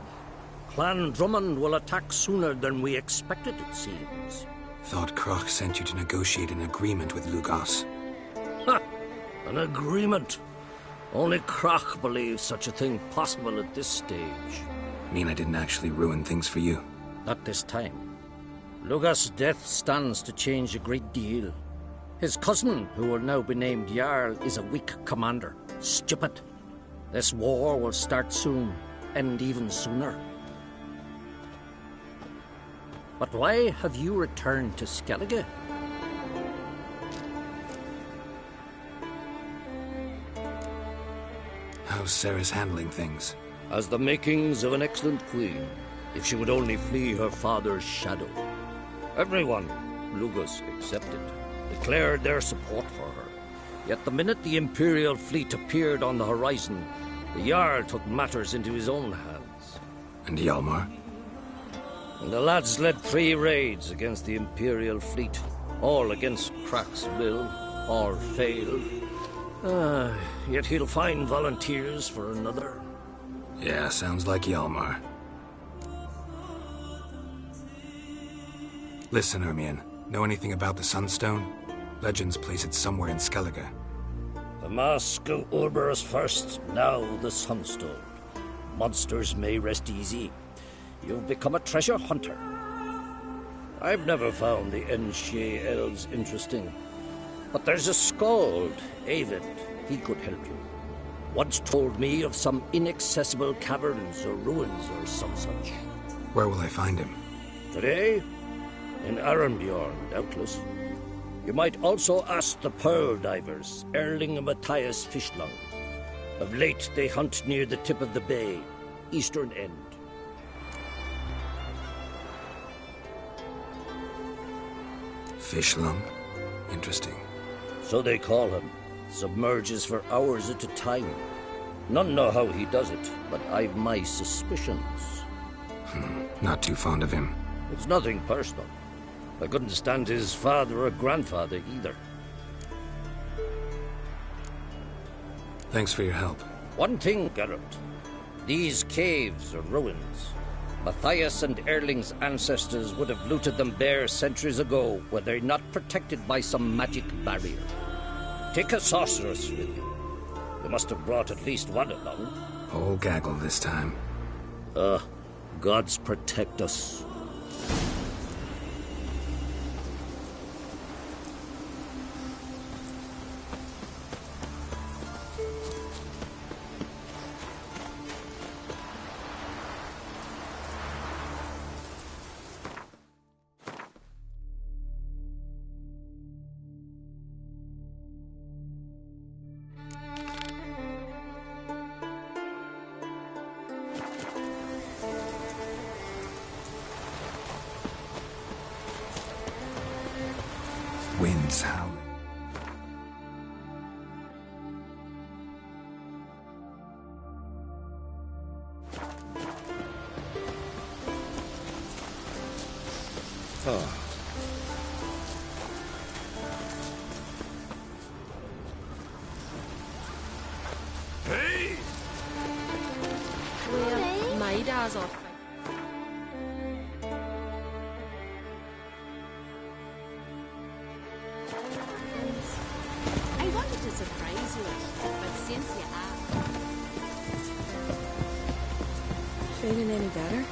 Clan Drummond will attack sooner than we expected, it seems. Thought Croc sent you to negotiate an agreement with Lugos. Ha! An agreement? Only Croc believes such a thing possible at this stage. Mean I didn't actually ruin things for you? Not this time. Lugos' death stands to change a great deal. His cousin, who will now be named Jarl, is a weak commander. Stupid. This war will start soon. End even sooner. But why have you returned to Skellige? How's Sarah's handling things? Has the makings of an excellent queen, if she would only flee her father's shadow. Everyone, Lugos excepted, declared their support for her. Yet the minute the Imperial fleet appeared on the horizon, the Jarl took matters into his own hands. And Hjalmar? And the lads led 3 raids against the Imperial fleet, all against Crach's will, all failed. Yet he'll find volunteers for another. Yeah, sounds like Hjalmar. Listen, Ermion, know anything about the Sunstone? Legends place it somewhere in Skellige. The Mask of Urberus first, now the Sunstone. Monsters may rest easy. You've become a treasure hunter. I've never found the Enshe elves interesting. But there's a skald, Avid. He could help you. Once told me of some inaccessible caverns or ruins or some such. Where will I find him? Today? In Arenbjorn, doubtless. You might also ask the Pearl Divers, Erling and Matthias Fishlung. Of late, they hunt near the tip of the bay, eastern end. Fishlung? Interesting. So they call him. Submerges for hours at a time. None know how he does it, but I've my suspicions. Not too fond of him. It's nothing personal. I couldn't stand his father or grandfather either. Thanks for your help. One thing, Geralt. These caves are ruins. Matthias and Erling's ancestors would have looted them bare centuries ago were they not protected by some magic barrier. Take a sorceress with you. You must have brought at least one along. Whole gaggle this time. Gods protect us. Winds howling. Hey! Well, my dad's off. I wanted to surprise you, but since you asked... Feeling any better?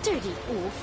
Dirty oaf.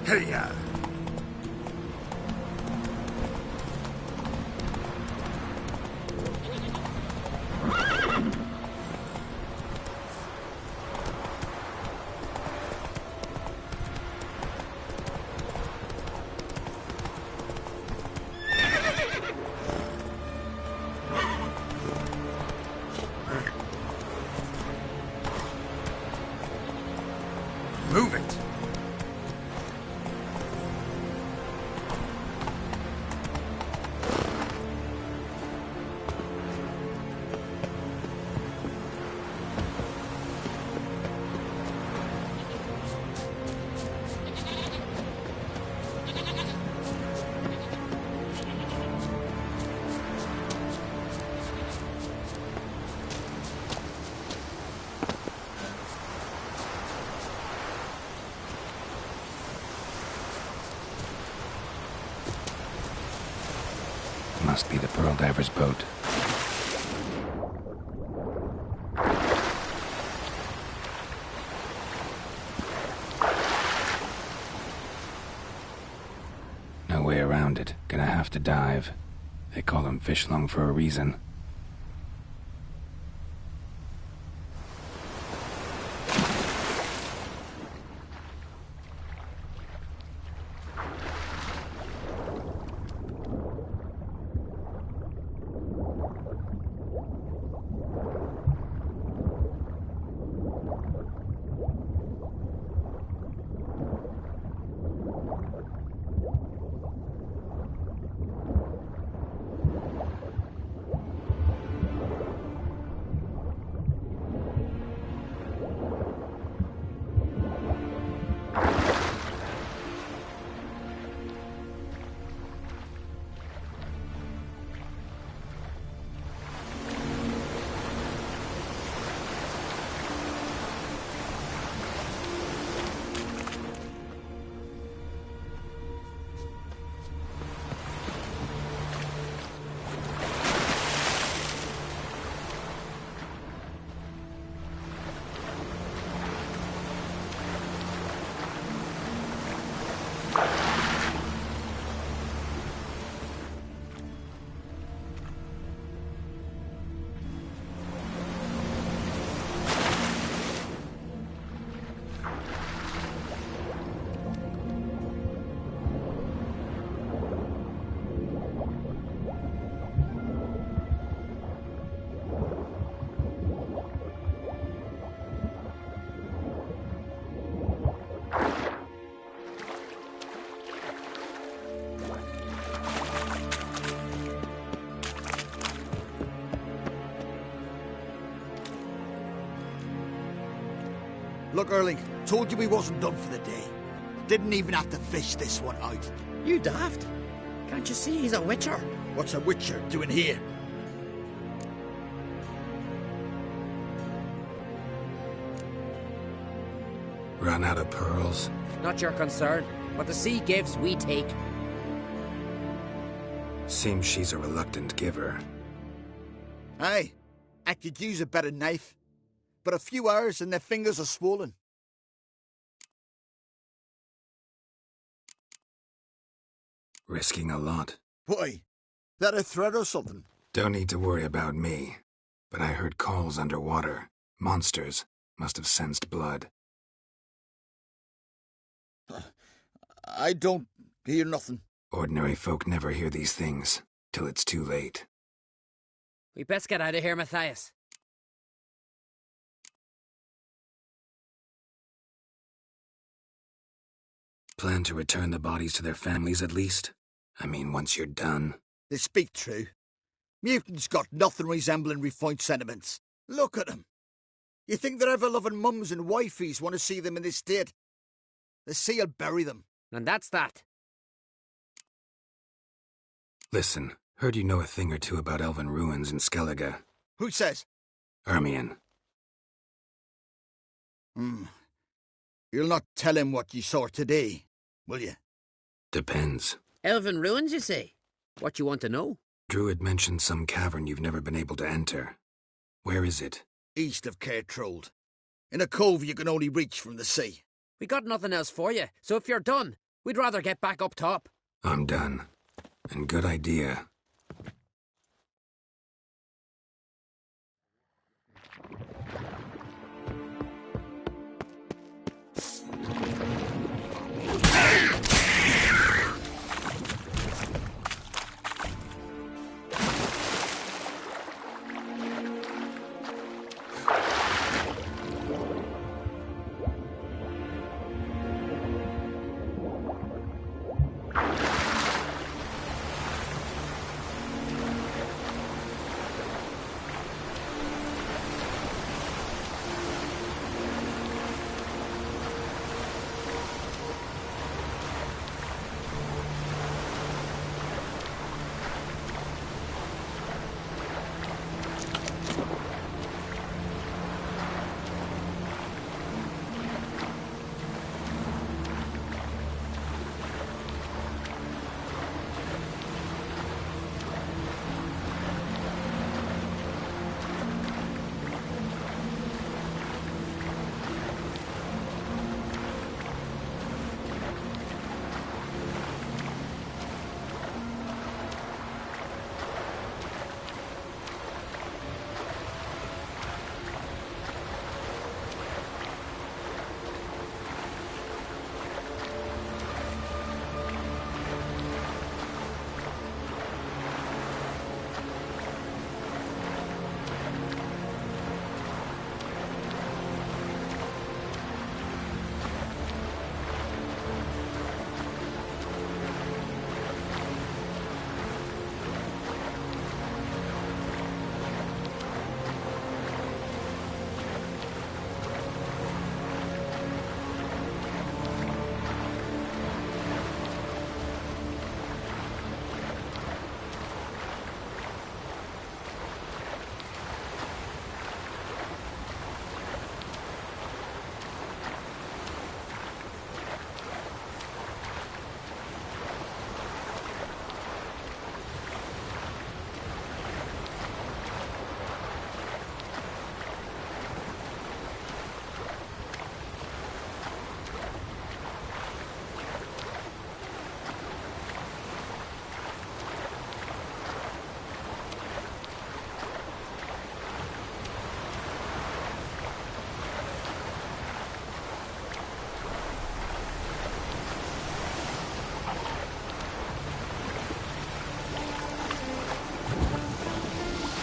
Hey-ya! Move it! Must be the Pearl Diver's boat. No way around it. Gonna have to dive. They call them fish lung for a reason. Look, Erling, told you we wasn't done for the day. Didn't even have to fish this one out. You daft. Can't you see he's a witcher? What's a witcher doing here? Run out of pearls? Not your concern. What the sea gives, we take. Seems she's a reluctant giver. Aye, I could use a better knife. But a few hours and their fingers are swollen. Risking a lot. Why? That a threat or something? Don't need to worry about me. But I heard calls underwater. Monsters must have sensed blood. I don't hear nothing. Ordinary folk never hear these things, till it's too late. We best get out of here, Matthias. Plan to return the bodies to their families at least? I mean, once you're done. They speak true. Mutants got nothing resembling refined sentiments. Look at them. You think their ever-loving mums and wifeys want to see them in this state? The sea will bury them. And that's that. Listen, heard you know a thing or two about elven ruins in Skellige. Who says? Ermion. You'll not tell him what you saw today, will you? Depends. Elven ruins, you say? What you want to know? Druid mentioned some cavern you've never been able to enter. Where is it? East of Tw3. In a cove you can only reach from the sea. We got nothing else for you, so if you're done, We'd rather get back up top. I'm done. And good idea.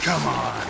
Come on.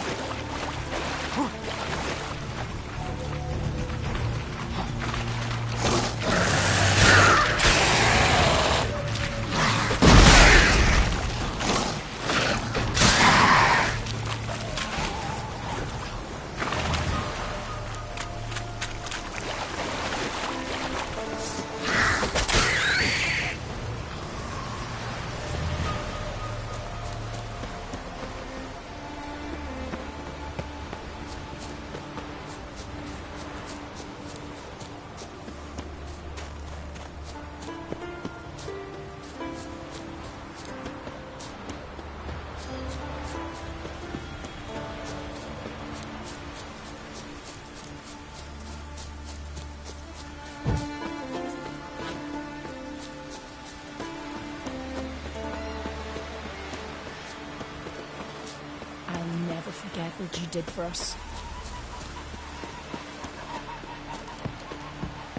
Forget what you did for us.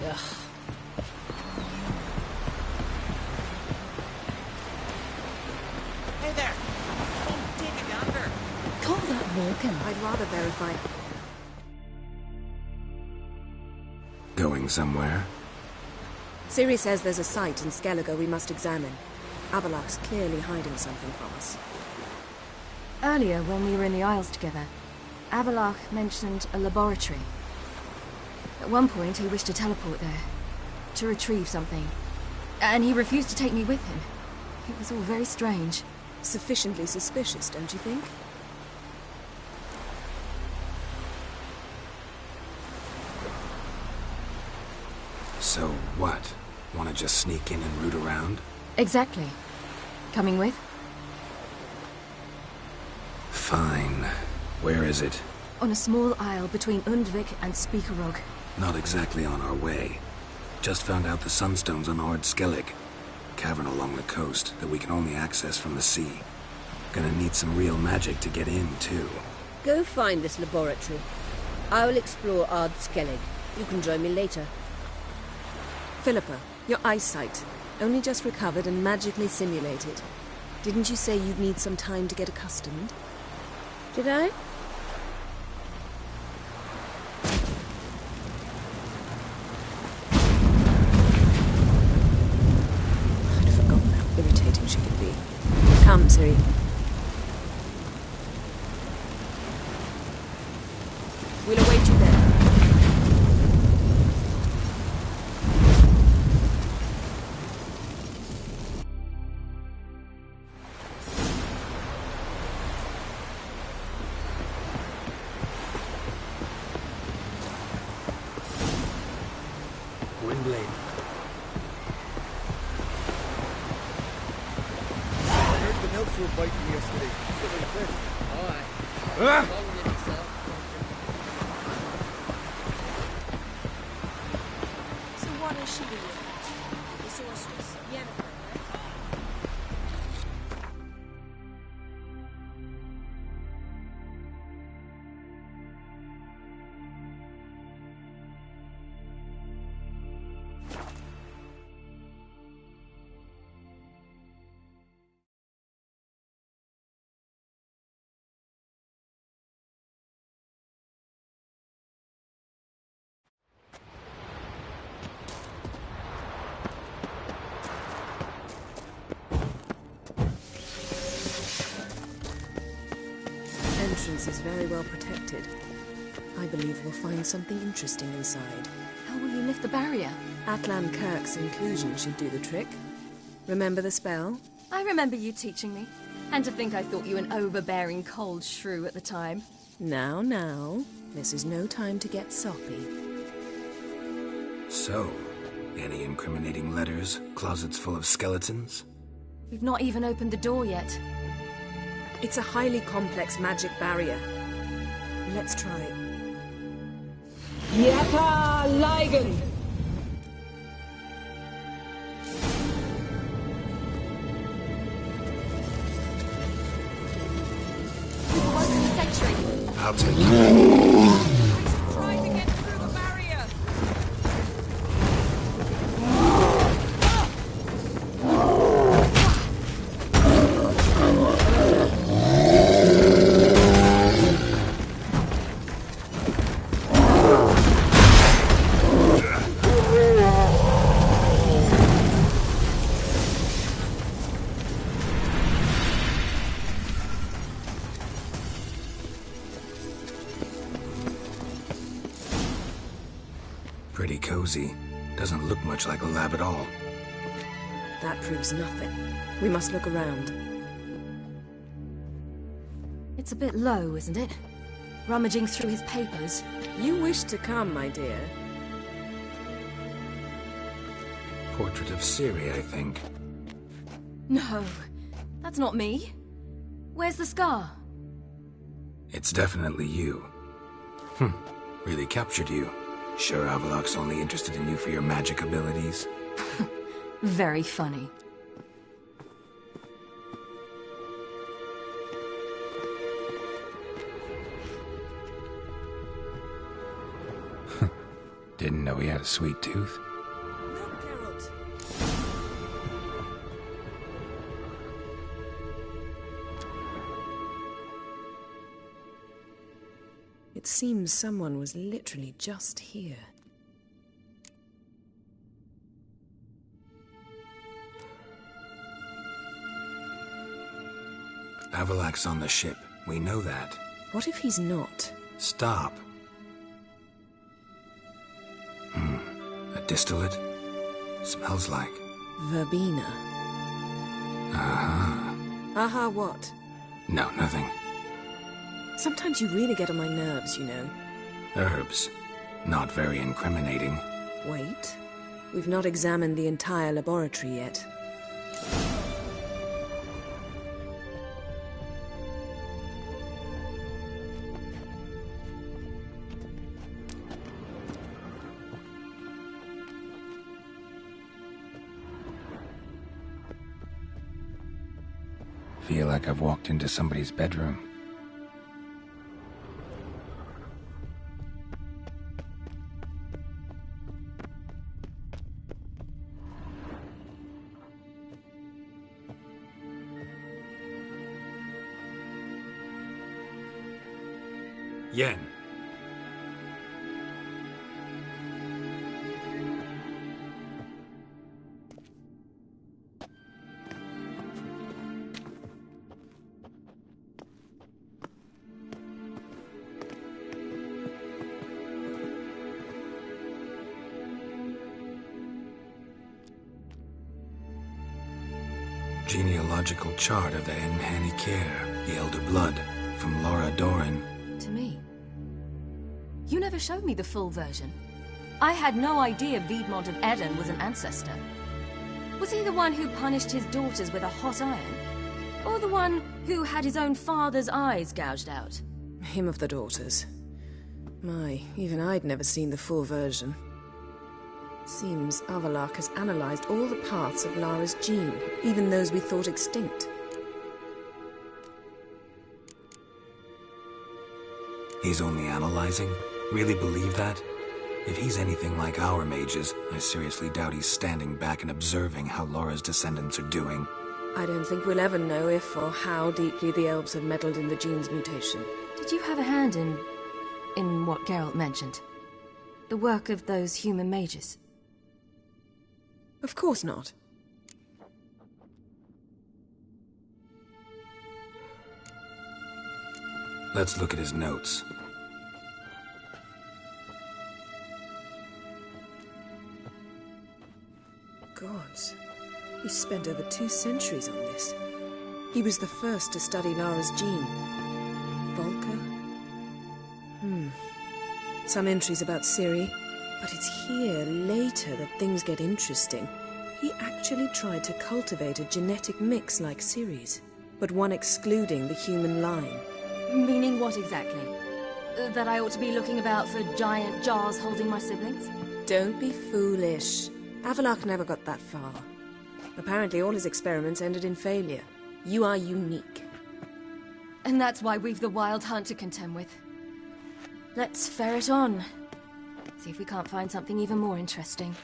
Ugh. Hey there! Don't dig it yonder! Call that Vulcan. I'd rather verify. Going somewhere? Ciri says there's a site in Skellige we must examine. Avalok's clearly hiding something from us. Earlier, when we were in the Isles together, Avalok mentioned a laboratory. At one point, he wished to teleport there, to retrieve something. And he refused to take me with him. It was all very strange. Sufficiently suspicious, don't you think? So what? Want to just sneak in and root around? Exactly. Coming with? Fine. Where is it? On a small isle between Undvik and Speakerog. Not exactly on our way. Just found out the sunstones on Ard Skellig. Cavern along the coast that we can only access from the sea. Gonna need some real magic to get in, too. Go find this laboratory. I will explore Ard Skellig. You can join me later. Philippa, your eyesight. Only just recovered and magically simulated. Didn't you say you'd need some time to get accustomed? Did I? I'd forgotten how irritating she could be. Come, Ciri. We'll await you there. Gwynbleidd. I heard the nymphs were biting yesterday. Silly fish. Oh, aye. Ah! So what is she to you? The sorceress, Yennefer, right? Entrance is very well protected. I believe we'll find something interesting inside. How will you lift the barrier? Atlan Kirk's inclusion should do the trick. Remember the spell? I remember you teaching me. And to think I thought you an overbearing cold shrew at the time. Now. This is no time to get soppy. So, any incriminating letters, closets full of skeletons? We've not even opened the door yet. It's a highly complex magic barrier. Let's try it. Yata Ligen! I'll take it. Trying to get through the barrier! Pretty cozy. Doesn't look much like a lab at all. That proves nothing. We must look around. It's a bit low, isn't it? Rummaging through his papers. You wish to come, my dear. Portrait of Ciri, I think. No, that's not me. Where's the scar? It's definitely you. Really captured you. Sure Avalok's only interested in you for your magic abilities? Very funny. Didn't know he had a sweet tooth. It seems someone was literally just here. Avalok's on the ship. We know that. What if he's not? Stop. A distillate? Smells like... Verbena. Aha. Aha what? No, nothing. Sometimes you really get on my nerves, you know. Herbs. Not very incriminating. Wait. We've not examined the entire laboratory yet. Feel like I've walked into somebody's bedroom. Yen. Genealogical chart of the Enhanikir, the Elder Blood, from Laura Doran. To me. You never showed me the full version. I had no idea Viedmont of Eden was an ancestor. Was he the one who punished his daughters with a hot iron? Or the one who had his own father's eyes gouged out? Him of the daughters. My, even I'd never seen the full version. Seems Avallac'h has analyzed all the parts of Lara's gene, even those we thought extinct. He's only analyzing? Really believe that? If he's anything like our mages, I seriously doubt he's standing back and observing how Laura's descendants are doing. I don't think we'll ever know if or how deeply the elves have meddled in the gene's mutation. Did you have a hand in what Geralt mentioned? The work of those human mages? Of course not. Let's look at his notes. Gods. He spent over 2 centuries on this. He was the first to study Lara's gene. Volker? Some entries about Ciri. But it's here, later, that things get interesting. He actually tried to cultivate a genetic mix like Ciri's, but one excluding the human line. Meaning what exactly? That I ought to be looking about for giant jars holding my siblings? Don't be foolish. Avallac'h never got that far. Apparently all his experiments ended in failure. You are unique. And that's why we've the Wild Hunt to contend with. Let's ferret on. See if we can't find something even more interesting.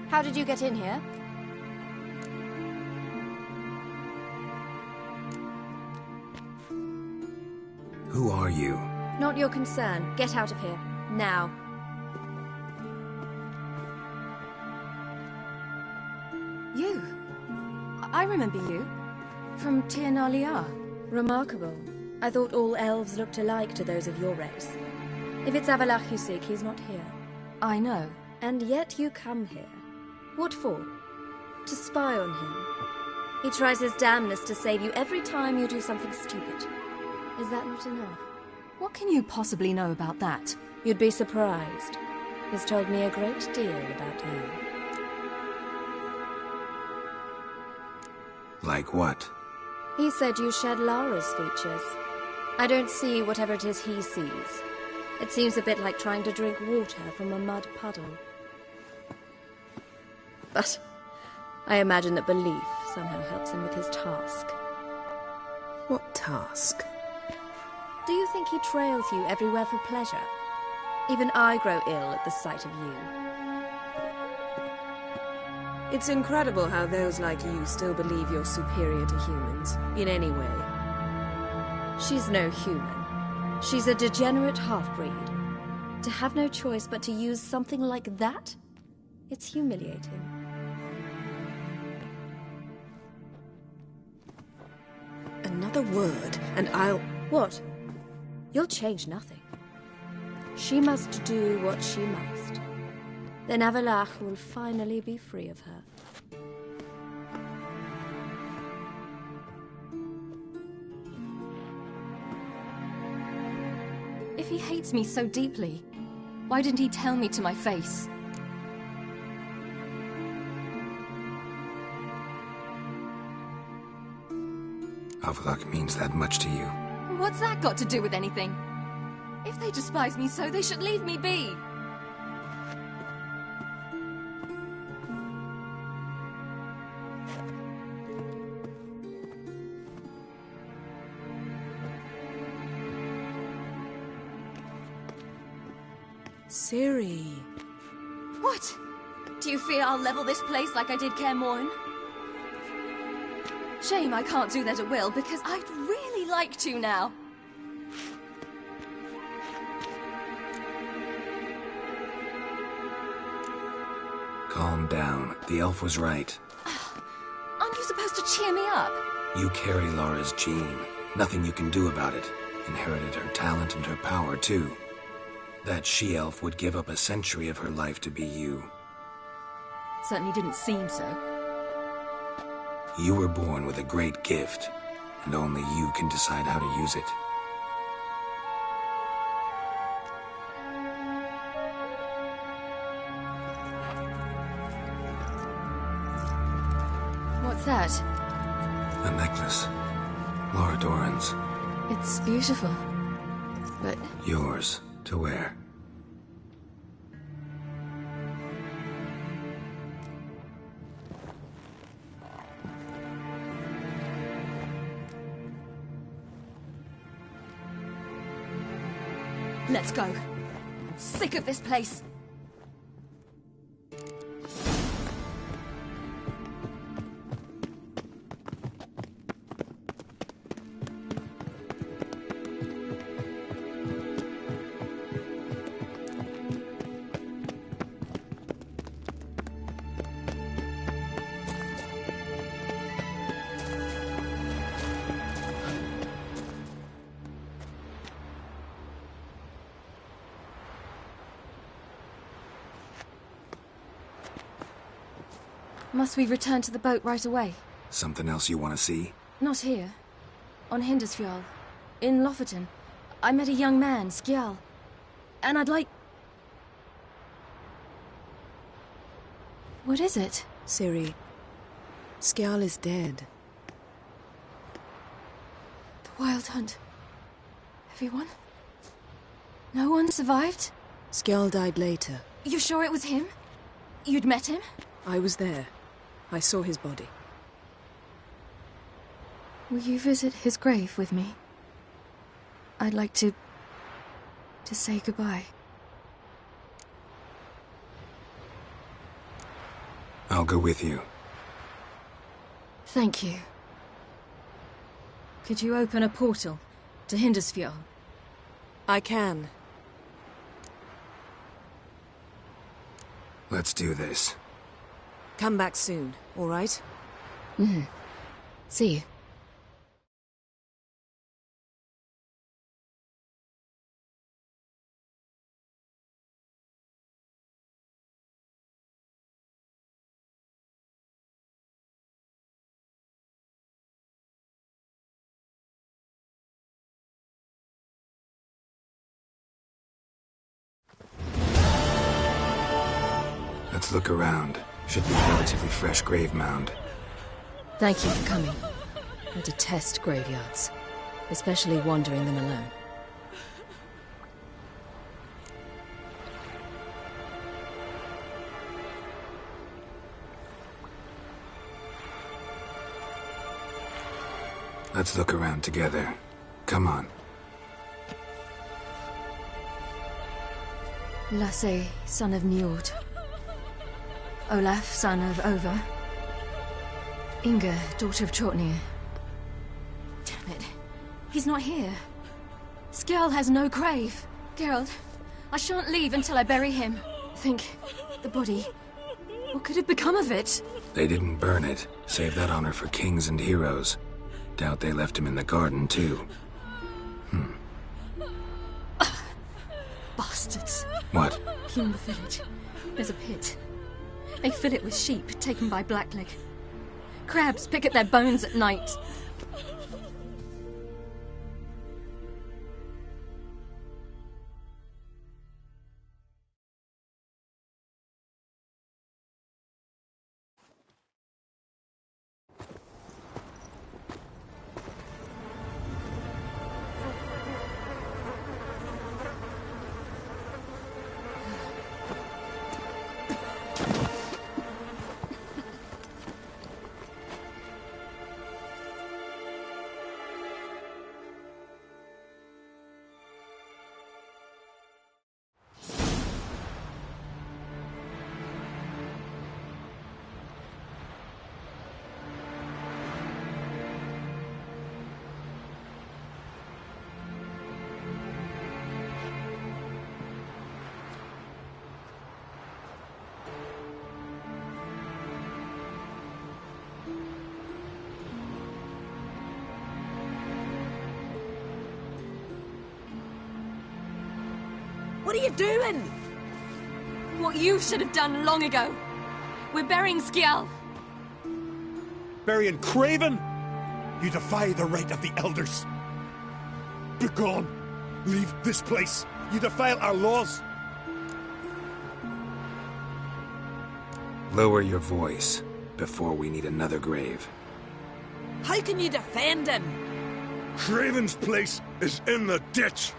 How did you get in here? Who are you? Not your concern. Get out of here. Now. You? I remember you. From Tir na Liar. Remarkable. I thought all elves looked alike to those of your race. If it's Avallac'h you seek, he's not here. I know. And yet you come here. What for? To spy on him. He tries his damnedest to save you every time you do something stupid. Is that not enough? What can you possibly know about that? You'd be surprised. He's told me a great deal about you. Like what? He said you shared Lara's features. I don't see whatever it is he sees. It seems a bit like trying to drink water from a mud puddle. But I imagine that belief somehow helps him with his task. What task? Do you think he trails you everywhere for pleasure? Even I grow ill at the sight of you. It's incredible how those like you still believe you're superior to humans, in any way. She's no human. She's a degenerate half-breed. To have no choice but to use something like that? It's humiliating. Another word, and I'll... What? You'll change nothing. She must do what she must. Then Avallac'h will finally be free of her. If he hates me so deeply, why didn't he tell me to my face? Avlok means that much to you. What's that got to do with anything? If they despise me so, they should leave me be. Ciri. What? Do you fear I'll level this place like I did Kaer Morhen? Shame I can't do that at will, because I'd really like to now. Calm down. The elf was right. Aren't you supposed to cheer me up? You carry Lara's gene. Nothing you can do about it. Inherited her talent and her power, too. That she-elf would give up a century of her life to be you. Certainly didn't seem so. You were born with a great gift, and only you can decide how to use it. What's that? A necklace. Lara Doran's. It's beautiful, but... Yours, to wear. Let's go. I'm sick of this place. Must we return to the boat right away? Something else you want to see? Not here. On Hindisfjall. In Lofoten. I met a young man, Skjal. And I'd like... What is it? Ciri, Skjal is dead. The Wild Hunt. Everyone? No one survived? Skjal died later. You sure it was him? You'd met him? I was there. I saw his body. Will you visit his grave with me? I'd like to say goodbye. I'll go with you. Thank you. Could you open a portal to Hindisfjall? I can. Let's do this. Come back soon, all right? Mm-hmm. See you. Let's look around. Should be a relatively fresh grave mound. Thank you for coming. I detest graveyards, especially wandering them alone. Let's look around together. Come on. Lasse, son of Njord. Olaf, son of Over. Inga, daughter of Trotnir. Damn it. He's not here. Skjal has no grave. Geralt, I shan't leave until I bury him. Think, the body. What could have become of it? They didn't burn it. Save that honor for kings and heroes. Doubt they left him in the garden, too. Bastards. What? In the village, there's a pit. They fill it with sheep taken by Blackleg. Crabs pick at their bones at night. What are you doing? What you should have done long ago. We're burying Skjal. Burying Craven? You defy the right of the elders. Begone! Leave this place! You defile our laws! Lower your voice before we need another grave. How can you defend him? Craven's place is in the ditch!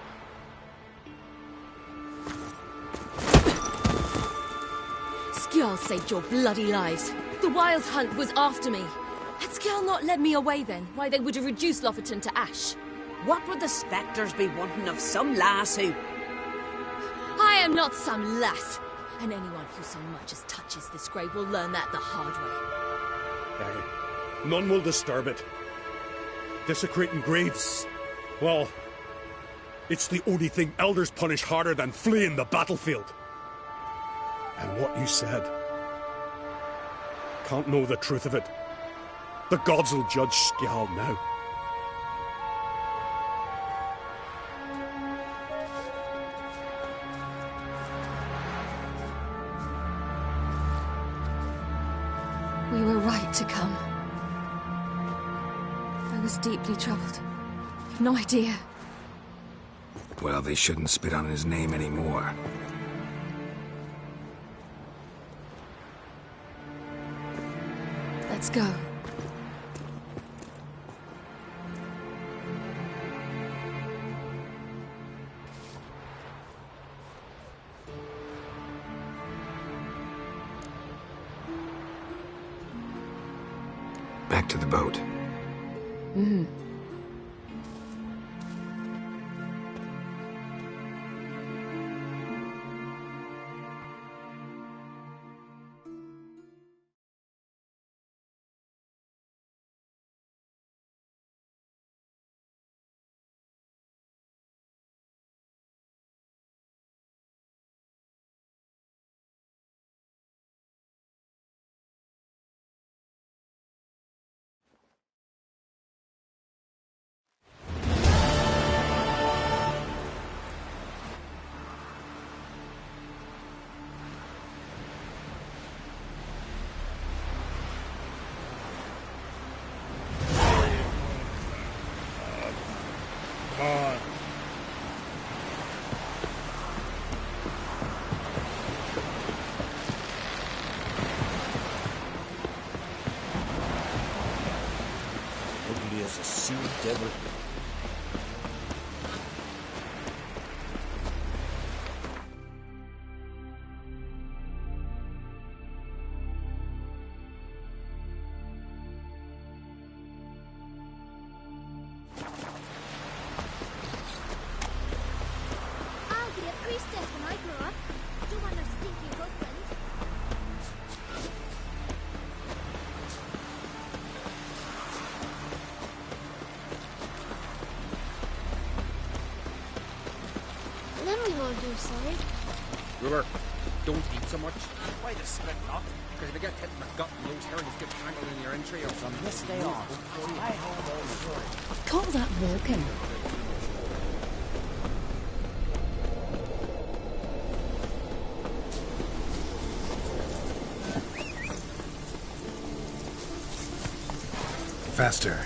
Skjal saved your bloody lives. The Wild Hunt was after me. Had Skjal not led me away then, why they would have reduced Lofferton to ash. What would the spectres be wanting of some lass who... I am not some lass. And anyone who so much as touches this grave will learn that the hard way. Aye. None will disturb it. Desecrating graves. Well, it's the only thing elders punish harder than fleeing the battlefield. And what you said. Can't know the truth of it. The gods will judge Skjal now. We were right to come. I was deeply troubled. You've no idea. Well, they shouldn't spit on his name anymore. Let's go. Back to the boat. Mm-hmm. Ugly as a sea devil. I'll be a priestess when I grow up. Don't want no stinky husband. Then we won't do sorry. Ruber, don't eat so much. Why the spit not? Because if you get hit in the gut and those herrings get tangled in your entry or something. Yes, they are. I hold all the story. Call that walking. Faster.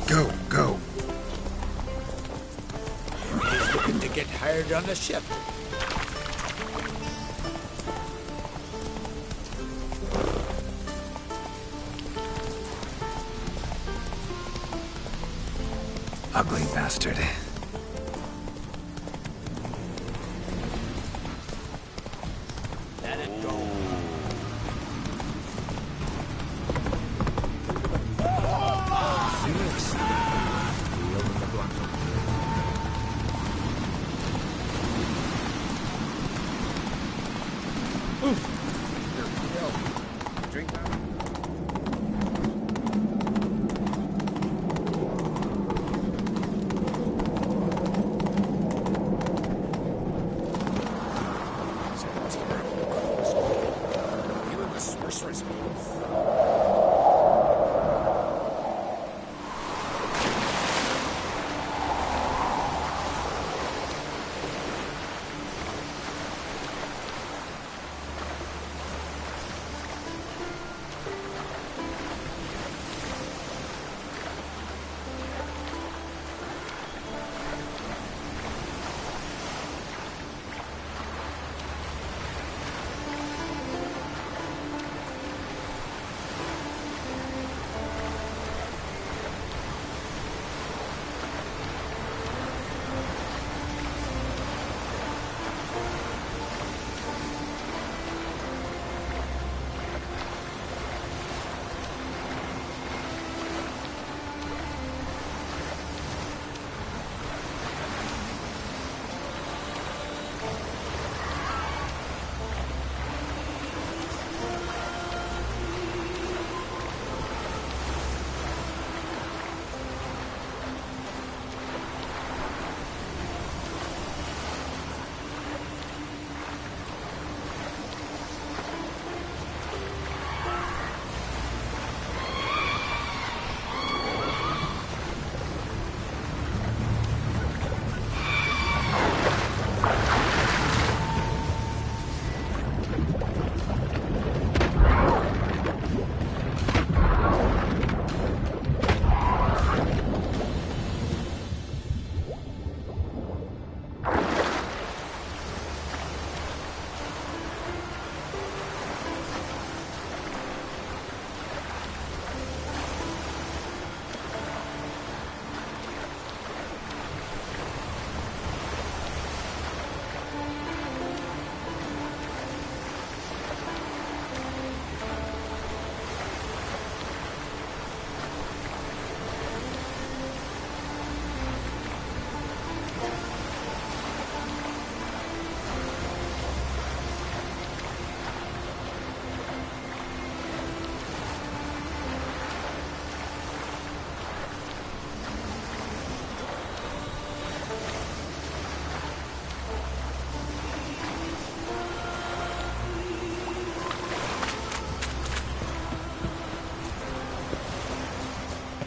Go, go. He's looking to get hired on a ship. Ugly bastard. Let it go. Drink that. You and the sorceress both.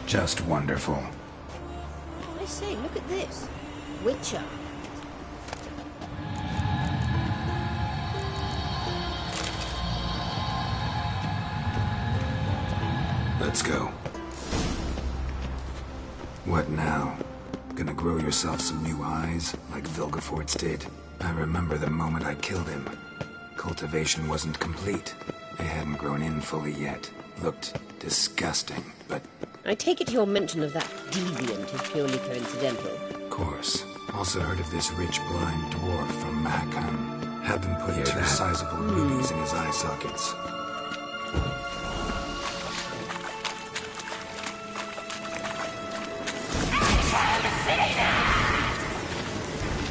Just wonderful. I say, look at this. Witcher. Let's go. What now? Gonna grow yourself some new eyes, like Vilgefortz did? I remember the moment I killed him. Cultivation wasn't complete. They hadn't grown in fully yet. Looked disgusting, but... I take it your mention of that deviant is purely coincidental. Of course. Also heard of this rich blind dwarf from Mahakam. Had them put two sizable rubies in his eye sockets.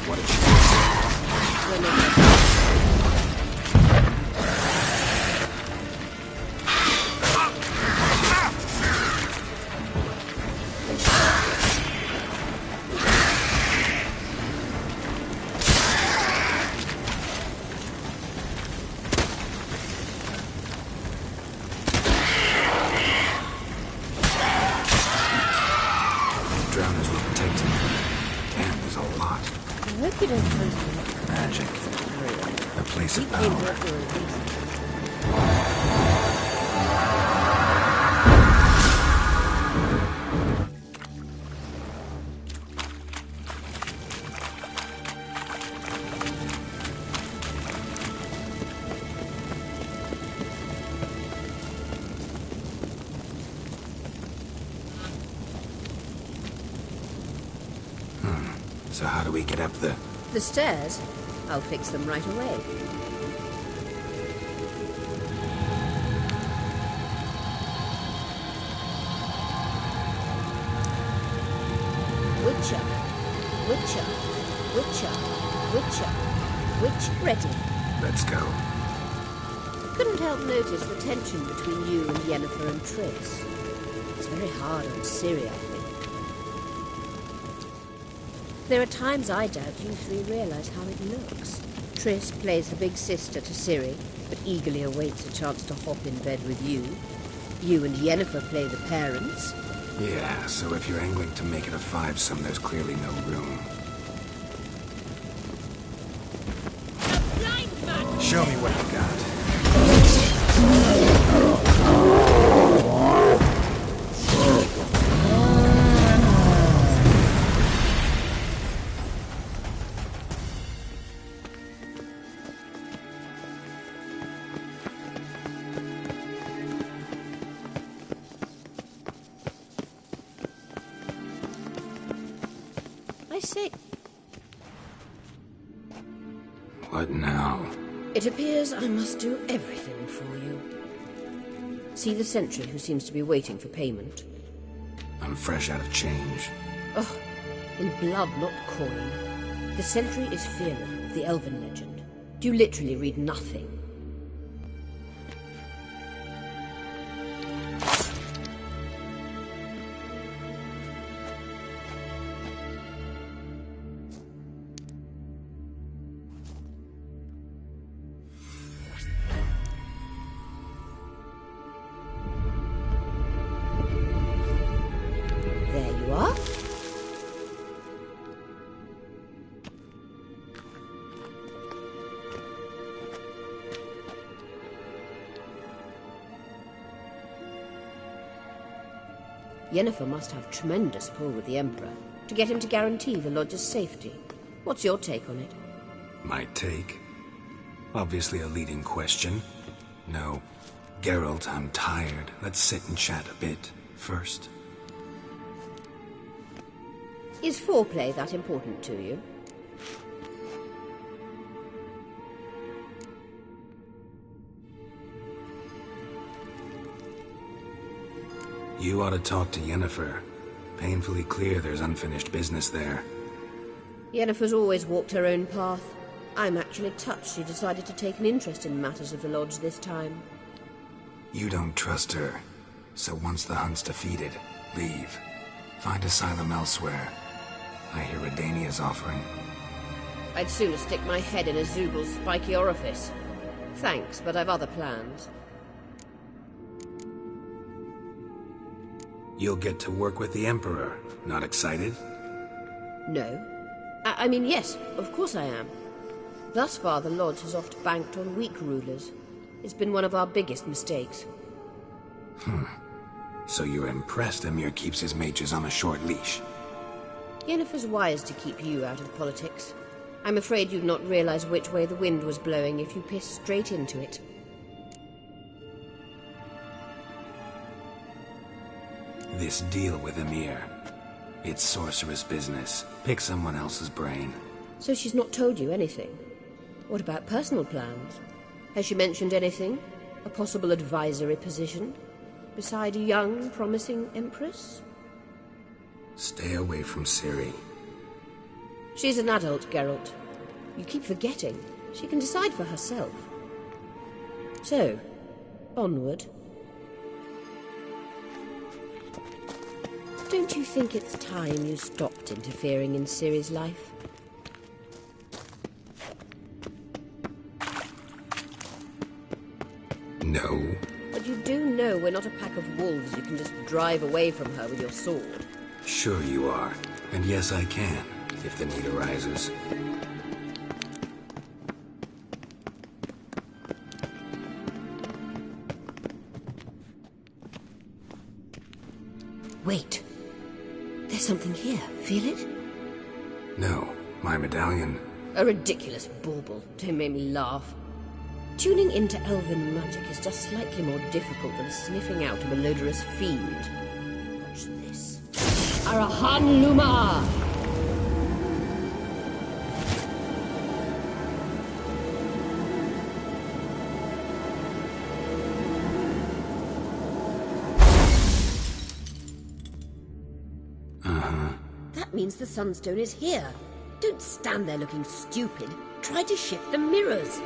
What a Drowners were protecting him. Damn, there's a lot. I hope you don't find Magic. A place of power. So how do we get up the... The stairs? I'll fix them right away. Witcher. Witcher. Witcher. Witcher. Witch ready. Let's go. Couldn't help notice the tension between you and Yennefer and Triss. It's very hard on Ciri, I think. There are times I doubt you three realize how it looks. Triss plays the big sister to Ciri, but eagerly awaits a chance to hop in bed with you. You and Yennefer play the parents. Yeah, so if you're angling to make it a five-some, there's clearly no room. Show me what you got. I say... What now? It appears I must do everything for you. See the sentry who seems to be waiting for payment? I'm fresh out of change. Oh, in blood, not coin. The sentry is Fearman of the Elven legend. Do you literally read nothing? Yennefer must have tremendous pull with the Emperor to get him to guarantee the Lodge's safety. What's your take on it? My take? Obviously a leading question. No. Geralt, I'm tired. Let's sit and chat a bit first. Is foreplay that important to you? You ought to talk to Yennefer. Painfully clear there's unfinished business there. Yennefer's always walked her own path. I'm actually touched she decided to take an interest in matters of the Lodge this time. You don't trust her. So once the hunt's defeated, leave. Find asylum elsewhere. I hear Redania's offering. I'd sooner stick my head in a Zubal's spiky orifice. Thanks, but I've other plans. You'll get to work with the Emperor. Not excited? No. I mean, yes, of course I am. Thus far, the Lodge has oft banked on weak rulers. It's been one of our biggest mistakes. So you're impressed Emir keeps his mages on a short leash? Yennefer's wise to keep you out of politics. I'm afraid you'd not realize which way the wind was blowing if you pissed straight into it. This deal with Emir. It's sorceress business. Pick someone else's brain. So she's not told you anything? What about personal plans? Has she mentioned anything? A possible advisory position? Beside a young, promising empress? Stay away from Ciri. She's an adult, Geralt. You keep forgetting. She can decide for herself. So, onward. Don't you think it's time you stopped interfering in Ciri's life? No. But you do know we're not a pack of wolves you can just drive away from her with your sword. Sure you are. And yes, I can, if the need arises. Wait. There's something here. Feel it? No. My medallion. A ridiculous bauble. Don't make me laugh. Tuning into elven magic is just slightly more difficult than sniffing out a malodorous fiend. Watch this. Arahan Luma! That means the Sunstone is here. Don't stand there looking stupid. Try to shift the mirrors.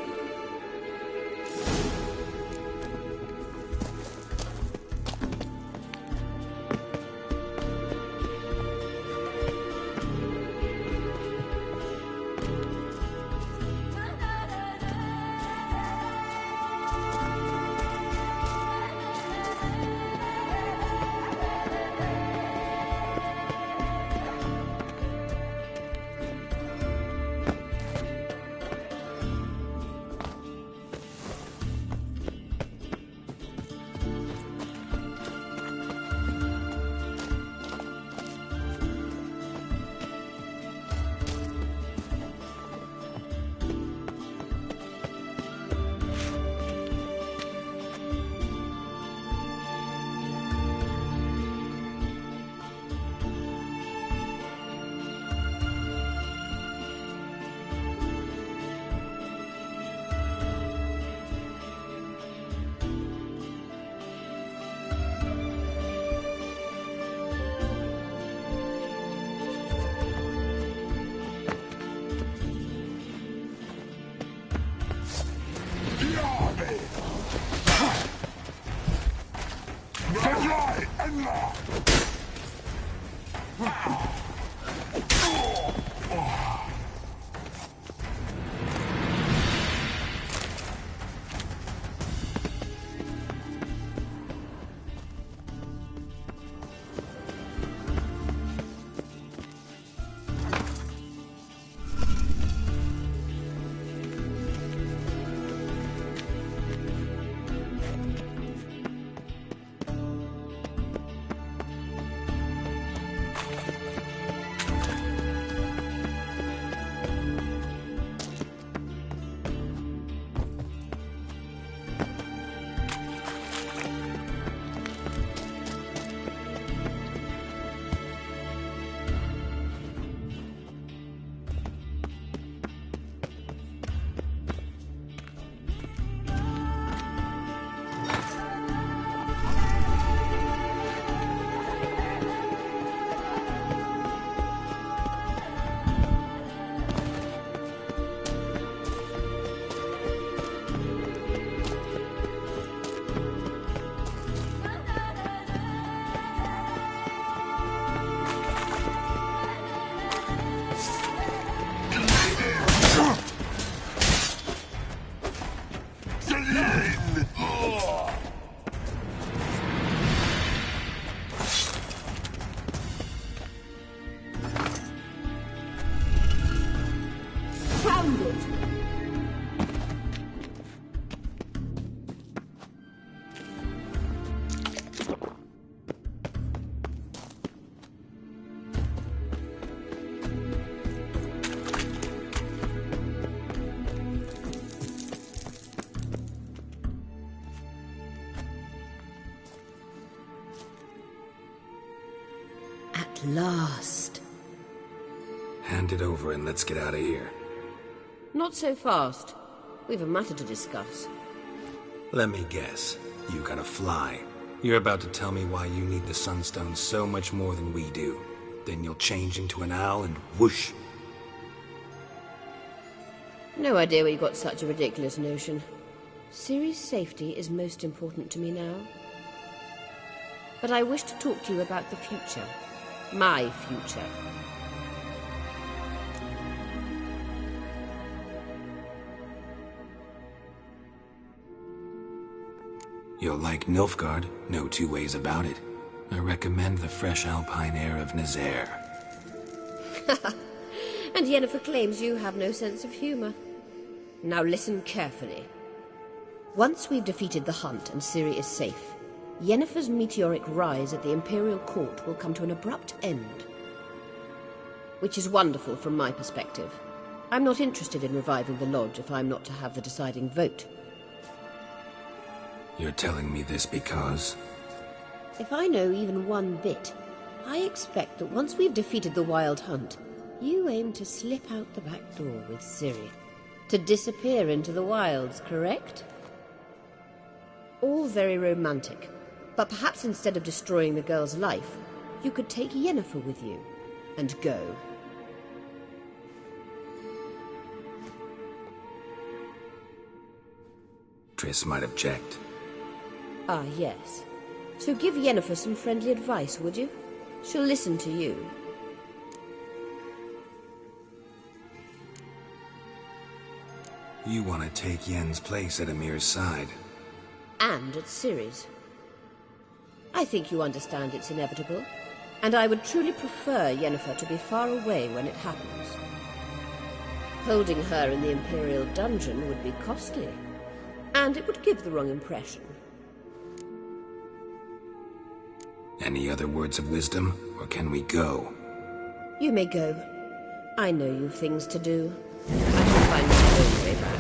At last. Hand it over and let's get out of here. Not so fast. We've a matter to discuss. Let me guess. You gotta fly. You're about to tell me why you need the Sunstone so much more than we do. Then you'll change into an owl and whoosh. No idea where you got such a ridiculous notion. Ciri's safety is most important to me now. But I wish to talk to you about the future. My future. You'll like Nilfgaard, no two ways about it. I recommend the fresh alpine air of Nazaire. And Yennefer claims you have no sense of humor. Now listen carefully. Once we've defeated the hunt and Ciri is safe, Yennefer's meteoric rise at the Imperial Court will come to an abrupt end. Which is wonderful from my perspective. I'm not interested in reviving the Lodge if I'm not to have the deciding vote. You're telling me this because... If I know even one bit, I expect that once we've defeated the Wild Hunt, you aim to slip out the back door with Ciri. To disappear into the wilds, correct? All very romantic. But perhaps instead of destroying the girl's life, you could take Yennefer with you, and go. Triss might object. Ah, yes. So give Yennefer some friendly advice, would you? She'll listen to you. You want to take Yen's place at Amir's side. And at Ciri's. I think you understand it's inevitable, and I would truly prefer Yennefer to be far away when it happens. Holding her in the Imperial dungeon would be costly, and it would give the wrong impression. Any other words of wisdom, or can we go? You may go. I know you've things to do. I shall find my own way back.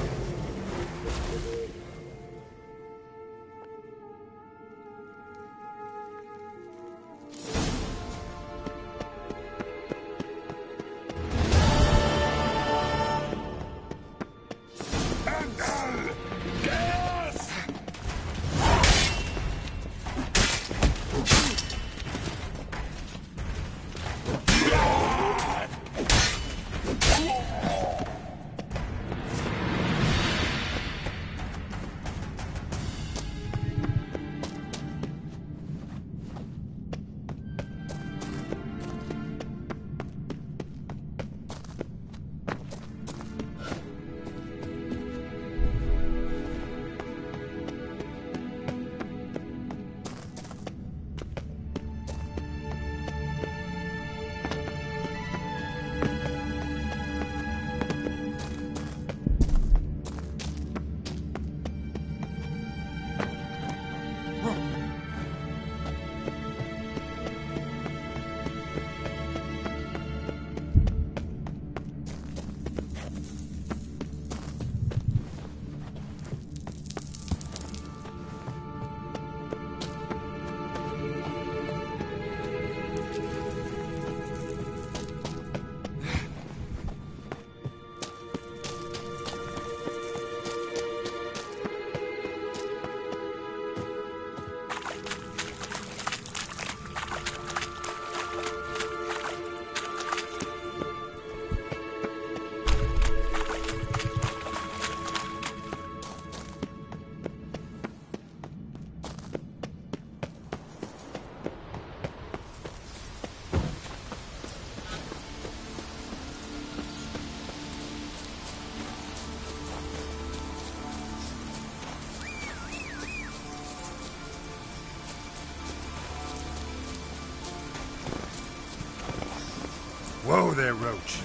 there, Roach.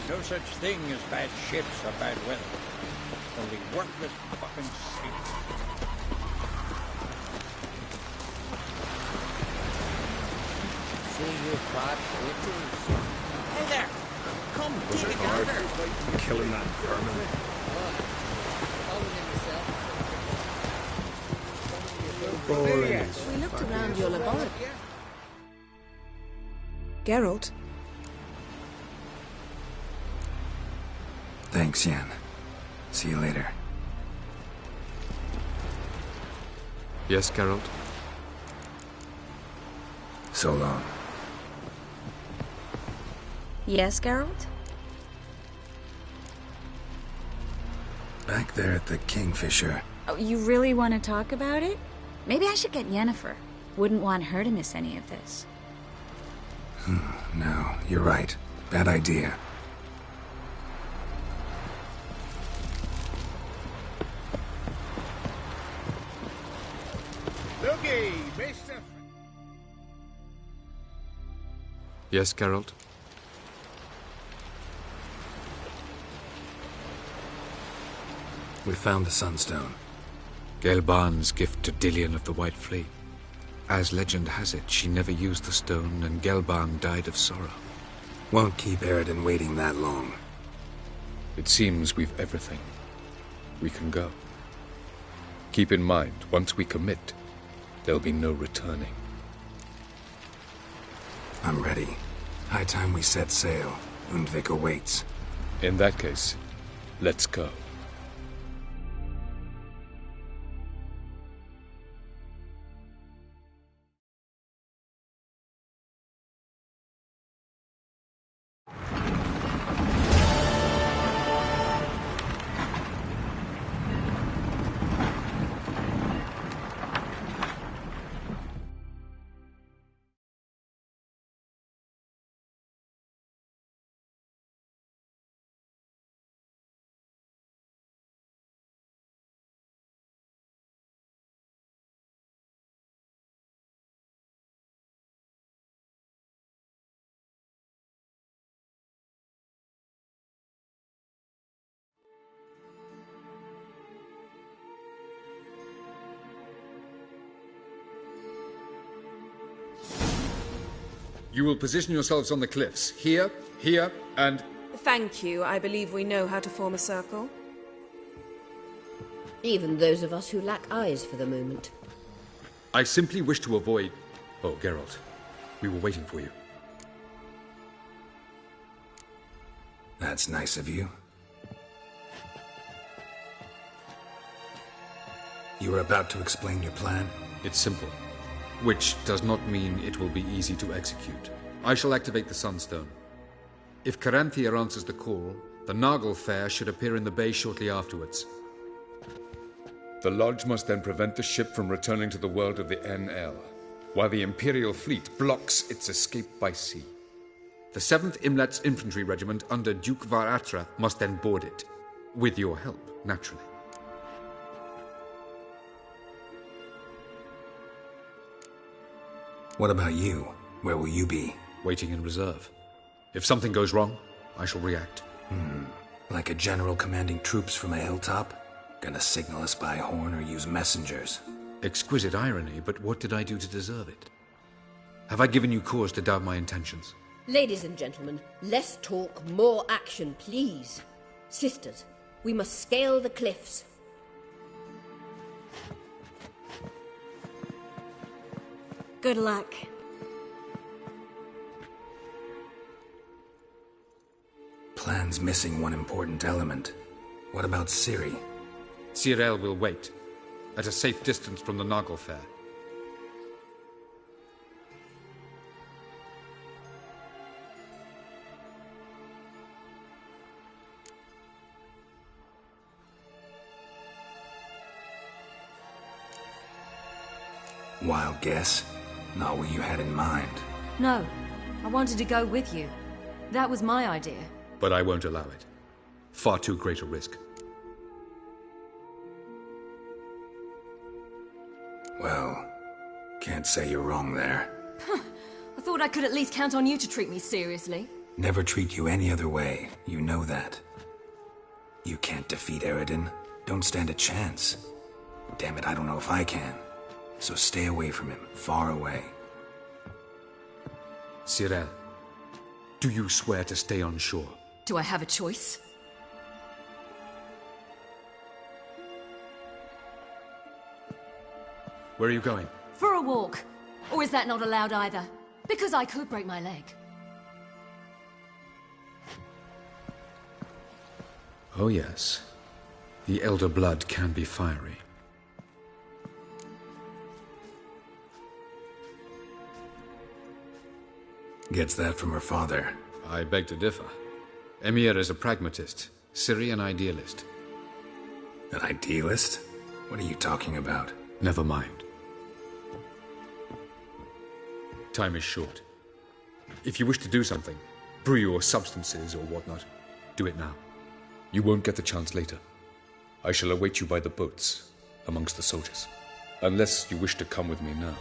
No such thing as bad ships or bad weather. Only worthless fucking sea. See you fat shippers. Hey there! Come, Was it hard killing that vermin? Boring. We looked around your laboratory. Geralt? Thanks, Yen. See you later. Yes, Geralt? So long. Yes, Geralt? Back there at the Kingfisher. Oh, you really want to talk about it? Maybe I should get Yennefer. Wouldn't want her to miss any of this. No, you're right. Bad idea. Looky, mister. Yes, Geralt? We found the Sunstone. Gelban's gift to Dillion of the White Fleet. As legend has it, she never used the stone, and Gelban died of sorrow. Won't keep Eridan waiting that long. It seems we've everything. We can go. Keep in mind, once we commit, there'll be no returning. I'm ready. High time we set sail. Undvik awaits. In that case, let's go. You will position yourselves on the cliffs. Here, here, and... Thank you. I believe we know how to form a circle. Even those of us who lack eyes for the moment. I simply wish to avoid... Oh, Geralt. We were waiting for you. That's nice of you. You were about to explain your plan? It's simple. Which does not mean it will be easy to execute. I shall activate the Sunstone. If Caranthea answers the call, the Nagel Fair should appear in the bay shortly afterwards. The Lodge must then prevent the ship from returning to the world of the NL, while the Imperial fleet blocks its escape by sea. The 7th Imlet's Infantry Regiment under Duke Varatra must then board it. With your help, naturally. What about you? Where will you be? Waiting in reserve. If something goes wrong, I shall react. Like a general commanding troops from a hilltop? Gonna signal us by horn or use messengers? Exquisite irony, but what did I do to deserve it? Have I given you cause to doubt my intentions? Ladies and gentlemen, less talk, more action, please. Sisters, we must scale the cliffs. Good luck. Plan's missing one important element. What about Ciri? Cyril will wait, at a safe distance from the Noggle Fair. Wild guess? Not what you had in mind. No, I wanted to go with you. That was my idea. But I won't allow it. Far too great a risk. Well, can't say you're wrong there. I thought I could at least count on you to treat me seriously. Never treat you any other way. You know that. You can't defeat Eridan. Don't stand a chance. Damn it, I don't know if I can. So stay away from him, far away. Cyril, do you swear to stay on shore? Do I have a choice? Where are you going? For a walk. Or is that not allowed either? Because I could break my leg. Oh yes. The Elder Blood can be fiery. Gets that from her father. I beg to differ. Emir is a pragmatist, Ciri an idealist. An idealist? What are you talking about? Never mind. Time is short. If you wish to do something, brew your substances or whatnot, do it now. You won't get the chance later. I shall await you by the boats, amongst the soldiers. Unless you wish to come with me now.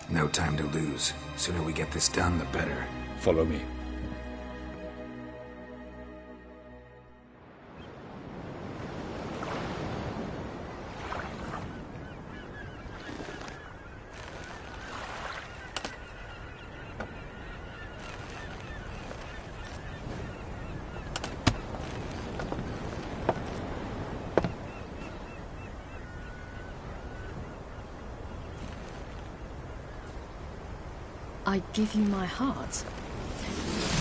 No time to lose. Sooner we get this done, the better. Follow me. I give you my heart?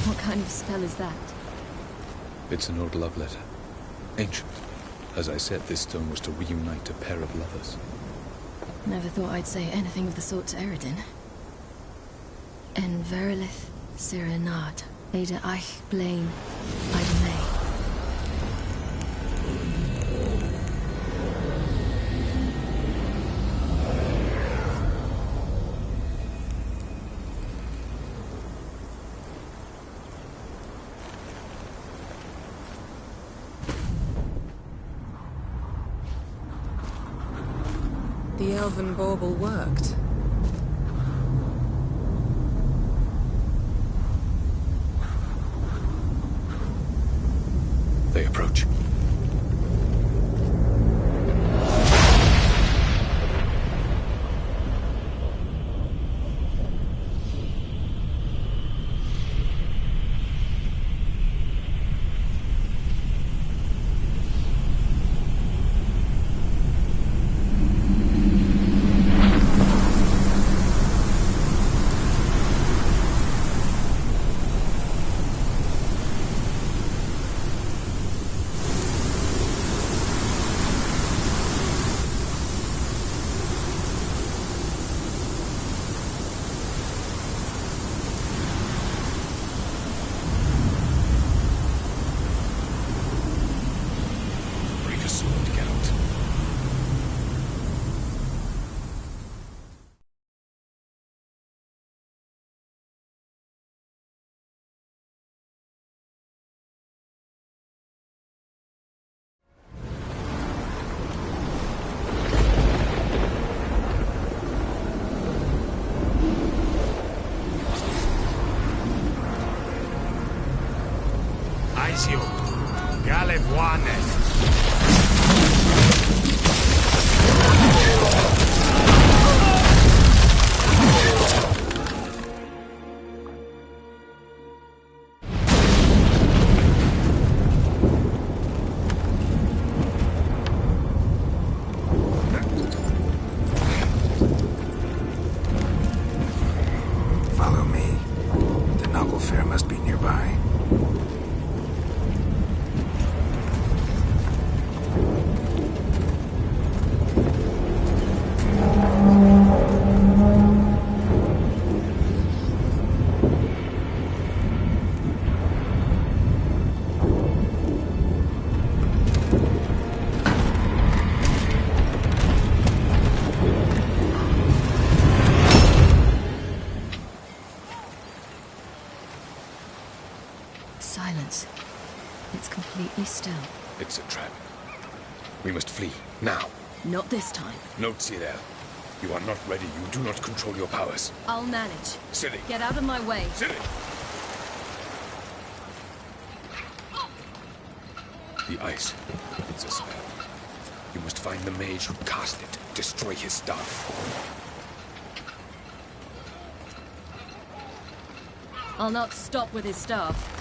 What kind of spell is that? It's an old love letter. Ancient. As I said, this stone was to reunite a pair of lovers. Never thought I'd say anything of the sort to Eridan. En verilith serenad, Ada eich blaen, Ida May. The elven bauble worked. They approach. Aizio, Galevuane. completely still. It's a trap. We must flee, now. Not this time. No, Cyril. You are not ready. You do not control your powers. I'll manage. Silly. Get out of my way. Silly. The ice. It's a spell. You must find the mage who cast it. Destroy his staff. I'll not stop with his staff.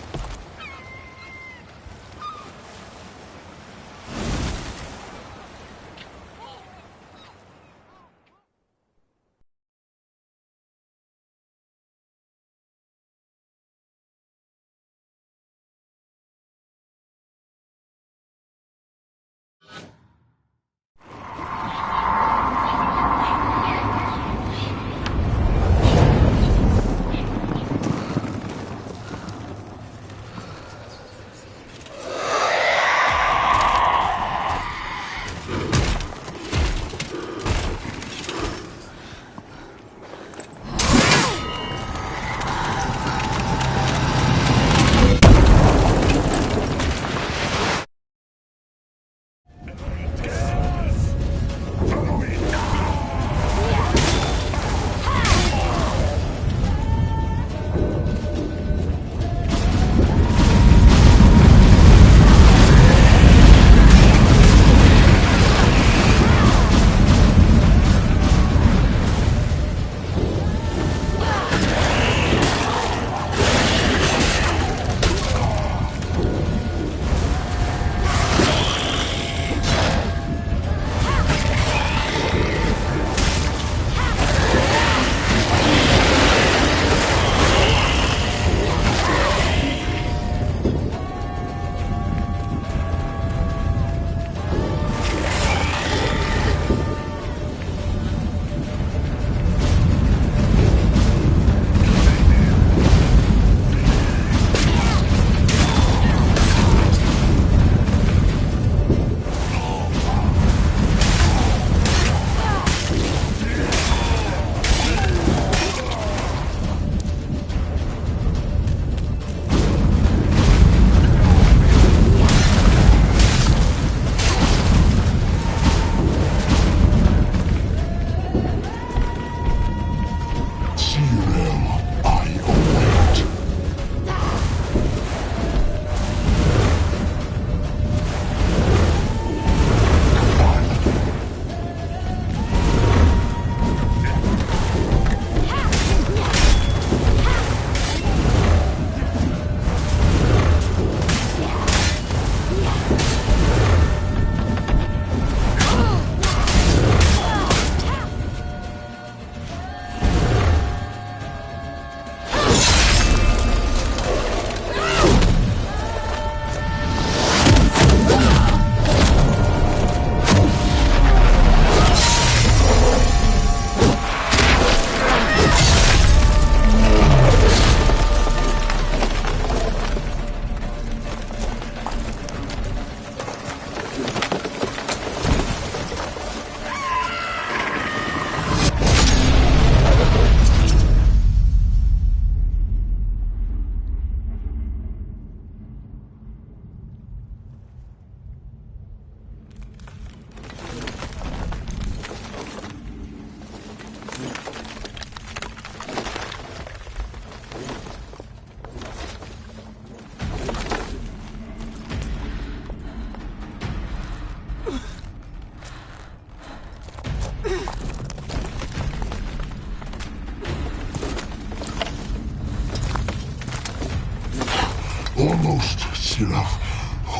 Almost, Sirach.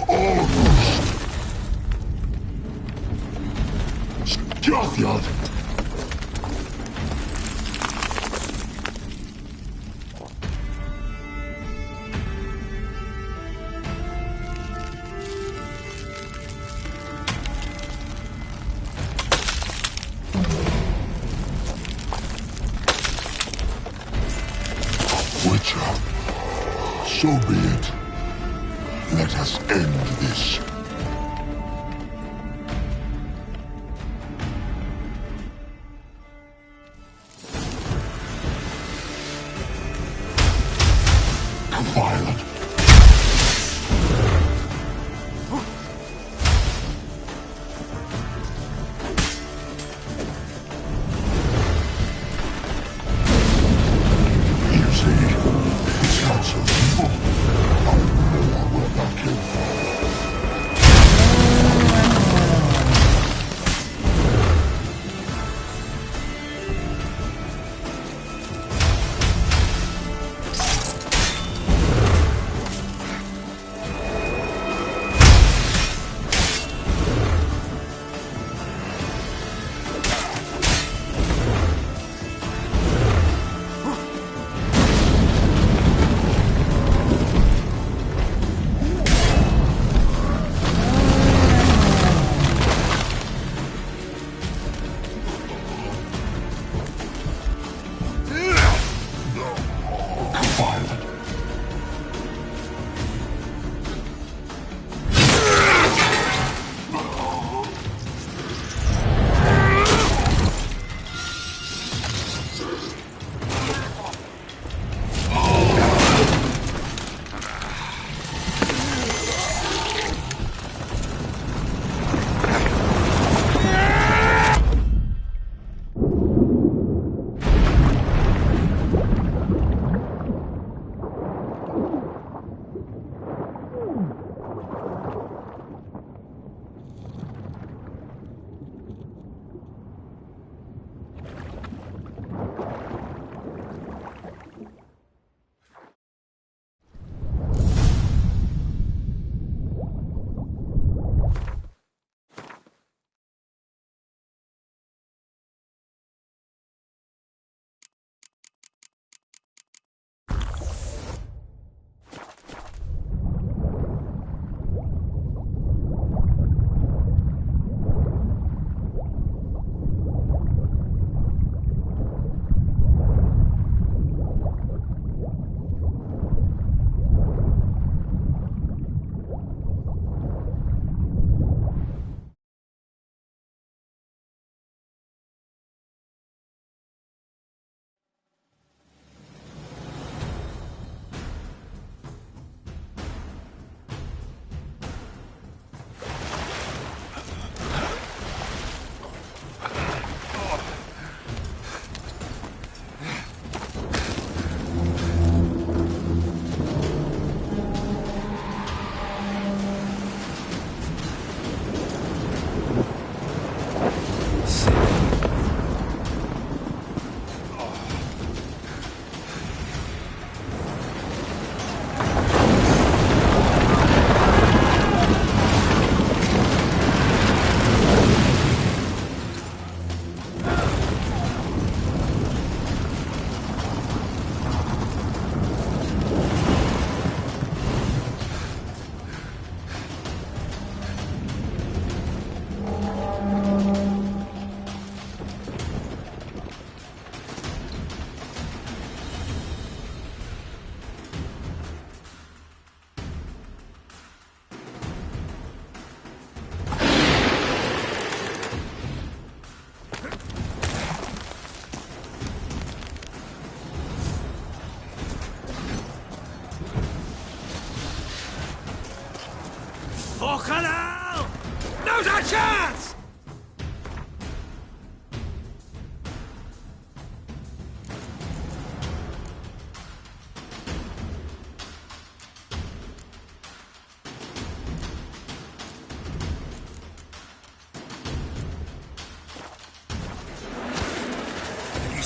Almost. Sgathiad. Witcher, so be it. Let us end this. Violent.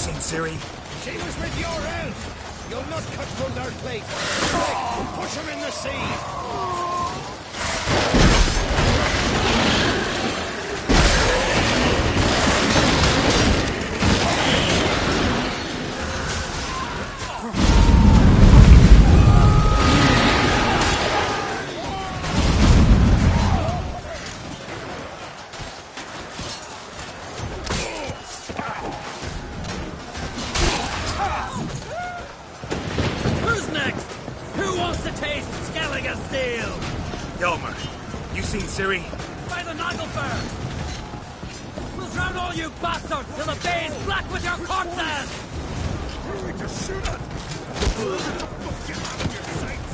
seen Ciri? She was with your elf. You'll not cut from their plate. Quick, push her in the sea. Who's next? Who wants to taste Skellige's steel? Yelmer, you seen Ciri? By the Nagelfur! We'll drown all you bastards till the bay's black with your corpses! Who are we to shoot at? Get out of your sights!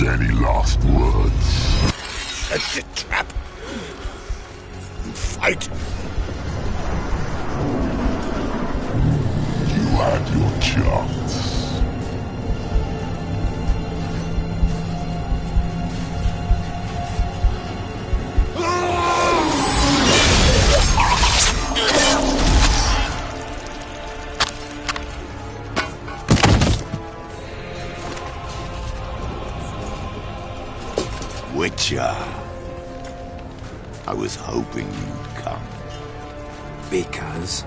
Any last words? Set the trap. Fight. You had your chance. Witcher. I was hoping you'd come. Because?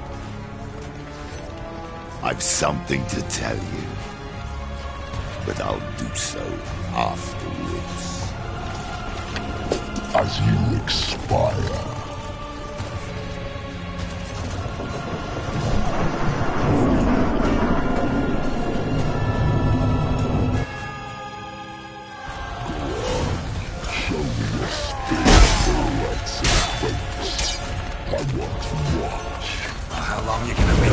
I've something to tell you. But I'll do so afterwards. As you expire. How long you gonna be?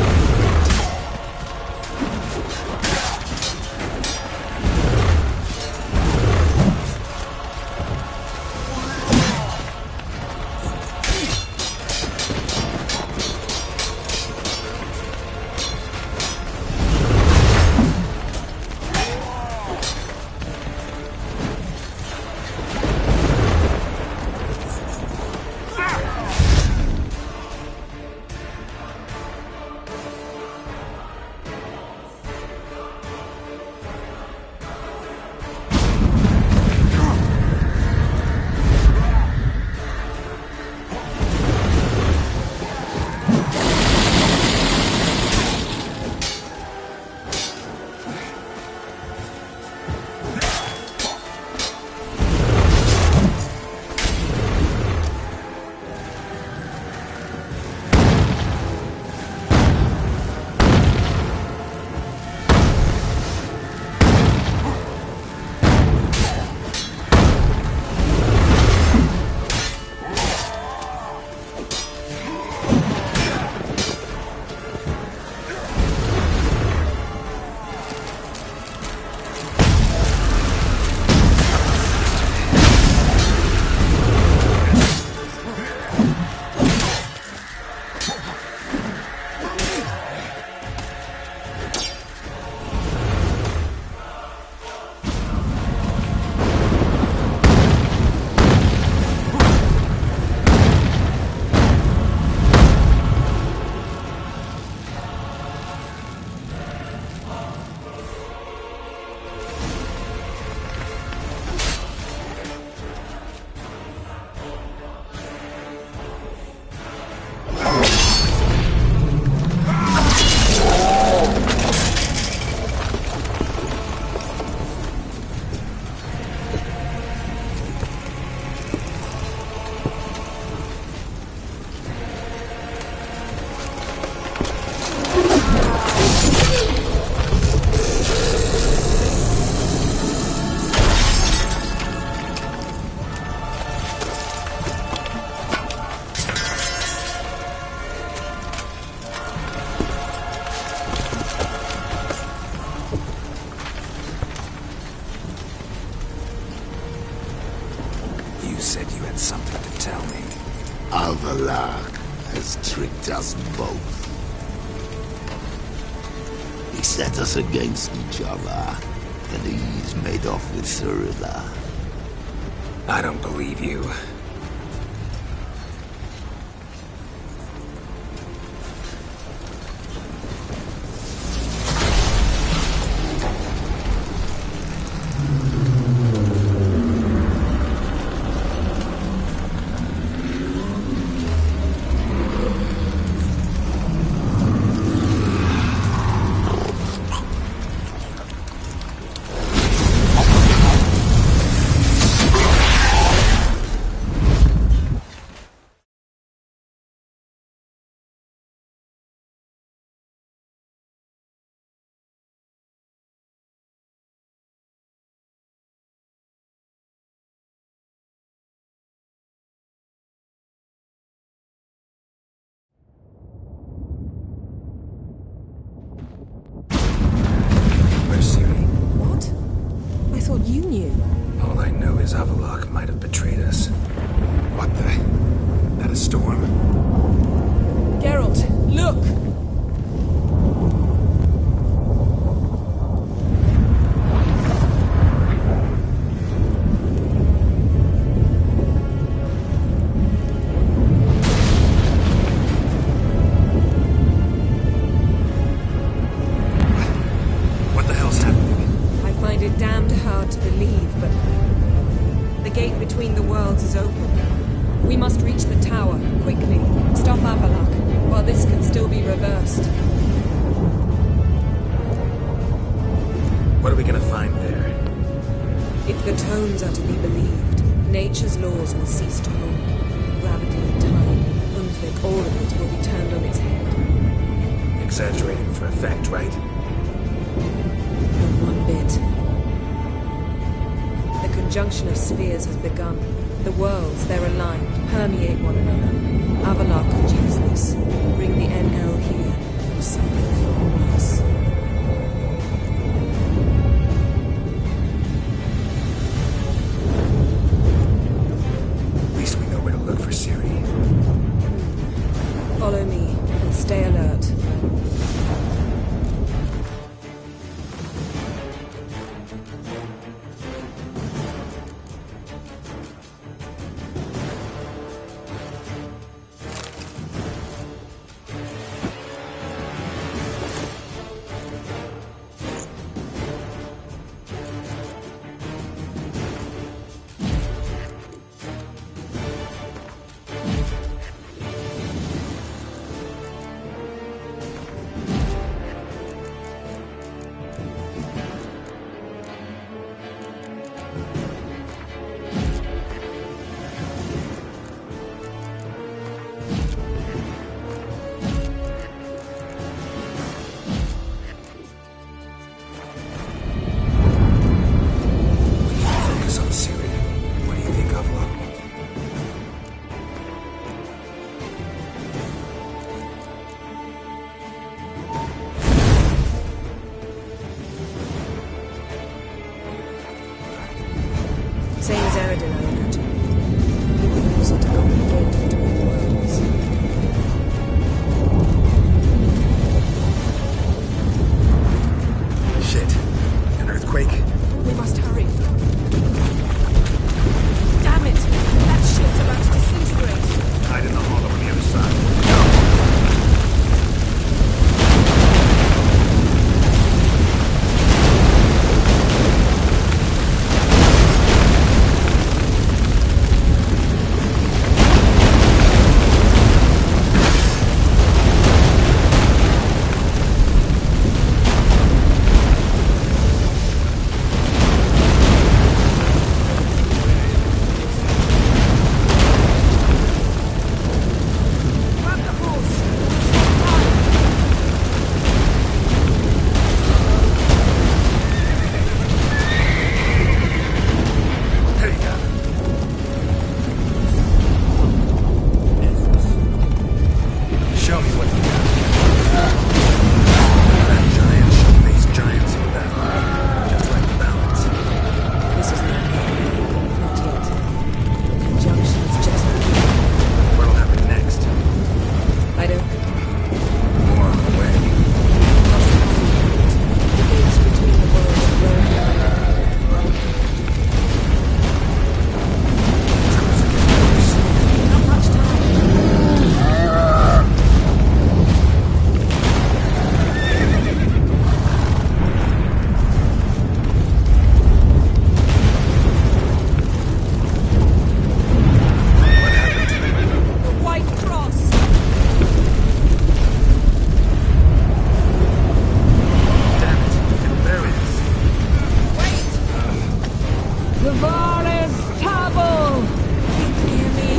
said you had something to tell me. Alvalak has tricked us both. He set us against each other, and he's made off with Cyrilla. I don't believe you. I thought you knew. All I know is Avalok might have betrayed us. What the? That a storm? Geralt, look! What the hell's happening? I find it damned hard to believe, but the gate between the worlds is open. We must reach the tower, quickly. Stop Avalok, while this can still be reversed. What are we gonna find there? If the tomes are to be believed, nature's laws will cease to hold. Gravity and time, Unfit, all of it will be turned on its head. Exaggerating for effect, right? Not one bit. The conjunction of spheres has begun. The worlds, they're aligned, permeate one another. Avalok could use this, bring the NL here, or something far worse. At least we know where to look for Ciri. Follow me, and stay alert. Focus on Ciri. What do you think Avalok will do? Same as Eridan, I imagine. He will use it to open the gate between the worlds. Shit. An earthquake? We must hurry. Damn it! That shit's about to disintegrate. Hide in the hollow on the other side. Tavares Tabel! Hear me?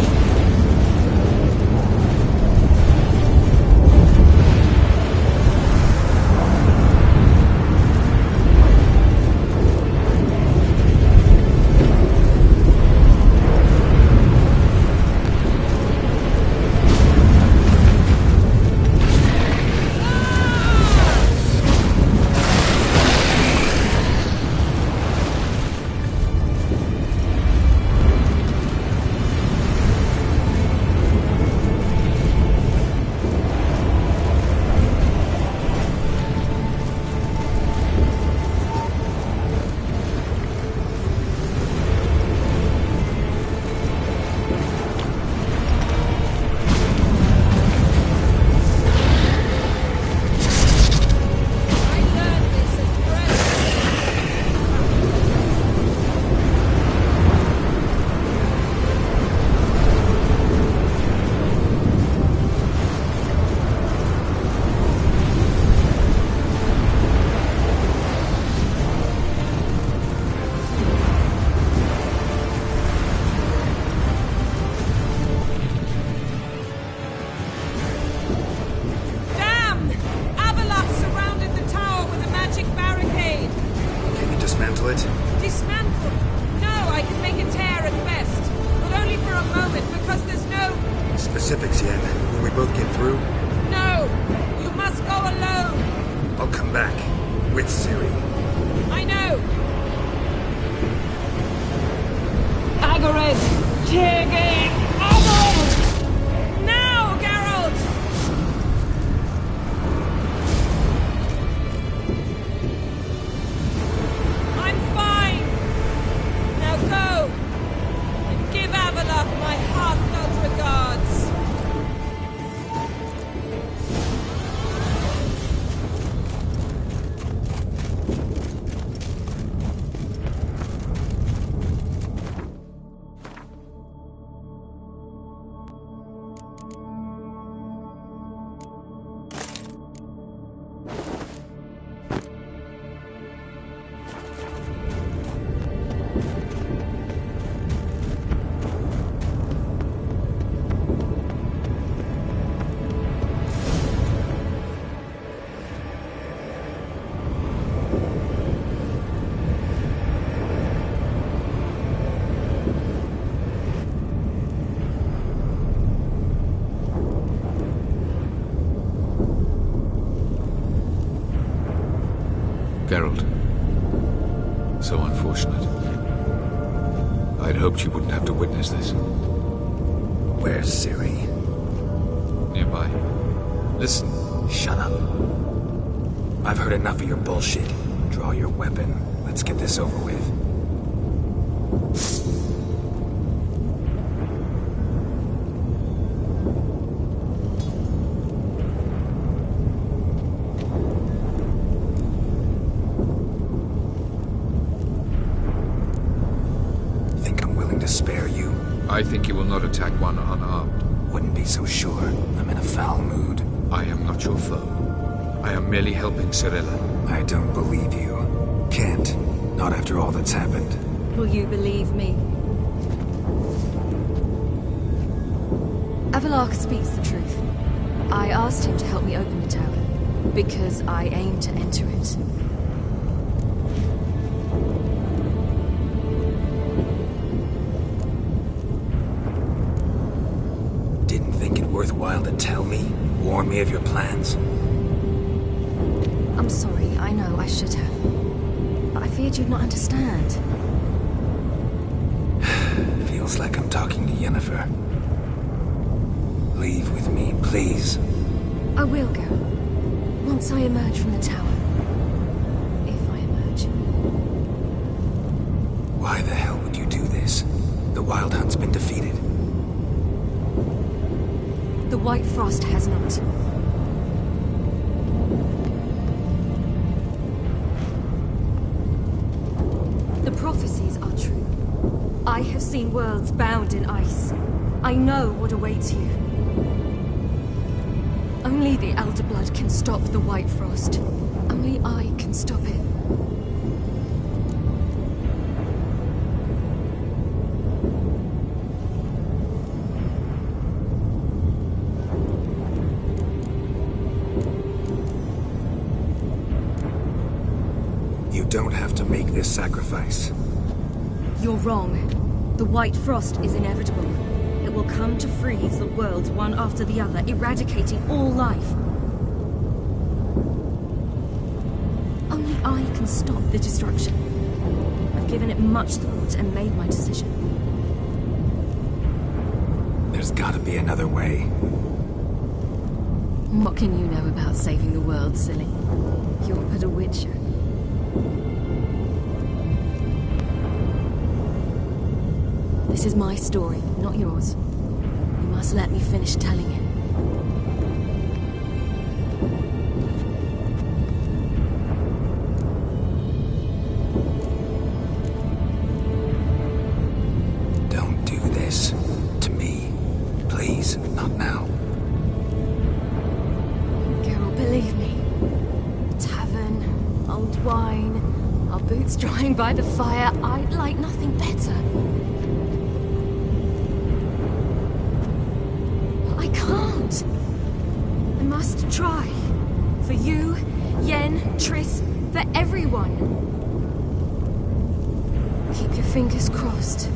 Geralt. So unfortunate. I'd hoped you wouldn't have to witness this. Where's Ciri? Nearby. Listen. Shut up. I've heard enough of your bullshit. Draw your weapon. Let's get this over with. I think you will not attack one unarmed. Wouldn't be so sure. I'm in a foul mood. I am not your foe. I am merely helping Cirilla. I don't believe you. Can't. Not after all that's happened. Will you believe me? Avalark speaks the truth. I asked him to help me open the tower, because I aim to enter it. Worthwhile to tell me? Warn me of your plans? I'm sorry, I know, I should have. I feared you'd not understand. Feels like I'm talking to Yennefer. Leave with me, please. I will go. Once I emerge from the tower. If I emerge. Why the hell would you do this? The Wild Hunt's been defeated. The White Frost has not. The prophecies are true. I have seen worlds bound in ice. I know what awaits you. Only the Elder Blood can stop the White Frost. Only I can stop it. a sacrifice. You're wrong. The White Frost is inevitable. It will come to freeze the worlds one after the other, eradicating all life. Only I can stop the destruction. I've given it much thought and made my decision. There's gotta be another way. What can you know about saving the world, silly? You're but a witcher. This is my story, not yours. You must let me finish telling it. Don't do this to me. Please, not now. Girl, believe me. Tavern, old wine, our boots drying by the fire. I'd like nothing better. I can't. I must try. For you, Yen, Triss, for everyone. Keep your fingers crossed.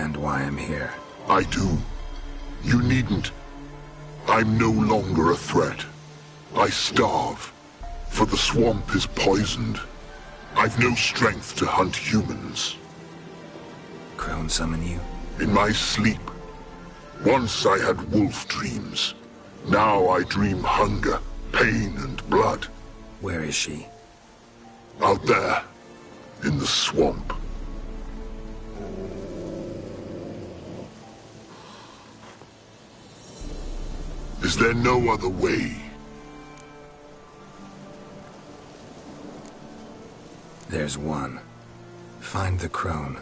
And why I'm here. I do. You needn't. I'm no longer a threat. I starve, for the swamp is poisoned. I've no strength to hunt humans. Crone summon you? In my sleep. Once I had wolf dreams. Now I dream hunger, pain, and blood. Where is she? Out there, in the swamp. Is there no other way? There's one. Find the crone.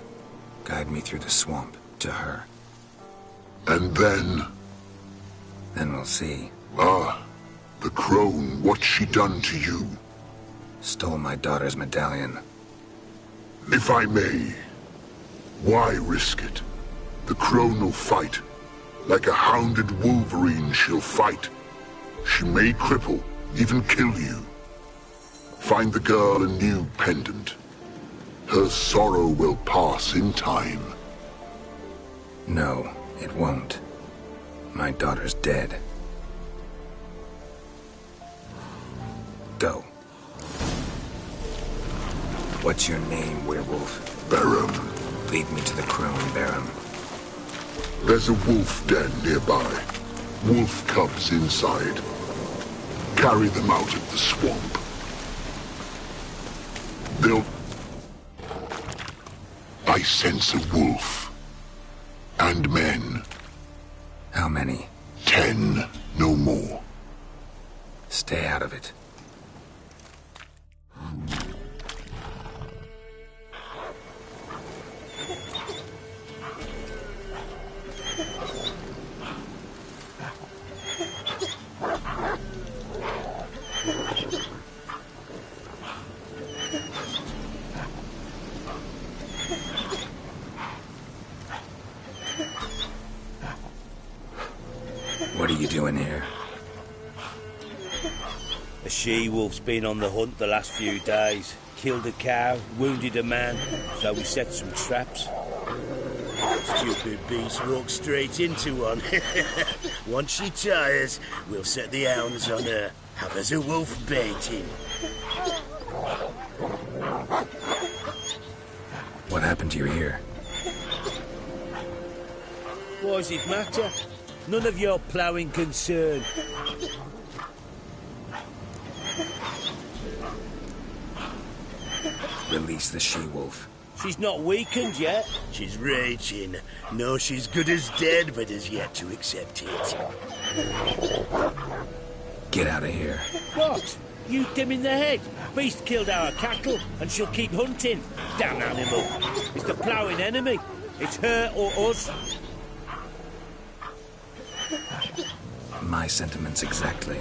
Guide me through the swamp, to her. And then? Then we'll see. Ah, the crone, what's she done to you? Stole my daughter's medallion. If I may, why risk it? The crone will fight. Like a hounded wolverine, she'll fight. She may cripple, even kill you. Find the girl a new pendant. Her sorrow will pass in time. No, it won't. My daughter's dead. Go. What's your name, werewolf? Baron. Lead me to the crone, Baron. There's a wolf den nearby. Wolf cubs inside. Carry them out of the swamp. I sense a wolf. And men. How many? 10, no more. Stay out of it. What are you doing here? A she-wolf's been on the hunt the last few days. Killed a cow, wounded a man, so we set some traps. Stupid beast walked straight into one. Once she tires, we'll set the hounds on her. Have us a wolf baiting. What happened to your ear? Why does it matter? None of your ploughing concern. Release the she-wolf. She's not weakened yet. She's raging. No, she's good as dead, but has yet to accept it. Get out of here. What? You dim in the head? Beast killed our cattle, and she'll keep hunting. Damn animal. It's the ploughing enemy. It's her or us. My sentiments exactly.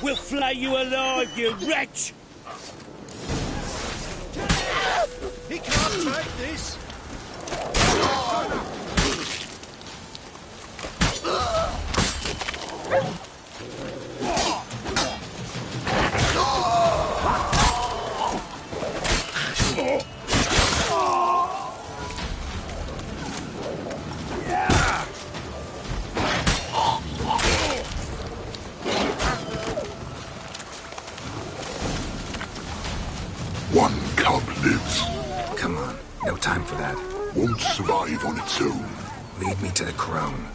We'll flay you alive, you wretch! He can't take this! One cub lives. Come on, no time for that. Won't survive on its own. Lead me to the crone.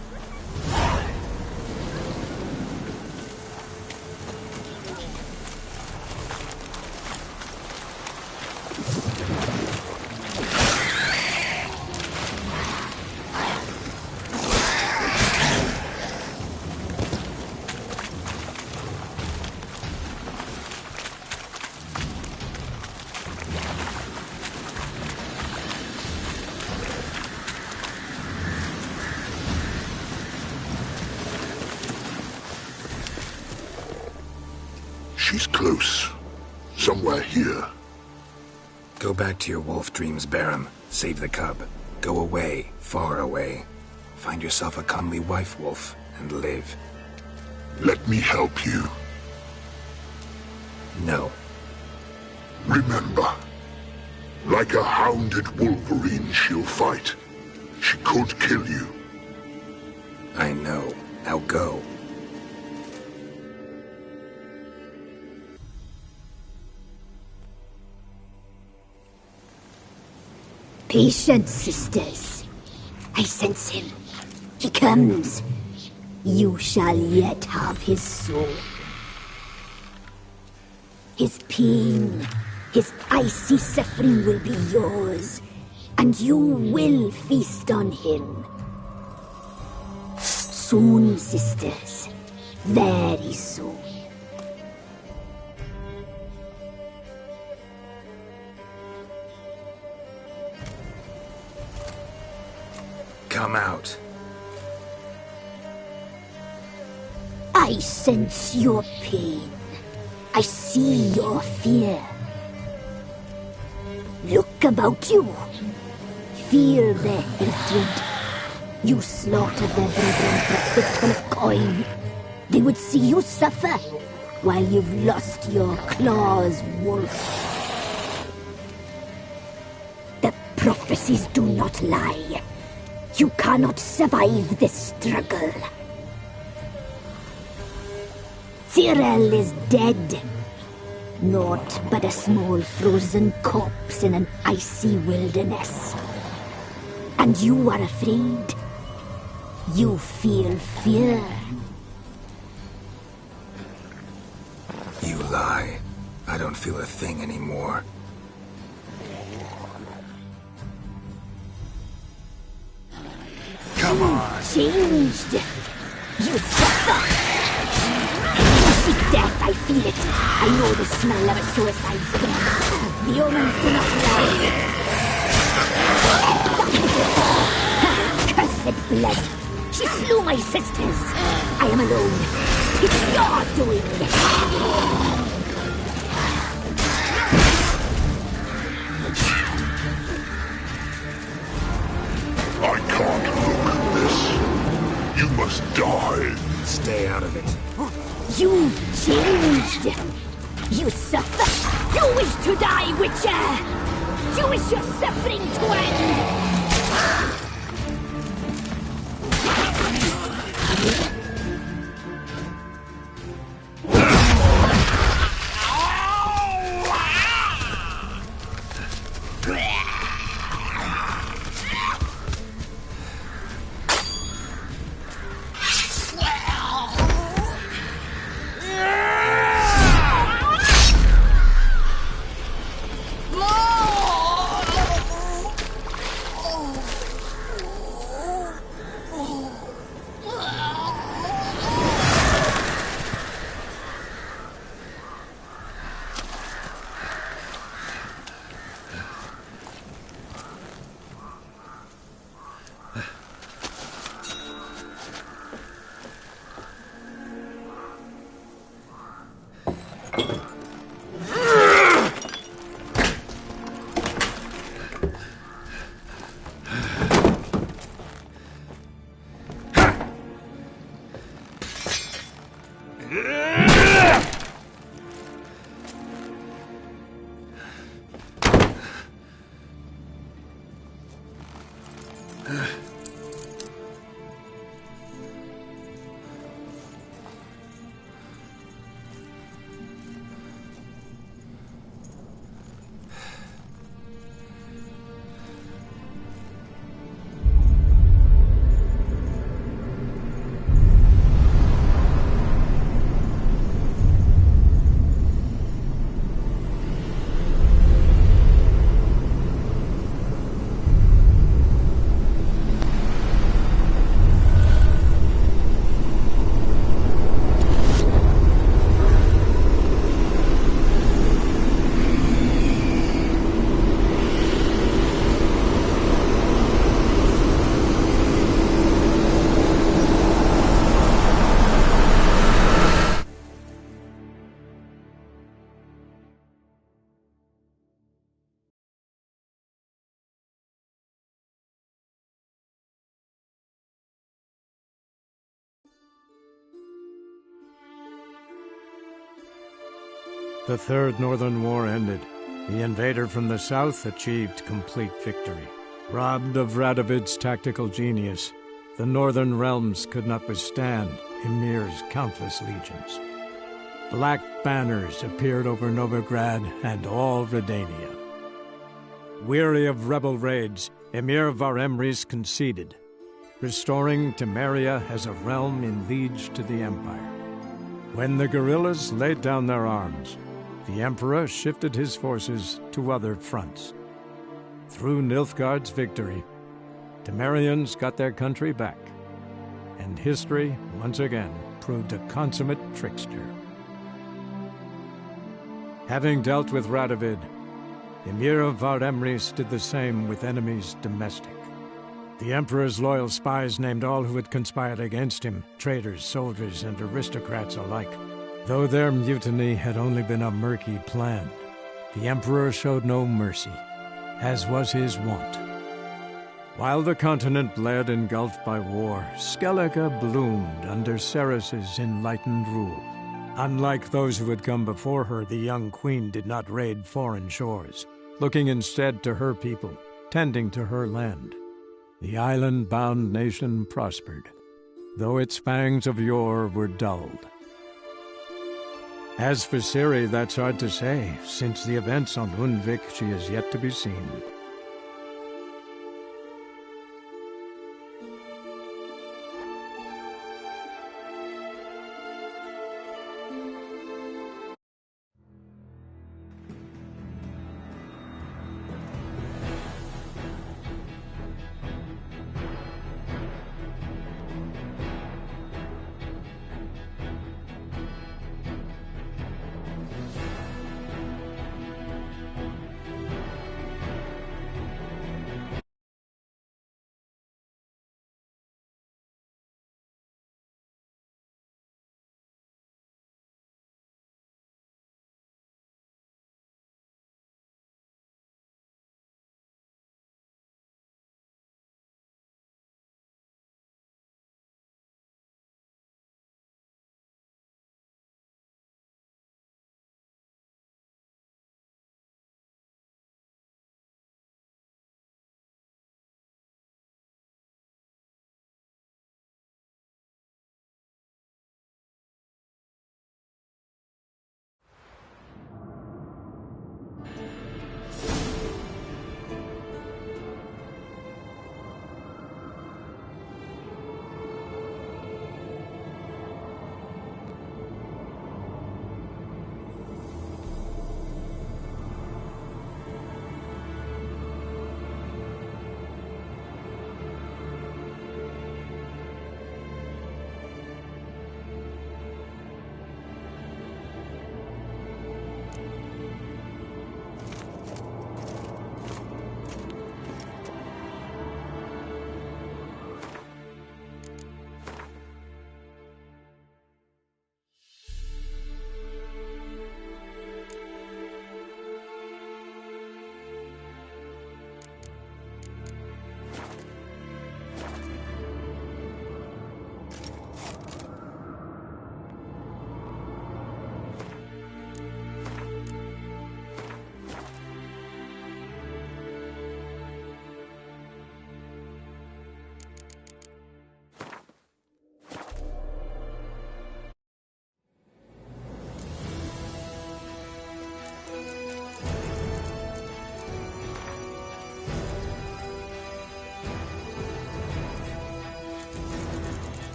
She's close. Somewhere here. Go back to your wolf dreams, Barum. Save the cub. Go away, far away. Find yourself a comely wife, Wolf, and live. Let me help you. No. Remember, like a hounded wolverine, she'll fight. She could kill you. I know. Now go. Patience, sisters. I sense him. He comes. You shall yet have his soul. His pain, his icy suffering will be yours, and you will feast on him. Soon, sisters. Very soon. Come out. I sense your pain. I see your fear. Look about you. Feel their hatred. You slaughtered their brethren for a fistful of coin. They would see you suffer while you've lost your claws, wolf. The prophecies do not lie. You cannot survive this struggle. Tyrell is dead. Naught but a small frozen corpse in an icy wilderness. And you are afraid. You feel fear. You lie. I don't feel a thing anymore. Come on. Changed. You suffer. You seek death, I feel it. I know the smell of a suicide's breath. The omens do not lie. Cursed blood. She slew my sisters. I am alone. It's your doing. I can't look at this. You must die. Stay out of it. You've changed. You suffer. You wish to die, Witcher. You wish your suffering to end. The Third Northern War ended. The invader from the south achieved complete victory. Robbed of Radovid's tactical genius, the northern realms could not withstand Ymir's countless legions. Black banners appeared over Novigrad and all Redania. Weary of rebel raids, Emir Varemris conceded, restoring Temeria as a realm in liege to the Empire. When the guerrillas laid down their arms, the Emperor shifted his forces to other fronts. Through Nilfgaard's victory, Temerians got their country back, and history, once again, proved a consummate trickster. Having dealt with Radovid, Emir of Varemris did the same with enemies domestic. The Emperor's loyal spies named all who had conspired against him, traitors, soldiers, and aristocrats alike. Though their mutiny had only been a murky plan, the Emperor showed no mercy, as was his wont. While the continent bled engulfed by war, Skellige bloomed under Ceres's enlightened rule. Unlike those who had come before her, the young queen did not raid foreign shores, looking instead to her people, tending to her land. The island-bound nation prospered, though its fangs of yore were dulled. As for Ciri, that's hard to say. Since the events on Undvik, she is yet to be seen.